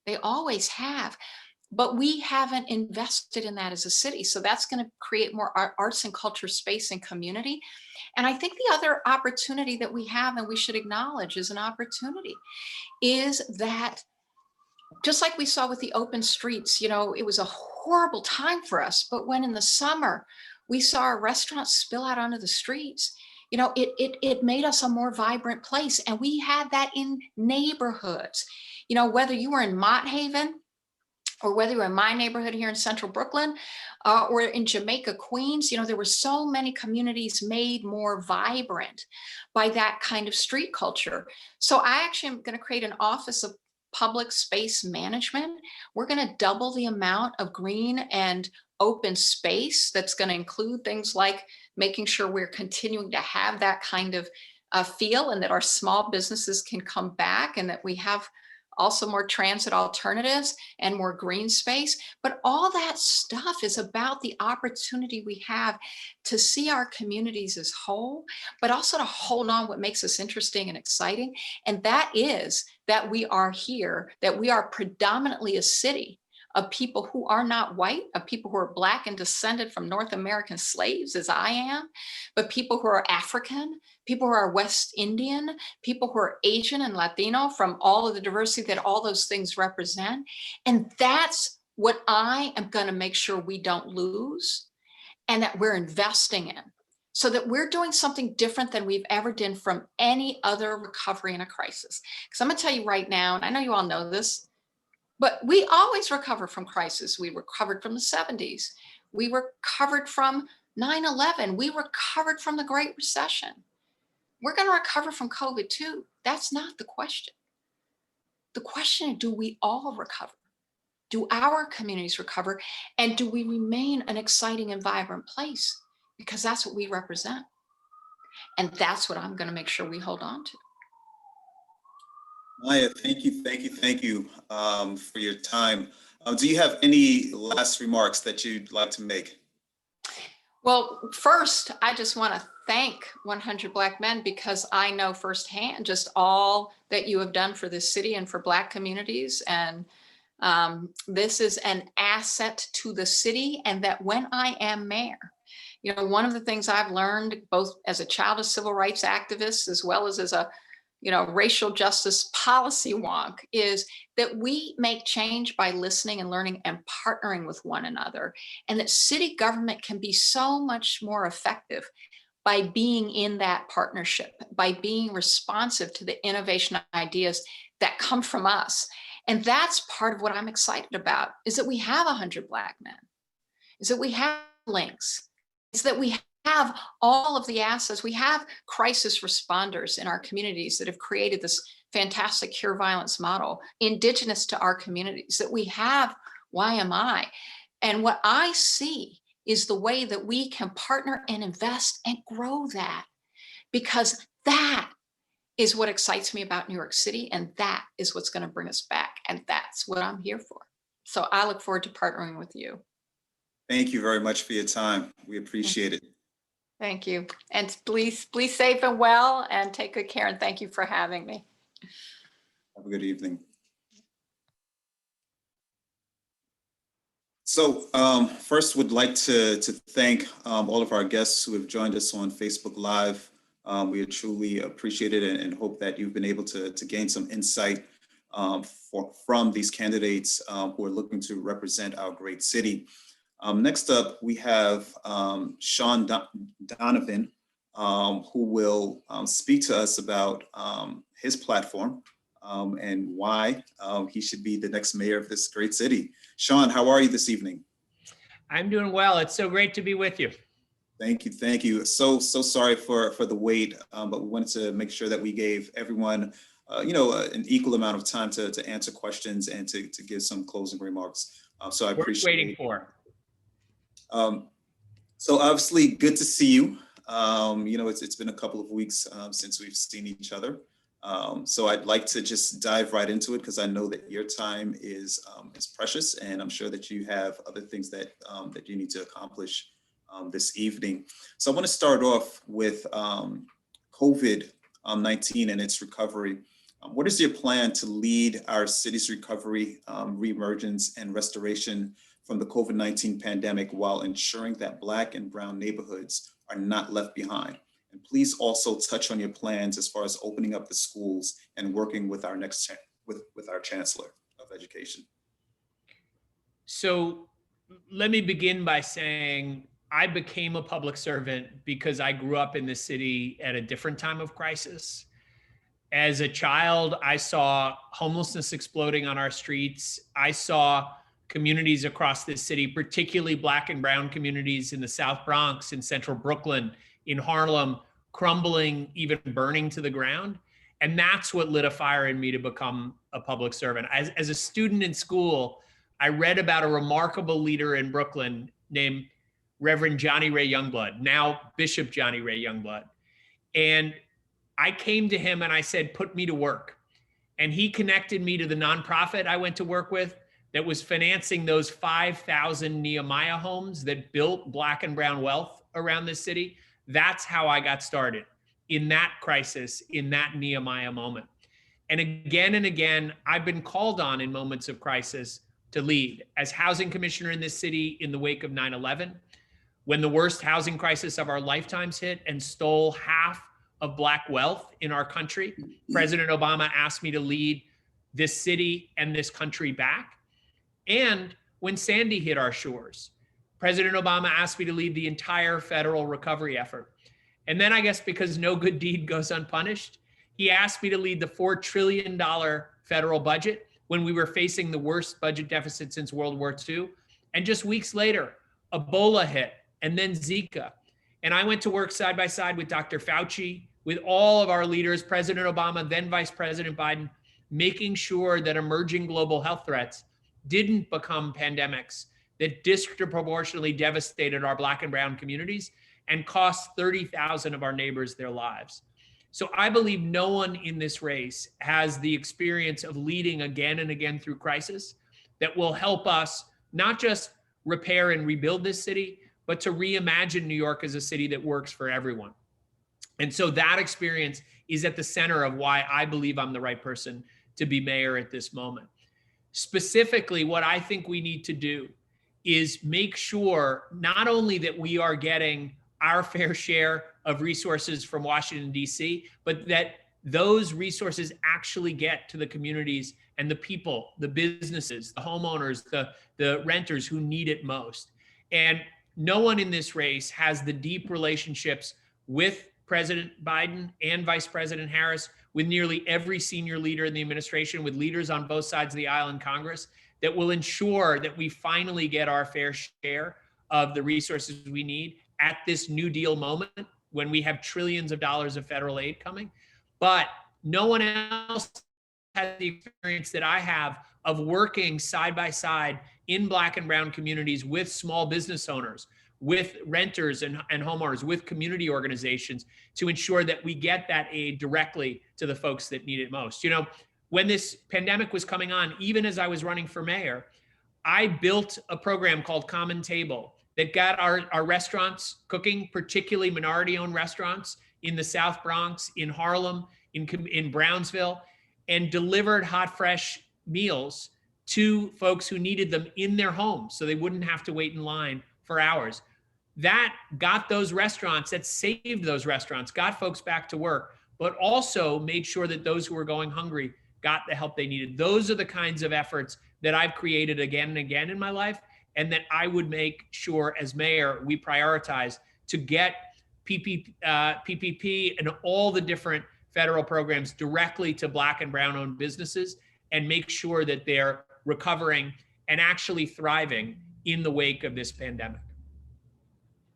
[SPEAKER 21] They always have, but we haven't invested in that as a city. So that's going to create more arts and culture space and community. And I think the other opportunity that we have, and we should acknowledge as an opportunity, is that just like we saw with the open streets, it was a horrible time for us. But when in the summer, we saw our restaurants spill out onto the streets, it made us a more vibrant place. And we had that in neighborhoods. Whether you were in Mott Haven or whether you were in my neighborhood here in Central Brooklyn or in Jamaica, Queens, there were so many communities made more vibrant by that kind of street culture. So I actually am going to create an office of public space management. We're going to double the amount of green and open space that's going to include things like making sure we're continuing to have that kind of feel, and that our small businesses can come back, and that we have also more transit alternatives and more green space. But all that stuff is about the opportunity we have to see our communities as whole, but also to hold on what makes us interesting and exciting. And that is that we are here, that we are predominantly a city of people who are not white, of people who are Black and descended from North American slaves, as I am, but people who are African, people who are West Indian, people who are Asian and Latino, from all of the diversity that all those things represent. And that's what I am going to make sure we don't lose and that we're investing in. so that we're doing something different than we've ever done from any other recovery in a crisis. Because I'm going to tell you right now, and I know you all know this, but we always recover from crisis. We recovered from the 70s. We recovered from 9/11. We recovered from the Great Recession. We're going to recover from COVID too. That's not the question. The question is, do we all recover? Do our communities recover? And do we remain an exciting and vibrant place? Because that's what we represent. And that's what I'm going to make sure we hold on to.
[SPEAKER 2] Maya, thank you for your time. Do you have any last remarks that you'd like to make?
[SPEAKER 21] Well, first, I just want to thank 100 Black Men, because I know firsthand just all that you have done for this city and for Black communities. And this is an asset to the city. And that when I am mayor, you know, one of the things I've learned, both as a child of civil rights activist, as well as a, you know, racial justice policy wonk, is that we make change by listening and learning and partnering with one another. And that city government can be so much more effective by being in that partnership, by being responsive to the innovation ideas that come from us. And that's part of what I'm excited about, is that we have 100 Black Men, is that we have links, is that we have all of the assets. We have crisis responders in our communities that have created this fantastic cure violence model, indigenous to our communities, that we have YMI. And what I see is the way that we can partner and invest and grow that, because that is what excites me about New York City. And that is what's going to bring us back. And that's what I'm here for. So I look forward to partnering with you.
[SPEAKER 2] Thank you very much for your time. We appreciate it.
[SPEAKER 21] Thank you. And please safe and well, and take good care. And thank you for having me.
[SPEAKER 2] Have a good evening. So first would like to thank all of our guests who have joined us on Facebook Live. We truly appreciate it and hope that you've been able to gain some insight from these candidates who are looking to represent our great city. Next up, we have Shaun Donovan, who will speak to us about his platform and why he should be the next mayor of this great city. Shaun, how are you this evening?
[SPEAKER 20] I'm doing well. It's so great to be with you.
[SPEAKER 2] Thank you, thank you. So sorry for the wait, but we wanted to make sure that we gave everyone an equal amount of time to answer questions and to give some closing remarks. So I appreciate it.
[SPEAKER 20] Waiting for.
[SPEAKER 2] So obviously, good to see you. It's been a couple of weeks since we've seen each other. So I'd like to just dive right into it, because I know that your time is precious, and I'm sure that you have other things that you need to accomplish this evening. So I want to start off with COVID-19 and its recovery. What is your plan to lead our city's recovery, reemergence, and restoration from the COVID-19 pandemic while ensuring that Black and Brown neighborhoods are not left behind? And please also touch on your plans as far as opening up the schools and working with our with our Chancellor of Education.
[SPEAKER 20] So let me begin by saying I became a public servant because I grew up in the city at a different time of crisis. As a child, I saw homelessness exploding on our streets. I saw communities across this city, particularly Black and Brown communities in the South Bronx, in Central Brooklyn, in Harlem, crumbling, even burning to the ground. And that's what lit a fire in me to become a public servant. As a student in school, I read about a remarkable leader in Brooklyn named Reverend Johnny Ray Youngblood, now Bishop Johnny Ray Youngblood. And I came to him and I said, put me to work. And he connected me to the nonprofit I went to work with that was financing those 5,000 Nehemiah homes that built Black and Brown wealth around this city. That's how I got started, in that crisis, in that Nehemiah moment. And again, I've been called on in moments of crisis to lead. As housing commissioner in this city in the wake of 9/11, when the worst housing crisis of our lifetimes hit and stole half of Black wealth in our country, President Obama asked me to lead this city and this country back. And when Sandy hit our shores, President Obama asked me to lead the entire federal recovery effort. And then I guess because no good deed goes unpunished, he asked me to lead the $4 trillion federal budget when we were facing the worst budget deficit since World War II. And just weeks later, Ebola hit, and then Zika. And I went to work side by side with Dr. Fauci, with all of our leaders, President Obama, then Vice President Biden, making sure that emerging global health threats didn't become pandemics that disproportionately devastated our Black and brown communities and cost 30,000 of our neighbors their lives. So I believe no one in this race has the experience of leading again and again through crisis that will help us not just repair and rebuild this city, but to reimagine New York as a city that works for everyone. And so that experience is at the center of why I believe I'm the right person to be mayor at this moment. Specifically, what I think we need to do is make sure not only that we are getting our fair share of resources from Washington, D.C., but that those resources actually get to the communities and the people, the businesses, the homeowners, the renters who need it most. And no one in this race has the deep relationships with President Biden and Vice President Harris, with nearly every senior leader in the administration, with leaders on both sides of the aisle in Congress, that will ensure that we finally get our fair share of the resources we need at this New Deal moment when we have trillions of dollars of federal aid coming. But no one else has the experience that I have of working side by side in Black and brown communities with small business owners, with renters and homeowners, with community organizations to ensure that we get that aid directly to the folks that need it most. You know, when this pandemic was coming on, even as I was running for mayor, I built a program called Common Table that got our restaurants cooking, particularly minority-owned restaurants in the South Bronx, in Harlem, in Brownsville, and delivered hot, fresh meals to folks who needed them in their homes so they wouldn't have to wait in line for hours. That got those restaurants, that saved those restaurants, got folks back to work, but also made sure that those who were going hungry got the help they needed. Those are the kinds of efforts that I've created again and again in my life, and that I would make sure as mayor we prioritize to get PPP and all the different federal programs directly to Black and brown owned businesses, and make sure that they're recovering and actually thriving in the wake of this pandemic.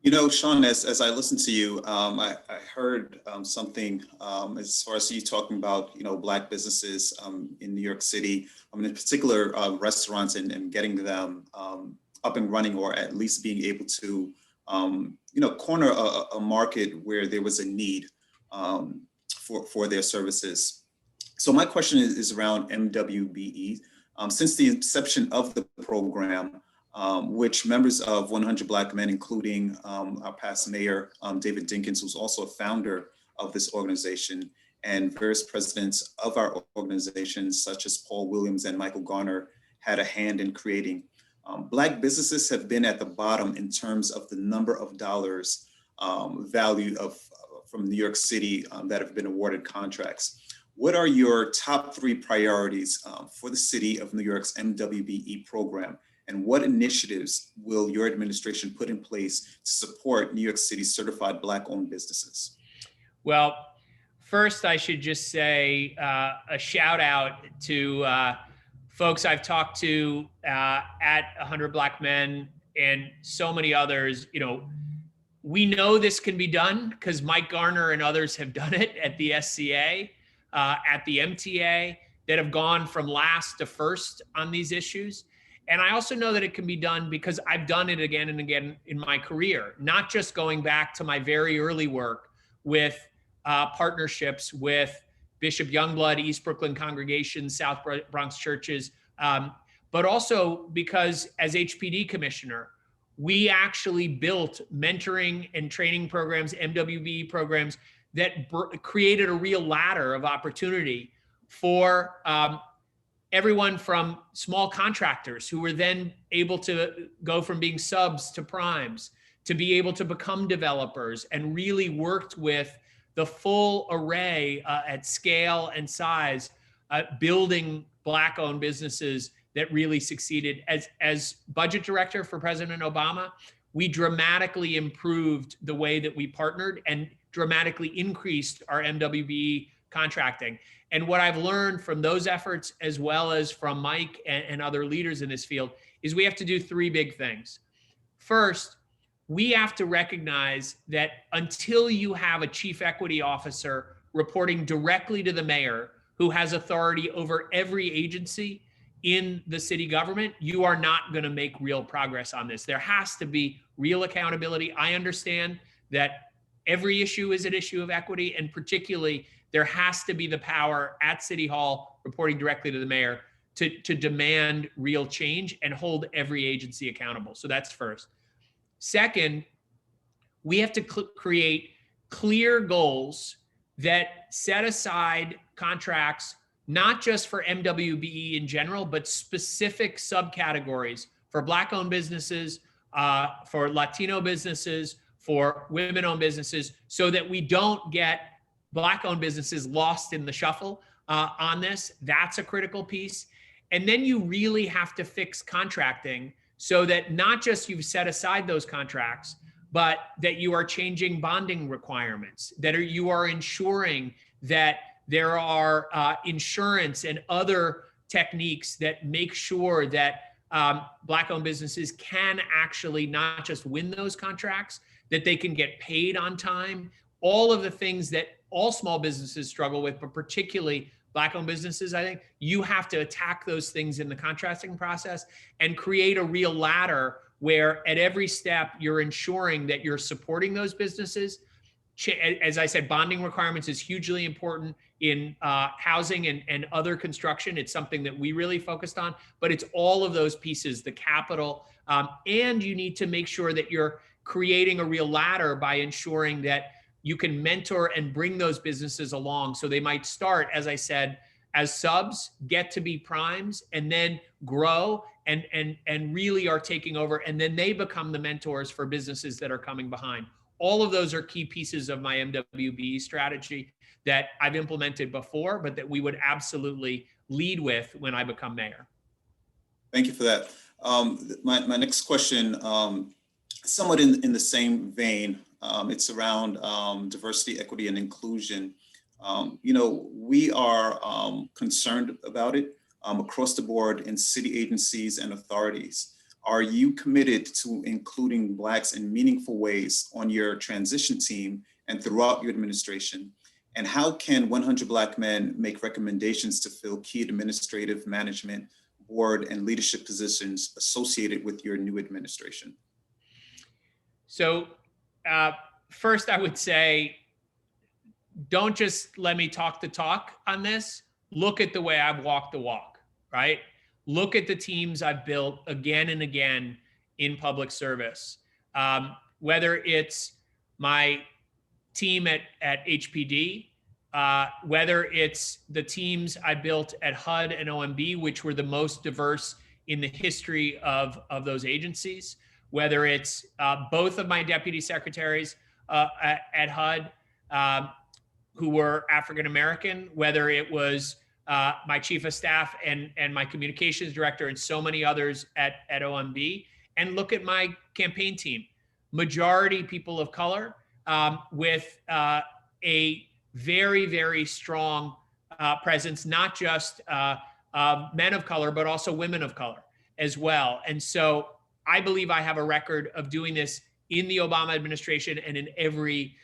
[SPEAKER 2] You know, Shaun, as I listened to you, I heard something as far as you talking about, you know, Black businesses in New York City, in particular restaurants, and getting them up and running, or at least being able to, you know, corner a market where there was a need for their services. So my question is around MWBE. Since the inception of the program, which members of 100 Black Men, including our past mayor, David Dinkins, who's also a founder of this organization, and various presidents of our organizations, such as Paul Williams and Michael Garner, had a hand in creating. Black businesses have been at the bottom in terms of the number of dollars value from New York City that have been awarded contracts. What are your top 3 priorities for the city of New York's MWBE program? And what initiatives will your administration put in place to support New York City certified Black-owned businesses?
[SPEAKER 20] Well, first I should just say a shout out to folks I've talked to at 100 Black Men and so many others. You know, we know this can be done because Mike Garner and others have done it at the SCA, at the MTA, that have gone from last to first on these issues. And I also know that it can be done because I've done it again and again in my career, not just going back to my very early work with partnerships with Bishop Youngblood, East Brooklyn congregations, South Bronx churches, but also because as HPD commissioner, we actually built mentoring and training programs, MWBE programs, that created a real ladder of opportunity for everyone from small contractors who were then able to go from being subs to primes, to be able to become developers, and really worked with the full array at scale and size, building Black-owned businesses that really succeeded. As budget director for President Obama, we dramatically improved the way that we partnered and dramatically increased our MWBE contracting. And what I've learned from those efforts, as well as from Mike and other leaders in this field, is we have to do three big things. First, we have to recognize that until you have a chief equity officer reporting directly to the mayor, who has authority over every agency in the city government, you are not going to make real progress on this. There has to be real accountability. I understand that every issue is an issue of equity, and particularly there has to be the power at City Hall reporting directly to the mayor to demand real change and hold every agency accountable. So that's first. Second, we have to create clear goals that set aside contracts, not just for MWBE in general, but specific subcategories for Black-owned businesses, for Latino businesses, for women-owned businesses, so that we don't get Black-owned businesses lost in the shuffle on this. That's a critical piece. And then you really have to fix contracting so that not just you've set aside those contracts, but that you are changing bonding requirements, that you are ensuring that there are insurance and other techniques that make sure that Black-owned businesses can actually not just win those contracts, that they can get paid on time, all of the things that all small businesses struggle with, but particularly Black-owned businesses. I think you have to attack those things in the contracting process and create a real ladder where at every step you're ensuring that you're supporting those businesses. As I said, bonding requirements is hugely important in housing and other construction. It's something that we really focused on, but it's all of those pieces, the capital, and you need to make sure that you're creating a real ladder by ensuring that you can mentor and bring those businesses along. So they might start, as I said, as subs, get to be primes, and then grow and really are taking over. And then they become the mentors for businesses that are coming behind. All of those are key pieces of my MWBE strategy that I've implemented before, but that we would absolutely lead with when I become mayor.
[SPEAKER 2] Thank you for that. My next question, somewhat in the same vein, it's around diversity, equity, and inclusion. We are concerned about it across the board in city agencies and authorities. Are you committed to including Blacks in meaningful ways on your transition team and throughout your administration? And how can 100 Black men make recommendations to fill key administrative, management, board, and leadership positions associated with your new administration?
[SPEAKER 20] So first, I would say, don't just let me talk the talk on this. Look at the way I've walked the walk, right? Look at the teams I've built again and again in public service. Whether it's my team at HPD, whether it's the teams I built at HUD and OMB, which were the most diverse in the history of those agencies, whether it's both of my deputy secretaries at HUD who were African-American, whether it was my chief of staff and my communications director and so many others at OMB, and look at my campaign team. Majority people of color with a very, very strong presence, not just men of color, but also women of color as well. And so I believe I have a record of doing this in the Obama administration and in every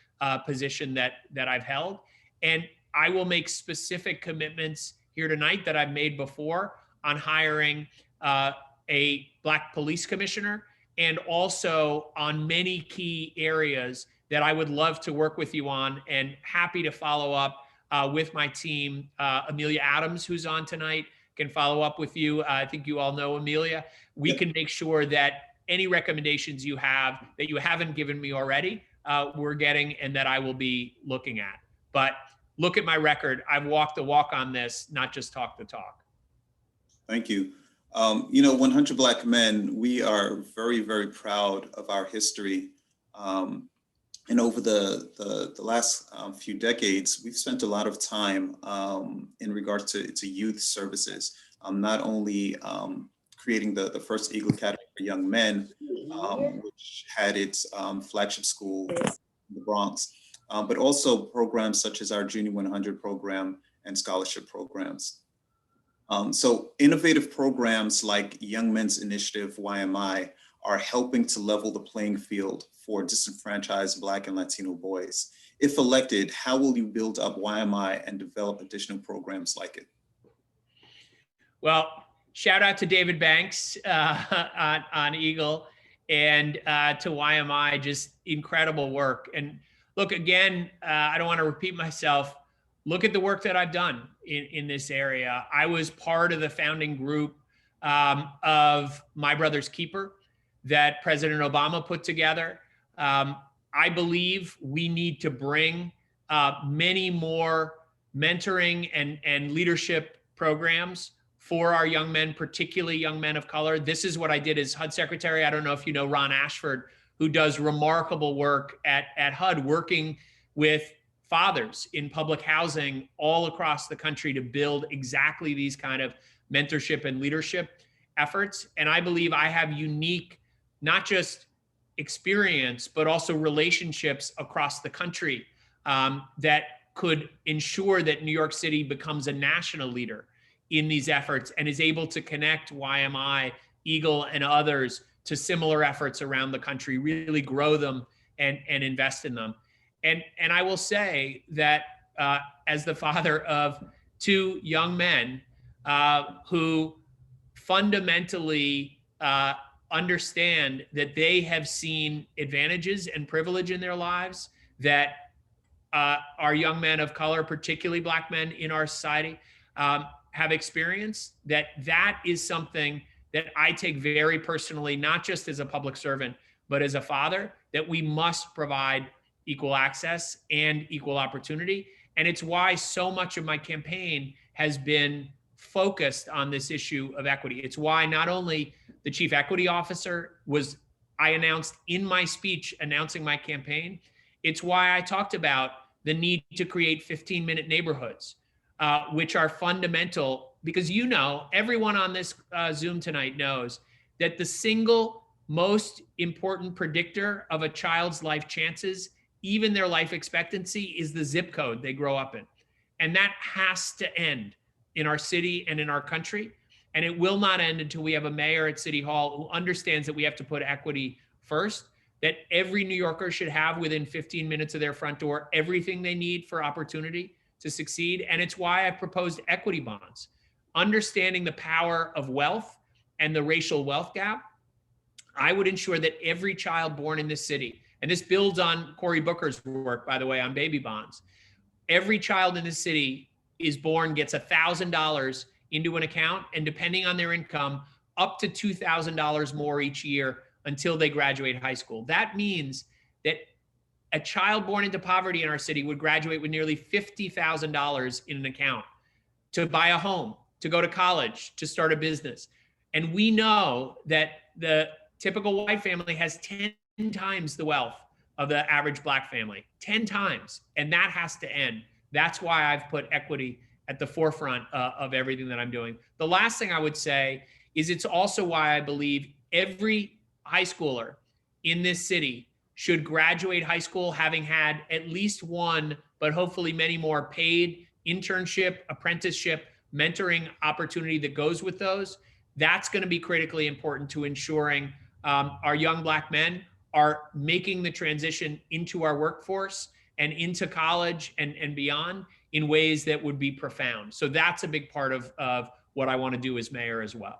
[SPEAKER 20] position that I've held. And I will make specific commitments here tonight that I've made before on hiring a Black police commissioner, and also on many key areas that I would love to work with you on, and happy to follow up with my team. Amelia Adams, who's on tonight, can follow up with you. I think you all know Amelia. We can make sure that any recommendations you have that you haven't given me already, we're getting, and that I will be looking at. But look at my record. I've walked the walk on this, not just talk the talk.
[SPEAKER 2] Thank you. 100 Black men, we are very, very proud of our history. And over the last few decades, we've spent a lot of time in regards to youth services, not only creating the first Eagle Academy for Young Men, which had its flagship school in the Bronx, but also programs such as our Junior 100 program and scholarship programs. So innovative programs like Young Men's Initiative, YMI, are helping to level the playing field for disenfranchised Black and Latino boys. If elected, how will you build up YMI and develop additional programs like it?
[SPEAKER 20] Well, shout out to David Banks on Eagle, and to YMI, just incredible work. And look, again, I don't want to repeat myself. Look at the work that I've done in this area. I was part of the founding group of My Brother's Keeper that President Obama put together. I believe we need to bring many more mentoring and leadership programs for our young men, particularly young men of color. This is what I did as HUD secretary. I don't know if you know Ron Ashford, who does remarkable work at HUD, working with fathers in public housing all across the country to build exactly these kind of mentorship and leadership efforts. And I believe I have unique, not just experience, but also relationships across the country that could ensure that New York City becomes a national leader in these efforts and is able to connect YMI, Eagle, and others to similar efforts around the country, really grow them and invest in them. And I will say that as the father of two young men who fundamentally understand that they have seen advantages and privilege in their lives that our young men of color, particularly Black men in our society, have experienced, that is something that I take very personally, not just as a public servant, but as a father, that we must provide equal access and equal opportunity. And it's why so much of my campaign has been focused on this issue of equity. It's why not only the chief equity officer I announced in my speech announcing my campaign, it's why I talked about the need to create 15-minute neighborhoods, which are fundamental, because everyone on this Zoom tonight knows that the single most important predictor of a child's life chances, even their life expectancy, is the zip code they grow up in. And that has to end in our city and in our country. And it will not end until we have a mayor at City Hall who understands that we have to put equity first, that every New Yorker should have within 15 minutes of their front door everything they need for opportunity to succeed. And it's why I proposed equity bonds. Understanding the power of wealth and the racial wealth gap, I would ensure that every child born in this city, and this builds on Cory Booker's work, by the way, on baby bonds, every child in this city is born, gets $1,000 into an account, and depending on their income, up to $2,000 more each year until they graduate high school. That means that a child born into poverty in our city would graduate with nearly $50,000 in an account to buy a home, to go to college, to start a business. And we know that the typical white family has 10 times the wealth of the average Black family, 10 times. And that has to end. That's why I've put equity at the forefront of everything that I'm doing. The last thing I would say is it's also why I believe every high schooler in this city should graduate high school having had at least one, but hopefully many more paid internship, apprenticeship, mentoring opportunity that goes with those. That's going to be critically important to ensuring our young Black men are making the transition into our workforce and into college and beyond in ways that would be profound. So that's a big part of what I want to do as mayor as well.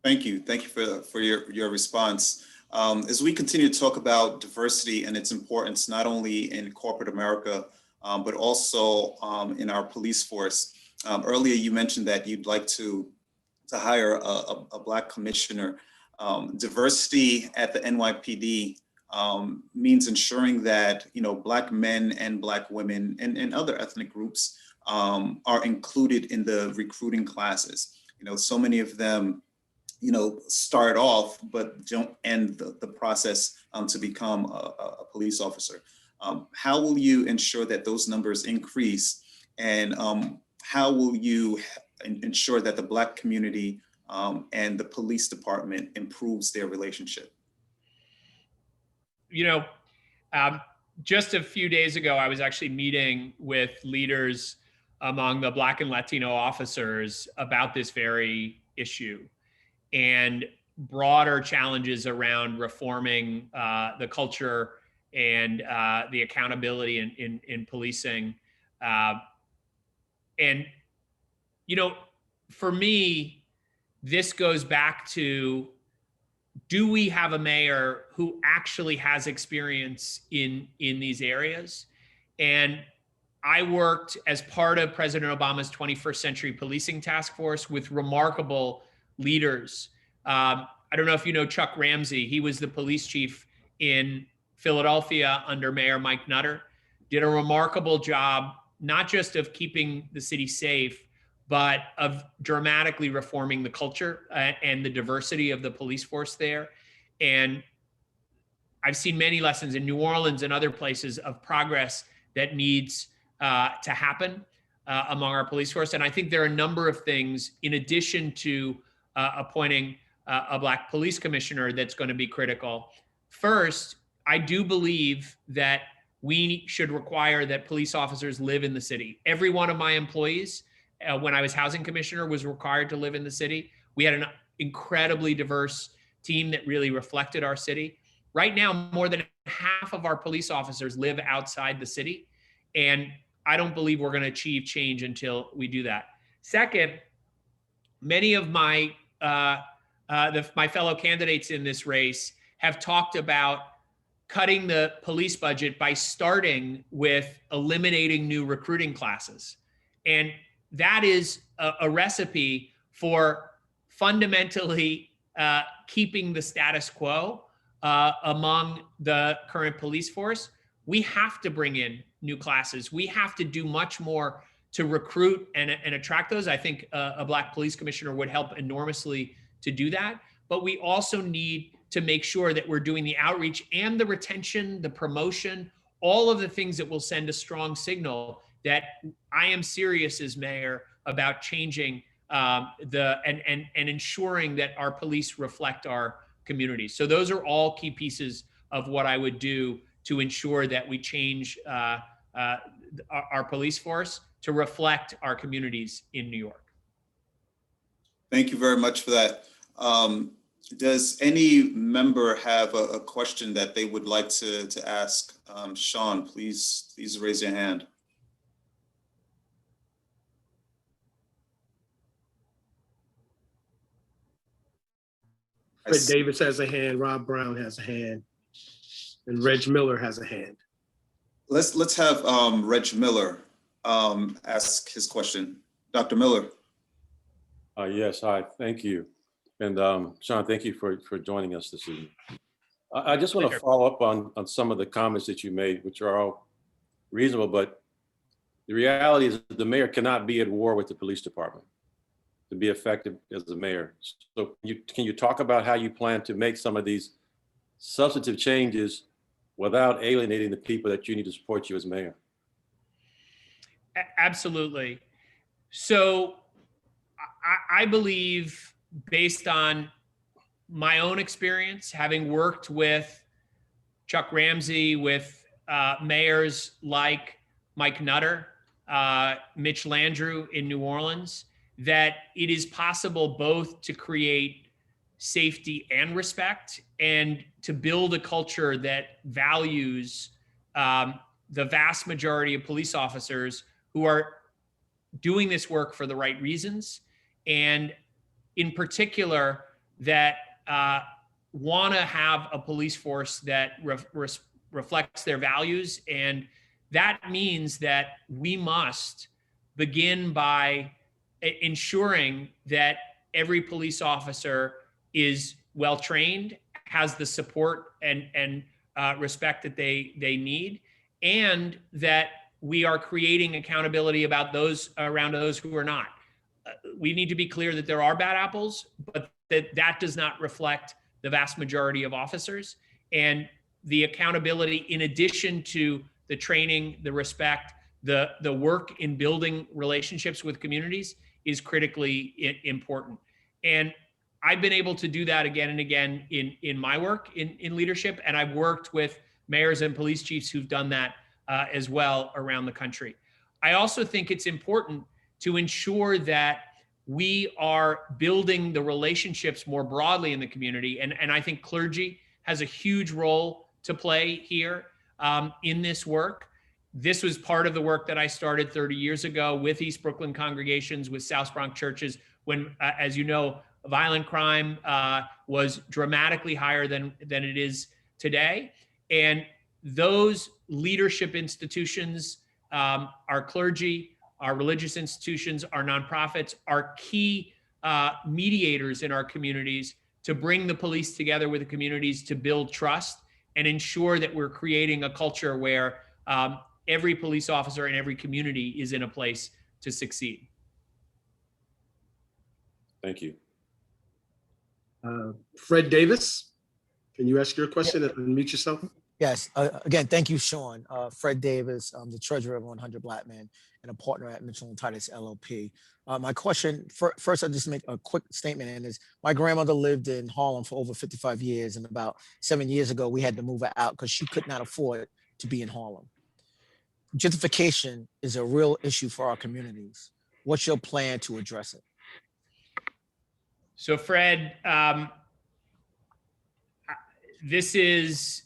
[SPEAKER 2] Thank you. Thank you for your response. As we continue to talk about diversity and its importance, not only in corporate America, but also in our police force. Earlier, you mentioned that you'd like to hire a Black commissioner. Diversity at the NYPD means ensuring that Black men and Black women and other ethnic groups are included in the recruiting classes. So many of them start off but don't end the process to become a police officer. How will you ensure that those numbers increase, and how will you ensure that the Black community and the police department improves their relationship?
[SPEAKER 20] You know, just a few days ago, I was actually meeting with leaders among the Black and Latino officers about this very issue and broader challenges around reforming the culture and the accountability in policing. And, you know, for me, this goes back to, do we have a mayor who actually has experience in these areas? And I worked as part of President Obama's 21st Century Policing Task Force with remarkable leaders. I don't know if you know Chuck Ramsey. He was the police chief in Philadelphia under Mayor Mike Nutter. Did a remarkable job, not just of keeping the city safe, but of dramatically reforming the culture and the diversity of the police force there. And I've seen many lessons in New Orleans and other places of progress that needs to happen among our police force. And I think there are a number of things, in addition to appointing a Black police commissioner, that's going to be critical. First, I do believe that we should require that police officers live in the city. Every one of my employees, when I was housing commissioner, was required to live in the city. We had an incredibly diverse team that really reflected our city. Right now, more than half of our police officers live outside the city. And I don't believe we're going to achieve change until we do that. Second, many of my my fellow candidates in this race have talked about cutting the police budget by starting with eliminating new recruiting classes. And that is a recipe for fundamentally keeping the status quo among the current police force. We have to bring in new classes. We have to do much more to recruit and attract those. I think a Black police commissioner would help enormously to do that. But we also need to make sure that we're doing the outreach and the retention, the promotion, all of the things that will send a strong signal that I am serious as mayor about changing and ensuring that our police reflect our communities. So those are all key pieces of what I would do to ensure that we change our police force to reflect our communities in New York.
[SPEAKER 2] Thank you very much for that. Does any member have a question that they would like to ask Shaun? Please raise your hand.
[SPEAKER 1] Fred Davis has a hand, Rob Brown has a hand, and Reg Miller has a hand.
[SPEAKER 2] Let's have Reg Miller ask his question. Dr. Miller.
[SPEAKER 3] Yes, hi, thank you. And Shaun, thank you for joining us this evening. I just want to follow up on some of the comments that you made, which are all reasonable, but the reality is that the mayor cannot be at war with the police department to be effective as the mayor. So can you talk about how you plan to make some of these substantive changes without alienating the people that you need to support you as mayor?
[SPEAKER 20] Absolutely. So I believe, based on my own experience, having worked with Chuck Ramsey, with mayors like Mike Nutter, Mitch Landrieu in New Orleans, that it is possible both to create safety and respect and to build a culture that values the vast majority of police officers who are doing this work for the right reasons, and in particular that want to have a police force that reflects their values. And that means that we must begin by ensuring that every police officer is well trained, has the support and respect that they need, and that we are creating accountability around those who are not. We need to be clear that there are bad apples, but that does not reflect the vast majority of officers. And the accountability, in addition to the training, the respect, the work in building relationships with communities, is critically important. And I've been able to do that again and again in my work in leadership, and I've worked with mayors and police chiefs who've done that as well around the country. I also think it's important to ensure that we are building the relationships more broadly in the community, and I think clergy has a huge role to play here in this work. This was part of the work that I started 30 years ago with East Brooklyn congregations, with South Bronx churches, when, as you know, violent crime was dramatically higher than it is today. And those leadership institutions, our clergy, our religious institutions, our nonprofits, are key mediators in our communities to bring the police together with the communities to build trust and ensure that we're creating a culture where every police officer in every community is in a place to succeed.
[SPEAKER 3] Thank you.
[SPEAKER 1] Fred Davis, can you ask your question and unmute yourself?
[SPEAKER 5] Yes, again, thank you, Shaun. Fred Davis, I'm the treasurer of 100 Black Men and a partner at Mitchell & Titus LLP. My question, first I'll just make a quick statement, and is my grandmother lived in Harlem for over 55 years, and about 7 years ago, we had to move her out because she could not afford to be in Harlem. Gentrification is a real issue for our communities. What's your plan to address it?
[SPEAKER 20] So Fred, this is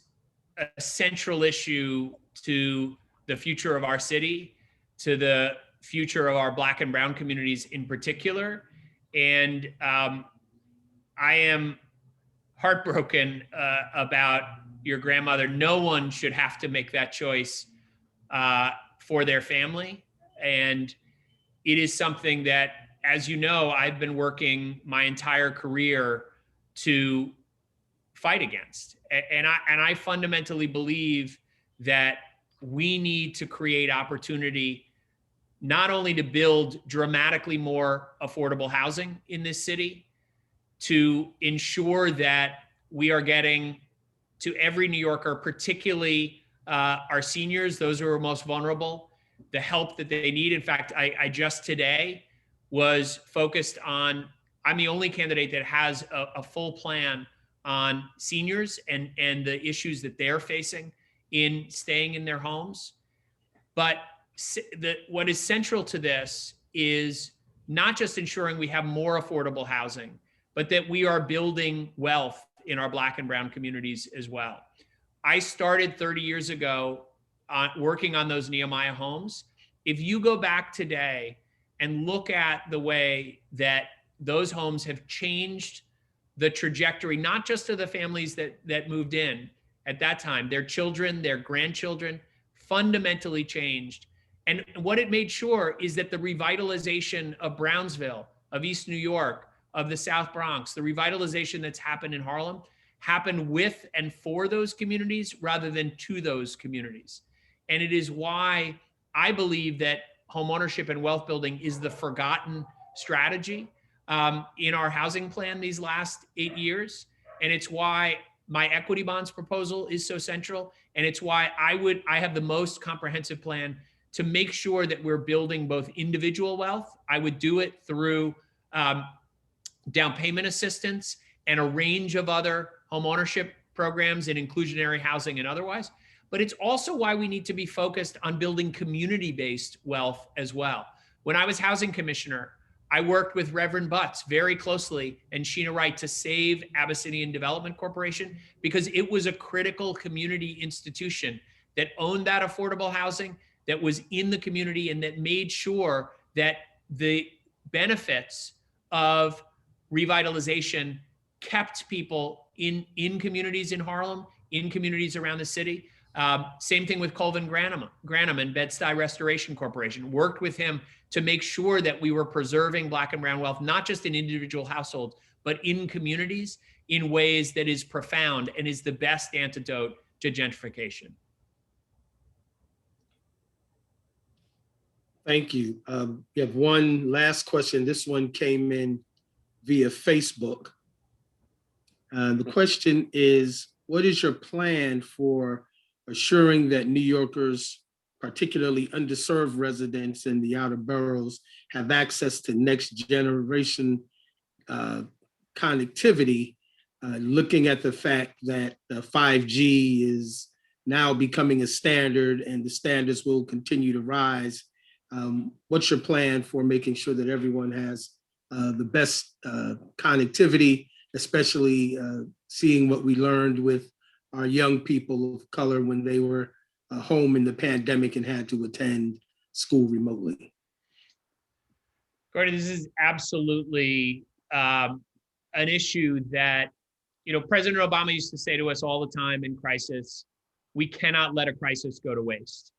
[SPEAKER 20] a central issue to the future of our city, to the future of our Black and brown communities in particular. And I am heartbroken about your grandmother. No one should have to make that choice for their family. And it is something that, as you know, I've been working my entire career to fight against. And I fundamentally believe that we need to create opportunity not only to build dramatically more affordable housing in this city, to ensure that we are getting to every New Yorker, particularly our seniors, those who are most vulnerable, the help that they need. In fact, I just today was focused on, I'm the only candidate that has a full plan on seniors and the issues that they're facing in staying in their homes. But what is central to this is not just ensuring we have more affordable housing, but that we are building wealth in our Black and brown communities as well. I started 30 years ago working on those Nehemiah homes. If you go back today and look at the way that those homes have changed the trajectory, not just of the families that moved in at that time, their children, their grandchildren, fundamentally changed. And what it made sure is that the revitalization of Brownsville, of East New York, of the South Bronx, the revitalization that's happened in Harlem, happened with and for those communities rather than to those communities. And it is why I believe that homeownership and wealth building is the forgotten strategy in our housing plan these last 8 years. And it's why my equity bonds proposal is so central. And it's why I have the most comprehensive plan to make sure that we're building both individual wealth. I would do it through down payment assistance and a range of other homeownership programs and inclusionary housing and otherwise. But it's also why we need to be focused on building community-based wealth as well. When I was housing commissioner, I worked with Reverend Butts very closely and Sheena Wright to save Abyssinian Development Corporation, because it was a critical community institution that owned that affordable housing, that was in the community, and that made sure that the benefits of revitalization kept people in communities in Harlem, in communities around the city. Same thing with Colvin Granum and Bed-Stuy Restoration Corporation. Worked with him to make sure that we were preserving Black and brown wealth, not just in individual households, but in communities in ways that is profound and is the best antidote to gentrification.
[SPEAKER 1] Thank you. We have one last question. This one came in via Facebook. The question is, what is your plan for assuring that New Yorkers, particularly underserved residents in the outer boroughs, have access to next generation connectivity, looking at the fact that 5G is now becoming a standard and the standards will continue to rise. What's your plan for making sure that everyone has the best connectivity, especially seeing what we learned with our young people of color when they were home in the pandemic and had to attend school remotely?
[SPEAKER 20] Gordon, this is absolutely an issue that, President Obama used to say to us all the time in crisis, we cannot let a crisis go to waste.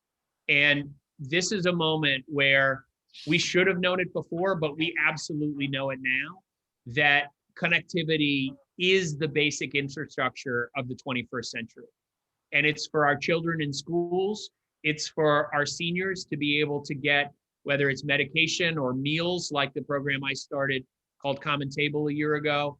[SPEAKER 20] And this is a moment where we should have known it before, but we absolutely know it now, that connectivity is the basic infrastructure of the 21st century. And it's for our children in schools, it's for our seniors to be able to get, whether it's medication or meals, like the program I started called Common Table a year ago,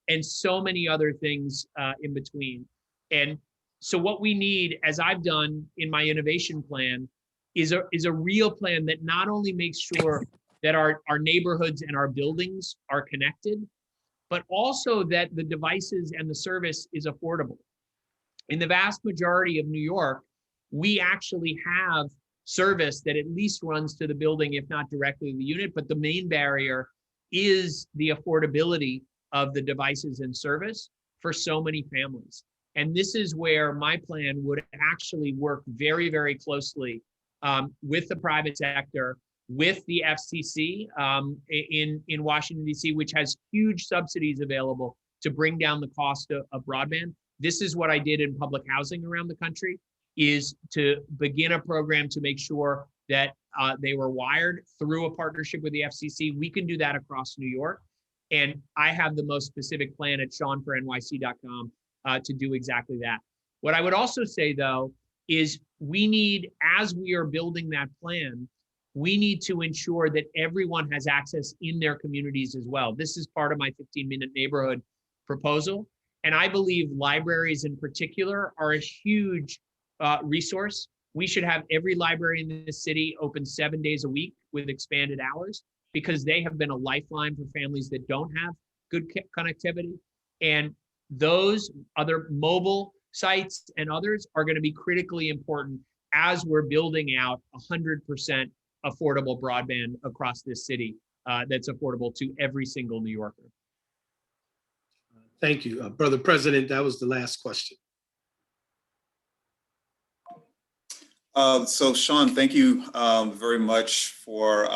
[SPEAKER 20] and so many other things in between. And so what we need, as I've done in my innovation plan, is a real plan that not only makes sure that our neighborhoods and our buildings are connected, but also that the devices and the service is affordable. In the vast majority of New York, we actually have service that at least runs to the building, if not directly to the unit, but the main barrier is the affordability of the devices and service for so many families. And this is where my plan would actually work very, very closely with the private sector, with the FCC in Washington, D.C., which has huge subsidies available to bring down the cost of broadband. This is what I did in public housing around the country, is to begin a program to make sure that they were wired through a partnership with the FCC. We can do that across New York. And I have the most specific plan at shaunfornyc.com to do exactly that. What I would also say, though, is we need, as we are building that plan, we need to ensure that everyone has access in their communities as well. This is part of my 15-minute neighborhood proposal. And I believe libraries in particular are a huge resource. We should have every library in this city open 7 days a week with expanded hours, because they have been a lifeline for families that don't have good connectivity. And those other mobile sites and others are going to be critically important as we're building out 100% affordable broadband across this city that's affordable to every single New Yorker.
[SPEAKER 1] Thank you. Brother President, that was the last question.
[SPEAKER 2] So Shaun, thank you very much for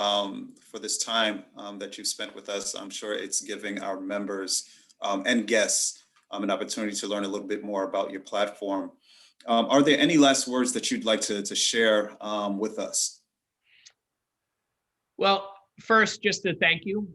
[SPEAKER 2] this time that you've spent with us. I'm sure it's giving our members and guests an opportunity to learn a little bit more about your platform. Are there any last words that you'd like to share with us?
[SPEAKER 20] Well, first, just to thank you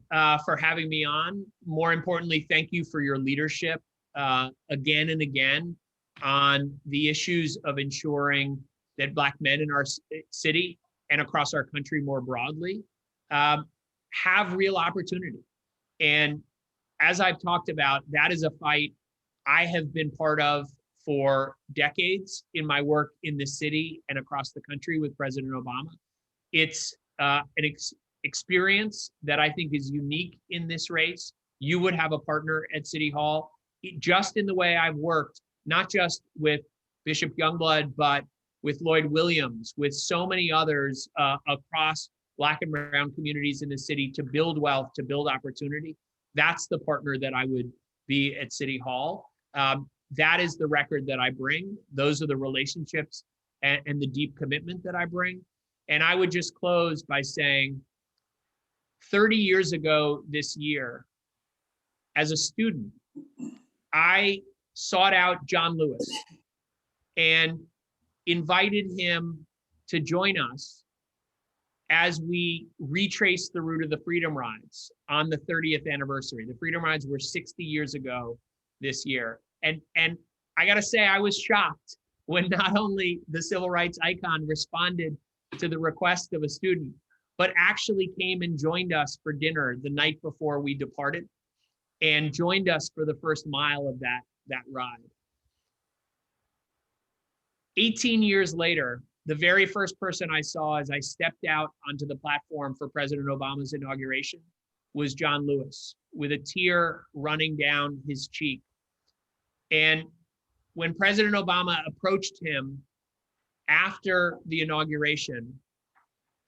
[SPEAKER 20] for having me on. More importantly, thank you for your leadership again and again on the issues of ensuring that Black men in our city and across our country more broadly have real opportunity. And as I've talked about, that is a fight I have been part of for decades in my work in the city and across the country with President Obama. It's an experience that I think is unique in this race. You would have a partner at City Hall, just in the way I've worked, not just with Bishop Youngblood, but with Lloyd Williams, with so many others across Black and brown communities in the city to build wealth, to build opportunity. That's the partner that I would be at City Hall. That is the record that I bring. Those are the relationships and the deep commitment that I bring. And I would just close by saying, 30 years ago this year, as a student, I sought out John Lewis and invited him to join us as we retraced the route of the Freedom Rides on the 30th anniversary. The Freedom Rides were 60 years ago this year. And I gotta say, I was shocked when not only the civil rights icon responded to the request of a student, but actually came and joined us for dinner the night before we departed and joined us for the first mile of that ride. 18 years later, the very first person I saw as I stepped out onto the platform for President Obama's inauguration was John Lewis, with a tear running down his cheek. And when President Obama approached him after the inauguration,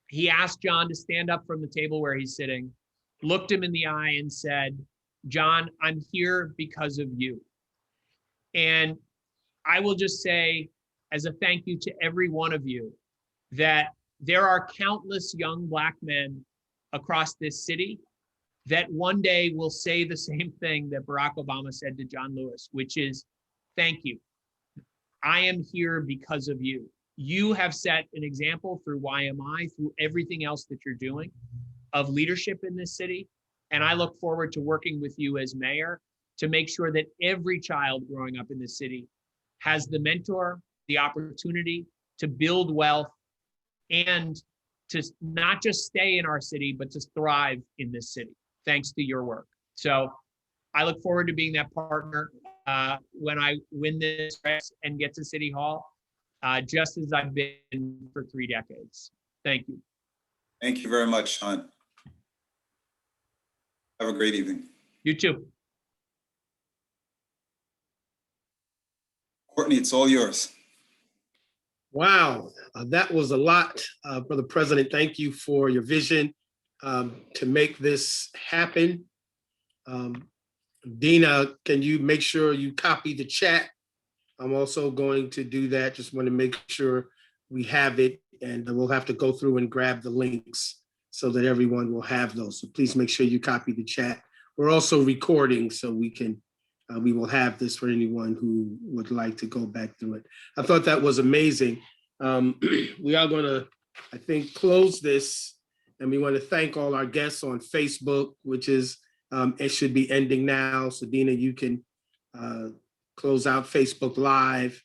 [SPEAKER 20] he asked John to stand up from the table where he's sitting, looked him in the eye and said, "John, I'm here because of you." And I will just say, as a thank you to every one of you, that there are countless young Black men across this city that one day will say the same thing that Barack Obama said to John Lewis, which is, thank you. I am here because of you. You have set an example through YMI, through everything else that you're doing, of leadership in this city. And I look forward to working with you as mayor to make sure that every child growing up in this city has the mentor, the opportunity to build wealth and to not just stay in our city, but to thrive in this city, thanks to your work. So I look forward to being that partner when I win this race and get to City Hall, just as I've been for 3 decades. Thank you.
[SPEAKER 2] Thank you very much, Shaun. Have a great evening.
[SPEAKER 20] You too.
[SPEAKER 2] Courtney, it's all yours.
[SPEAKER 1] Wow, that was a lot, Brother President. Thank you for your vision to make this happen. Dina, can you make sure you copy the chat? I'm also going to do that. Just want to make sure we have it, and we'll have to go through and grab the links so that everyone will have those. So please make sure you copy the chat. We're also recording, so we will have this for anyone who would like to go back through it. I thought that was amazing. We are going to, I think, close this, and we want to thank all our guests on Facebook, which is, it should be ending now. So Dina, you can close out Facebook Live.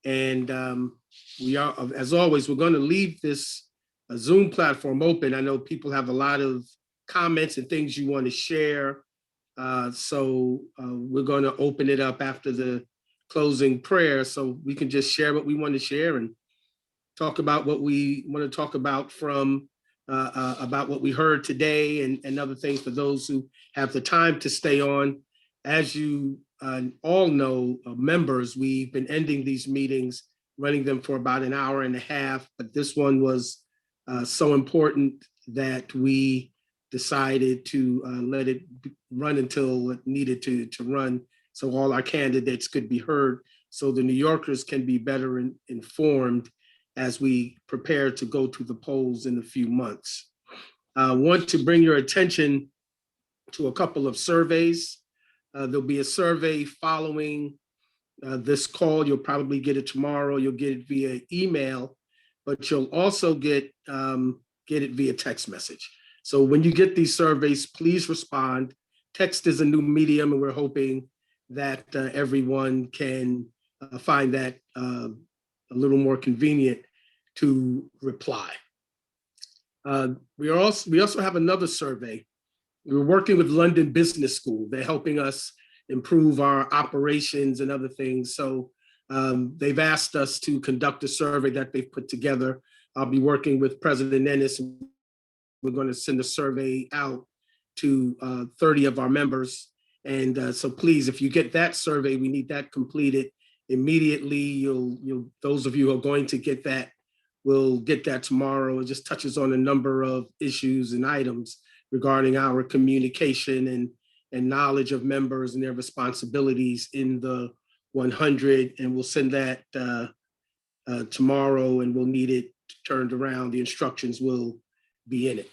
[SPEAKER 1] And we are, as always, we're going to leave this Zoom platform open. I know people have a lot of comments and things you want to share. So we're going to open it up after the closing prayer so we can just share what we want to share and talk about what we want to talk about from about what we heard today and other things for those who have the time to stay on. As you all know, members, we've been ending these meetings, running them for about an hour and a half, but this one was so important that we decided to let it run until it needed to run, so all our candidates could be heard, so the New Yorkers can be better informed as we prepare to go to the polls in a few months. I want to bring your attention to a couple of surveys. There'll be a survey following this call. You'll probably get it tomorrow. You'll get it via email, but you'll also get it via text message. So when you get these surveys, please respond. Text is a new medium, and we're hoping that everyone can find that a little more convenient to reply. We also have another survey. We're working with London Business School. They're helping us improve our operations and other things. So they've asked us to conduct a survey that they've put together. I'll be working with President Enis. We're going to send a survey out to 30 of our members. And so please, if you get that survey, we need that completed immediately. Those of you who are going to get that will get that tomorrow. It just touches on a number of issues and items regarding our communication and knowledge of members and their responsibilities in the 100. And we'll send that tomorrow, and we'll need it turned around. The instructions will be in it.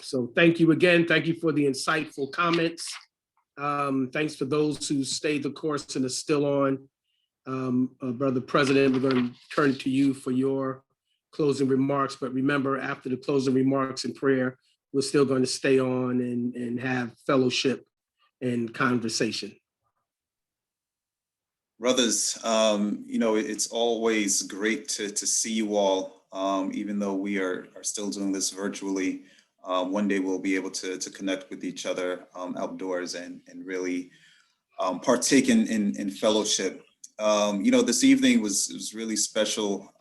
[SPEAKER 1] So thank you again. Thank you for the insightful comments. Thanks for those who stayed the course and are still on. Brother President, we're going to turn to you for your closing remarks. But remember, after the closing remarks and prayer, we're still going to stay on and have fellowship and conversation.
[SPEAKER 2] Brothers, it's always great to see you all, even though we are still doing this virtually. One day we'll be able to connect with each other outdoors and really partake in fellowship. This evening was really special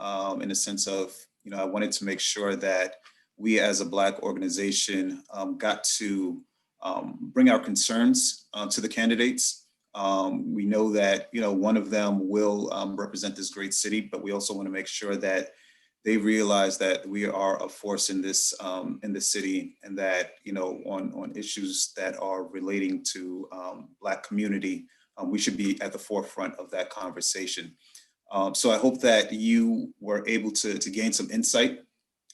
[SPEAKER 2] in a sense of, I wanted to make sure that we as a Black organization got to bring our concerns to the candidates. We know that, one of them will represent this great city, but we also want to make sure that they realize that we are a force in this city, and that, on issues that are relating to Black community, we should be at the forefront of that conversation. So I hope that you were able to gain some insight.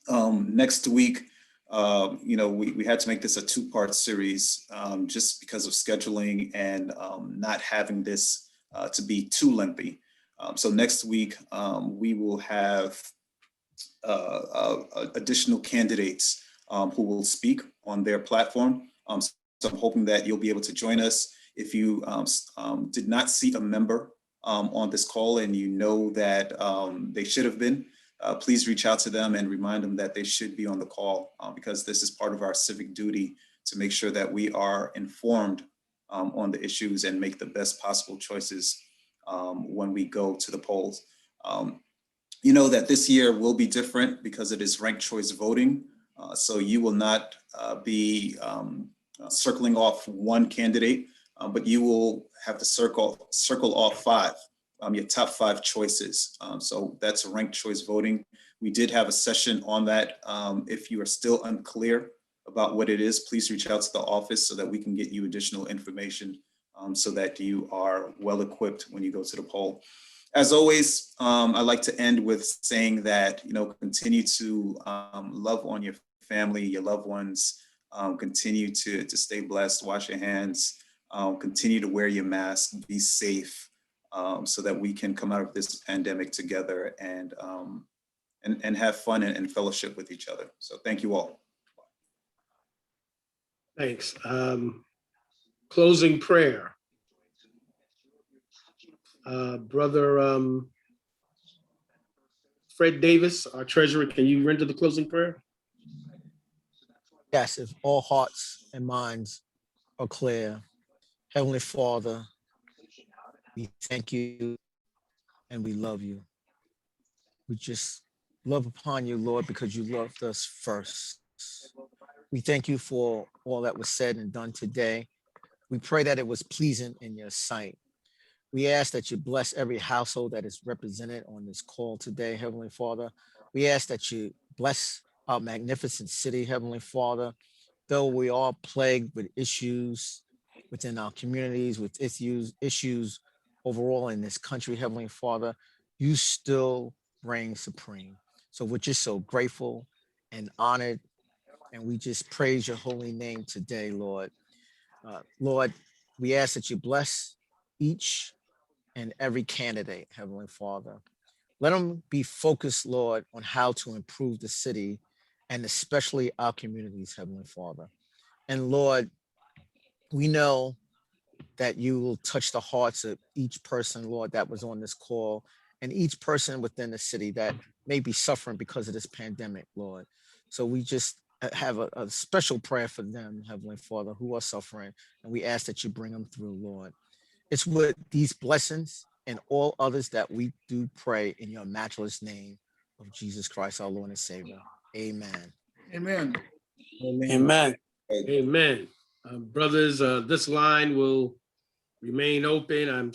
[SPEAKER 2] Next week, we had to make this a two-part series just because of scheduling and not having this to be too lengthy. So next week, we will have additional candidates who will speak on their platform. So I'm hoping that you'll be able to join us. If you did not see a member on this call and you know that they should have been, please reach out to them and remind them that they should be on the call, because this is part of our civic duty to make sure that we are informed on the issues and make the best possible choices when we go to the polls. You know that this year will be different because it is ranked choice voting. So you will not be circling off one candidate, but you will have to circle off five, your top 5 choices. So that's ranked choice voting. We did have a session on that. If you are still unclear about what it is, please reach out to the office so that we can get you additional information so that you are well equipped when you go to the poll. As always, I like to end with saying that, continue to love on your family, your loved ones, continue to stay blessed, wash your hands, continue to wear your mask, be safe, so that we can come out of this pandemic together and have fun and fellowship with each other. So thank you all.
[SPEAKER 1] Thanks. Closing prayer. Brother Fred Davis, our treasurer, can you render the closing prayer?
[SPEAKER 5] Yes, if all hearts and minds are clear. Heavenly Father, we thank you and we love you. We just love upon you, Lord, because you loved us first. We thank you for all that was said and done today. We pray that it was pleasing in your sight. We ask that you bless every household that is represented on this call today, Heavenly Father. We ask that you bless our magnificent city, Heavenly Father. Though we are plagued with issues within our communities, with issues overall in this country, Heavenly Father, you still reign supreme. So we're just so grateful and honored, and we just praise your holy name today, Lord. Lord, we ask that you bless each and every candidate, Heavenly Father. Let them be focused, Lord, on how to improve the city and especially our communities, Heavenly Father. And Lord, we know that you will touch the hearts of each person, Lord, that was on this call, and each person within the city that may be suffering because of this pandemic, Lord. So we just have a special prayer for them, Heavenly Father, who are suffering, and we ask that you bring them through, Lord. It's with these blessings and all others that we do pray in your matchless name of Jesus Christ, our Lord and Savior. Amen.
[SPEAKER 15] Amen.
[SPEAKER 7] Amen.
[SPEAKER 1] Amen. Brothers, this line will remain open. I'm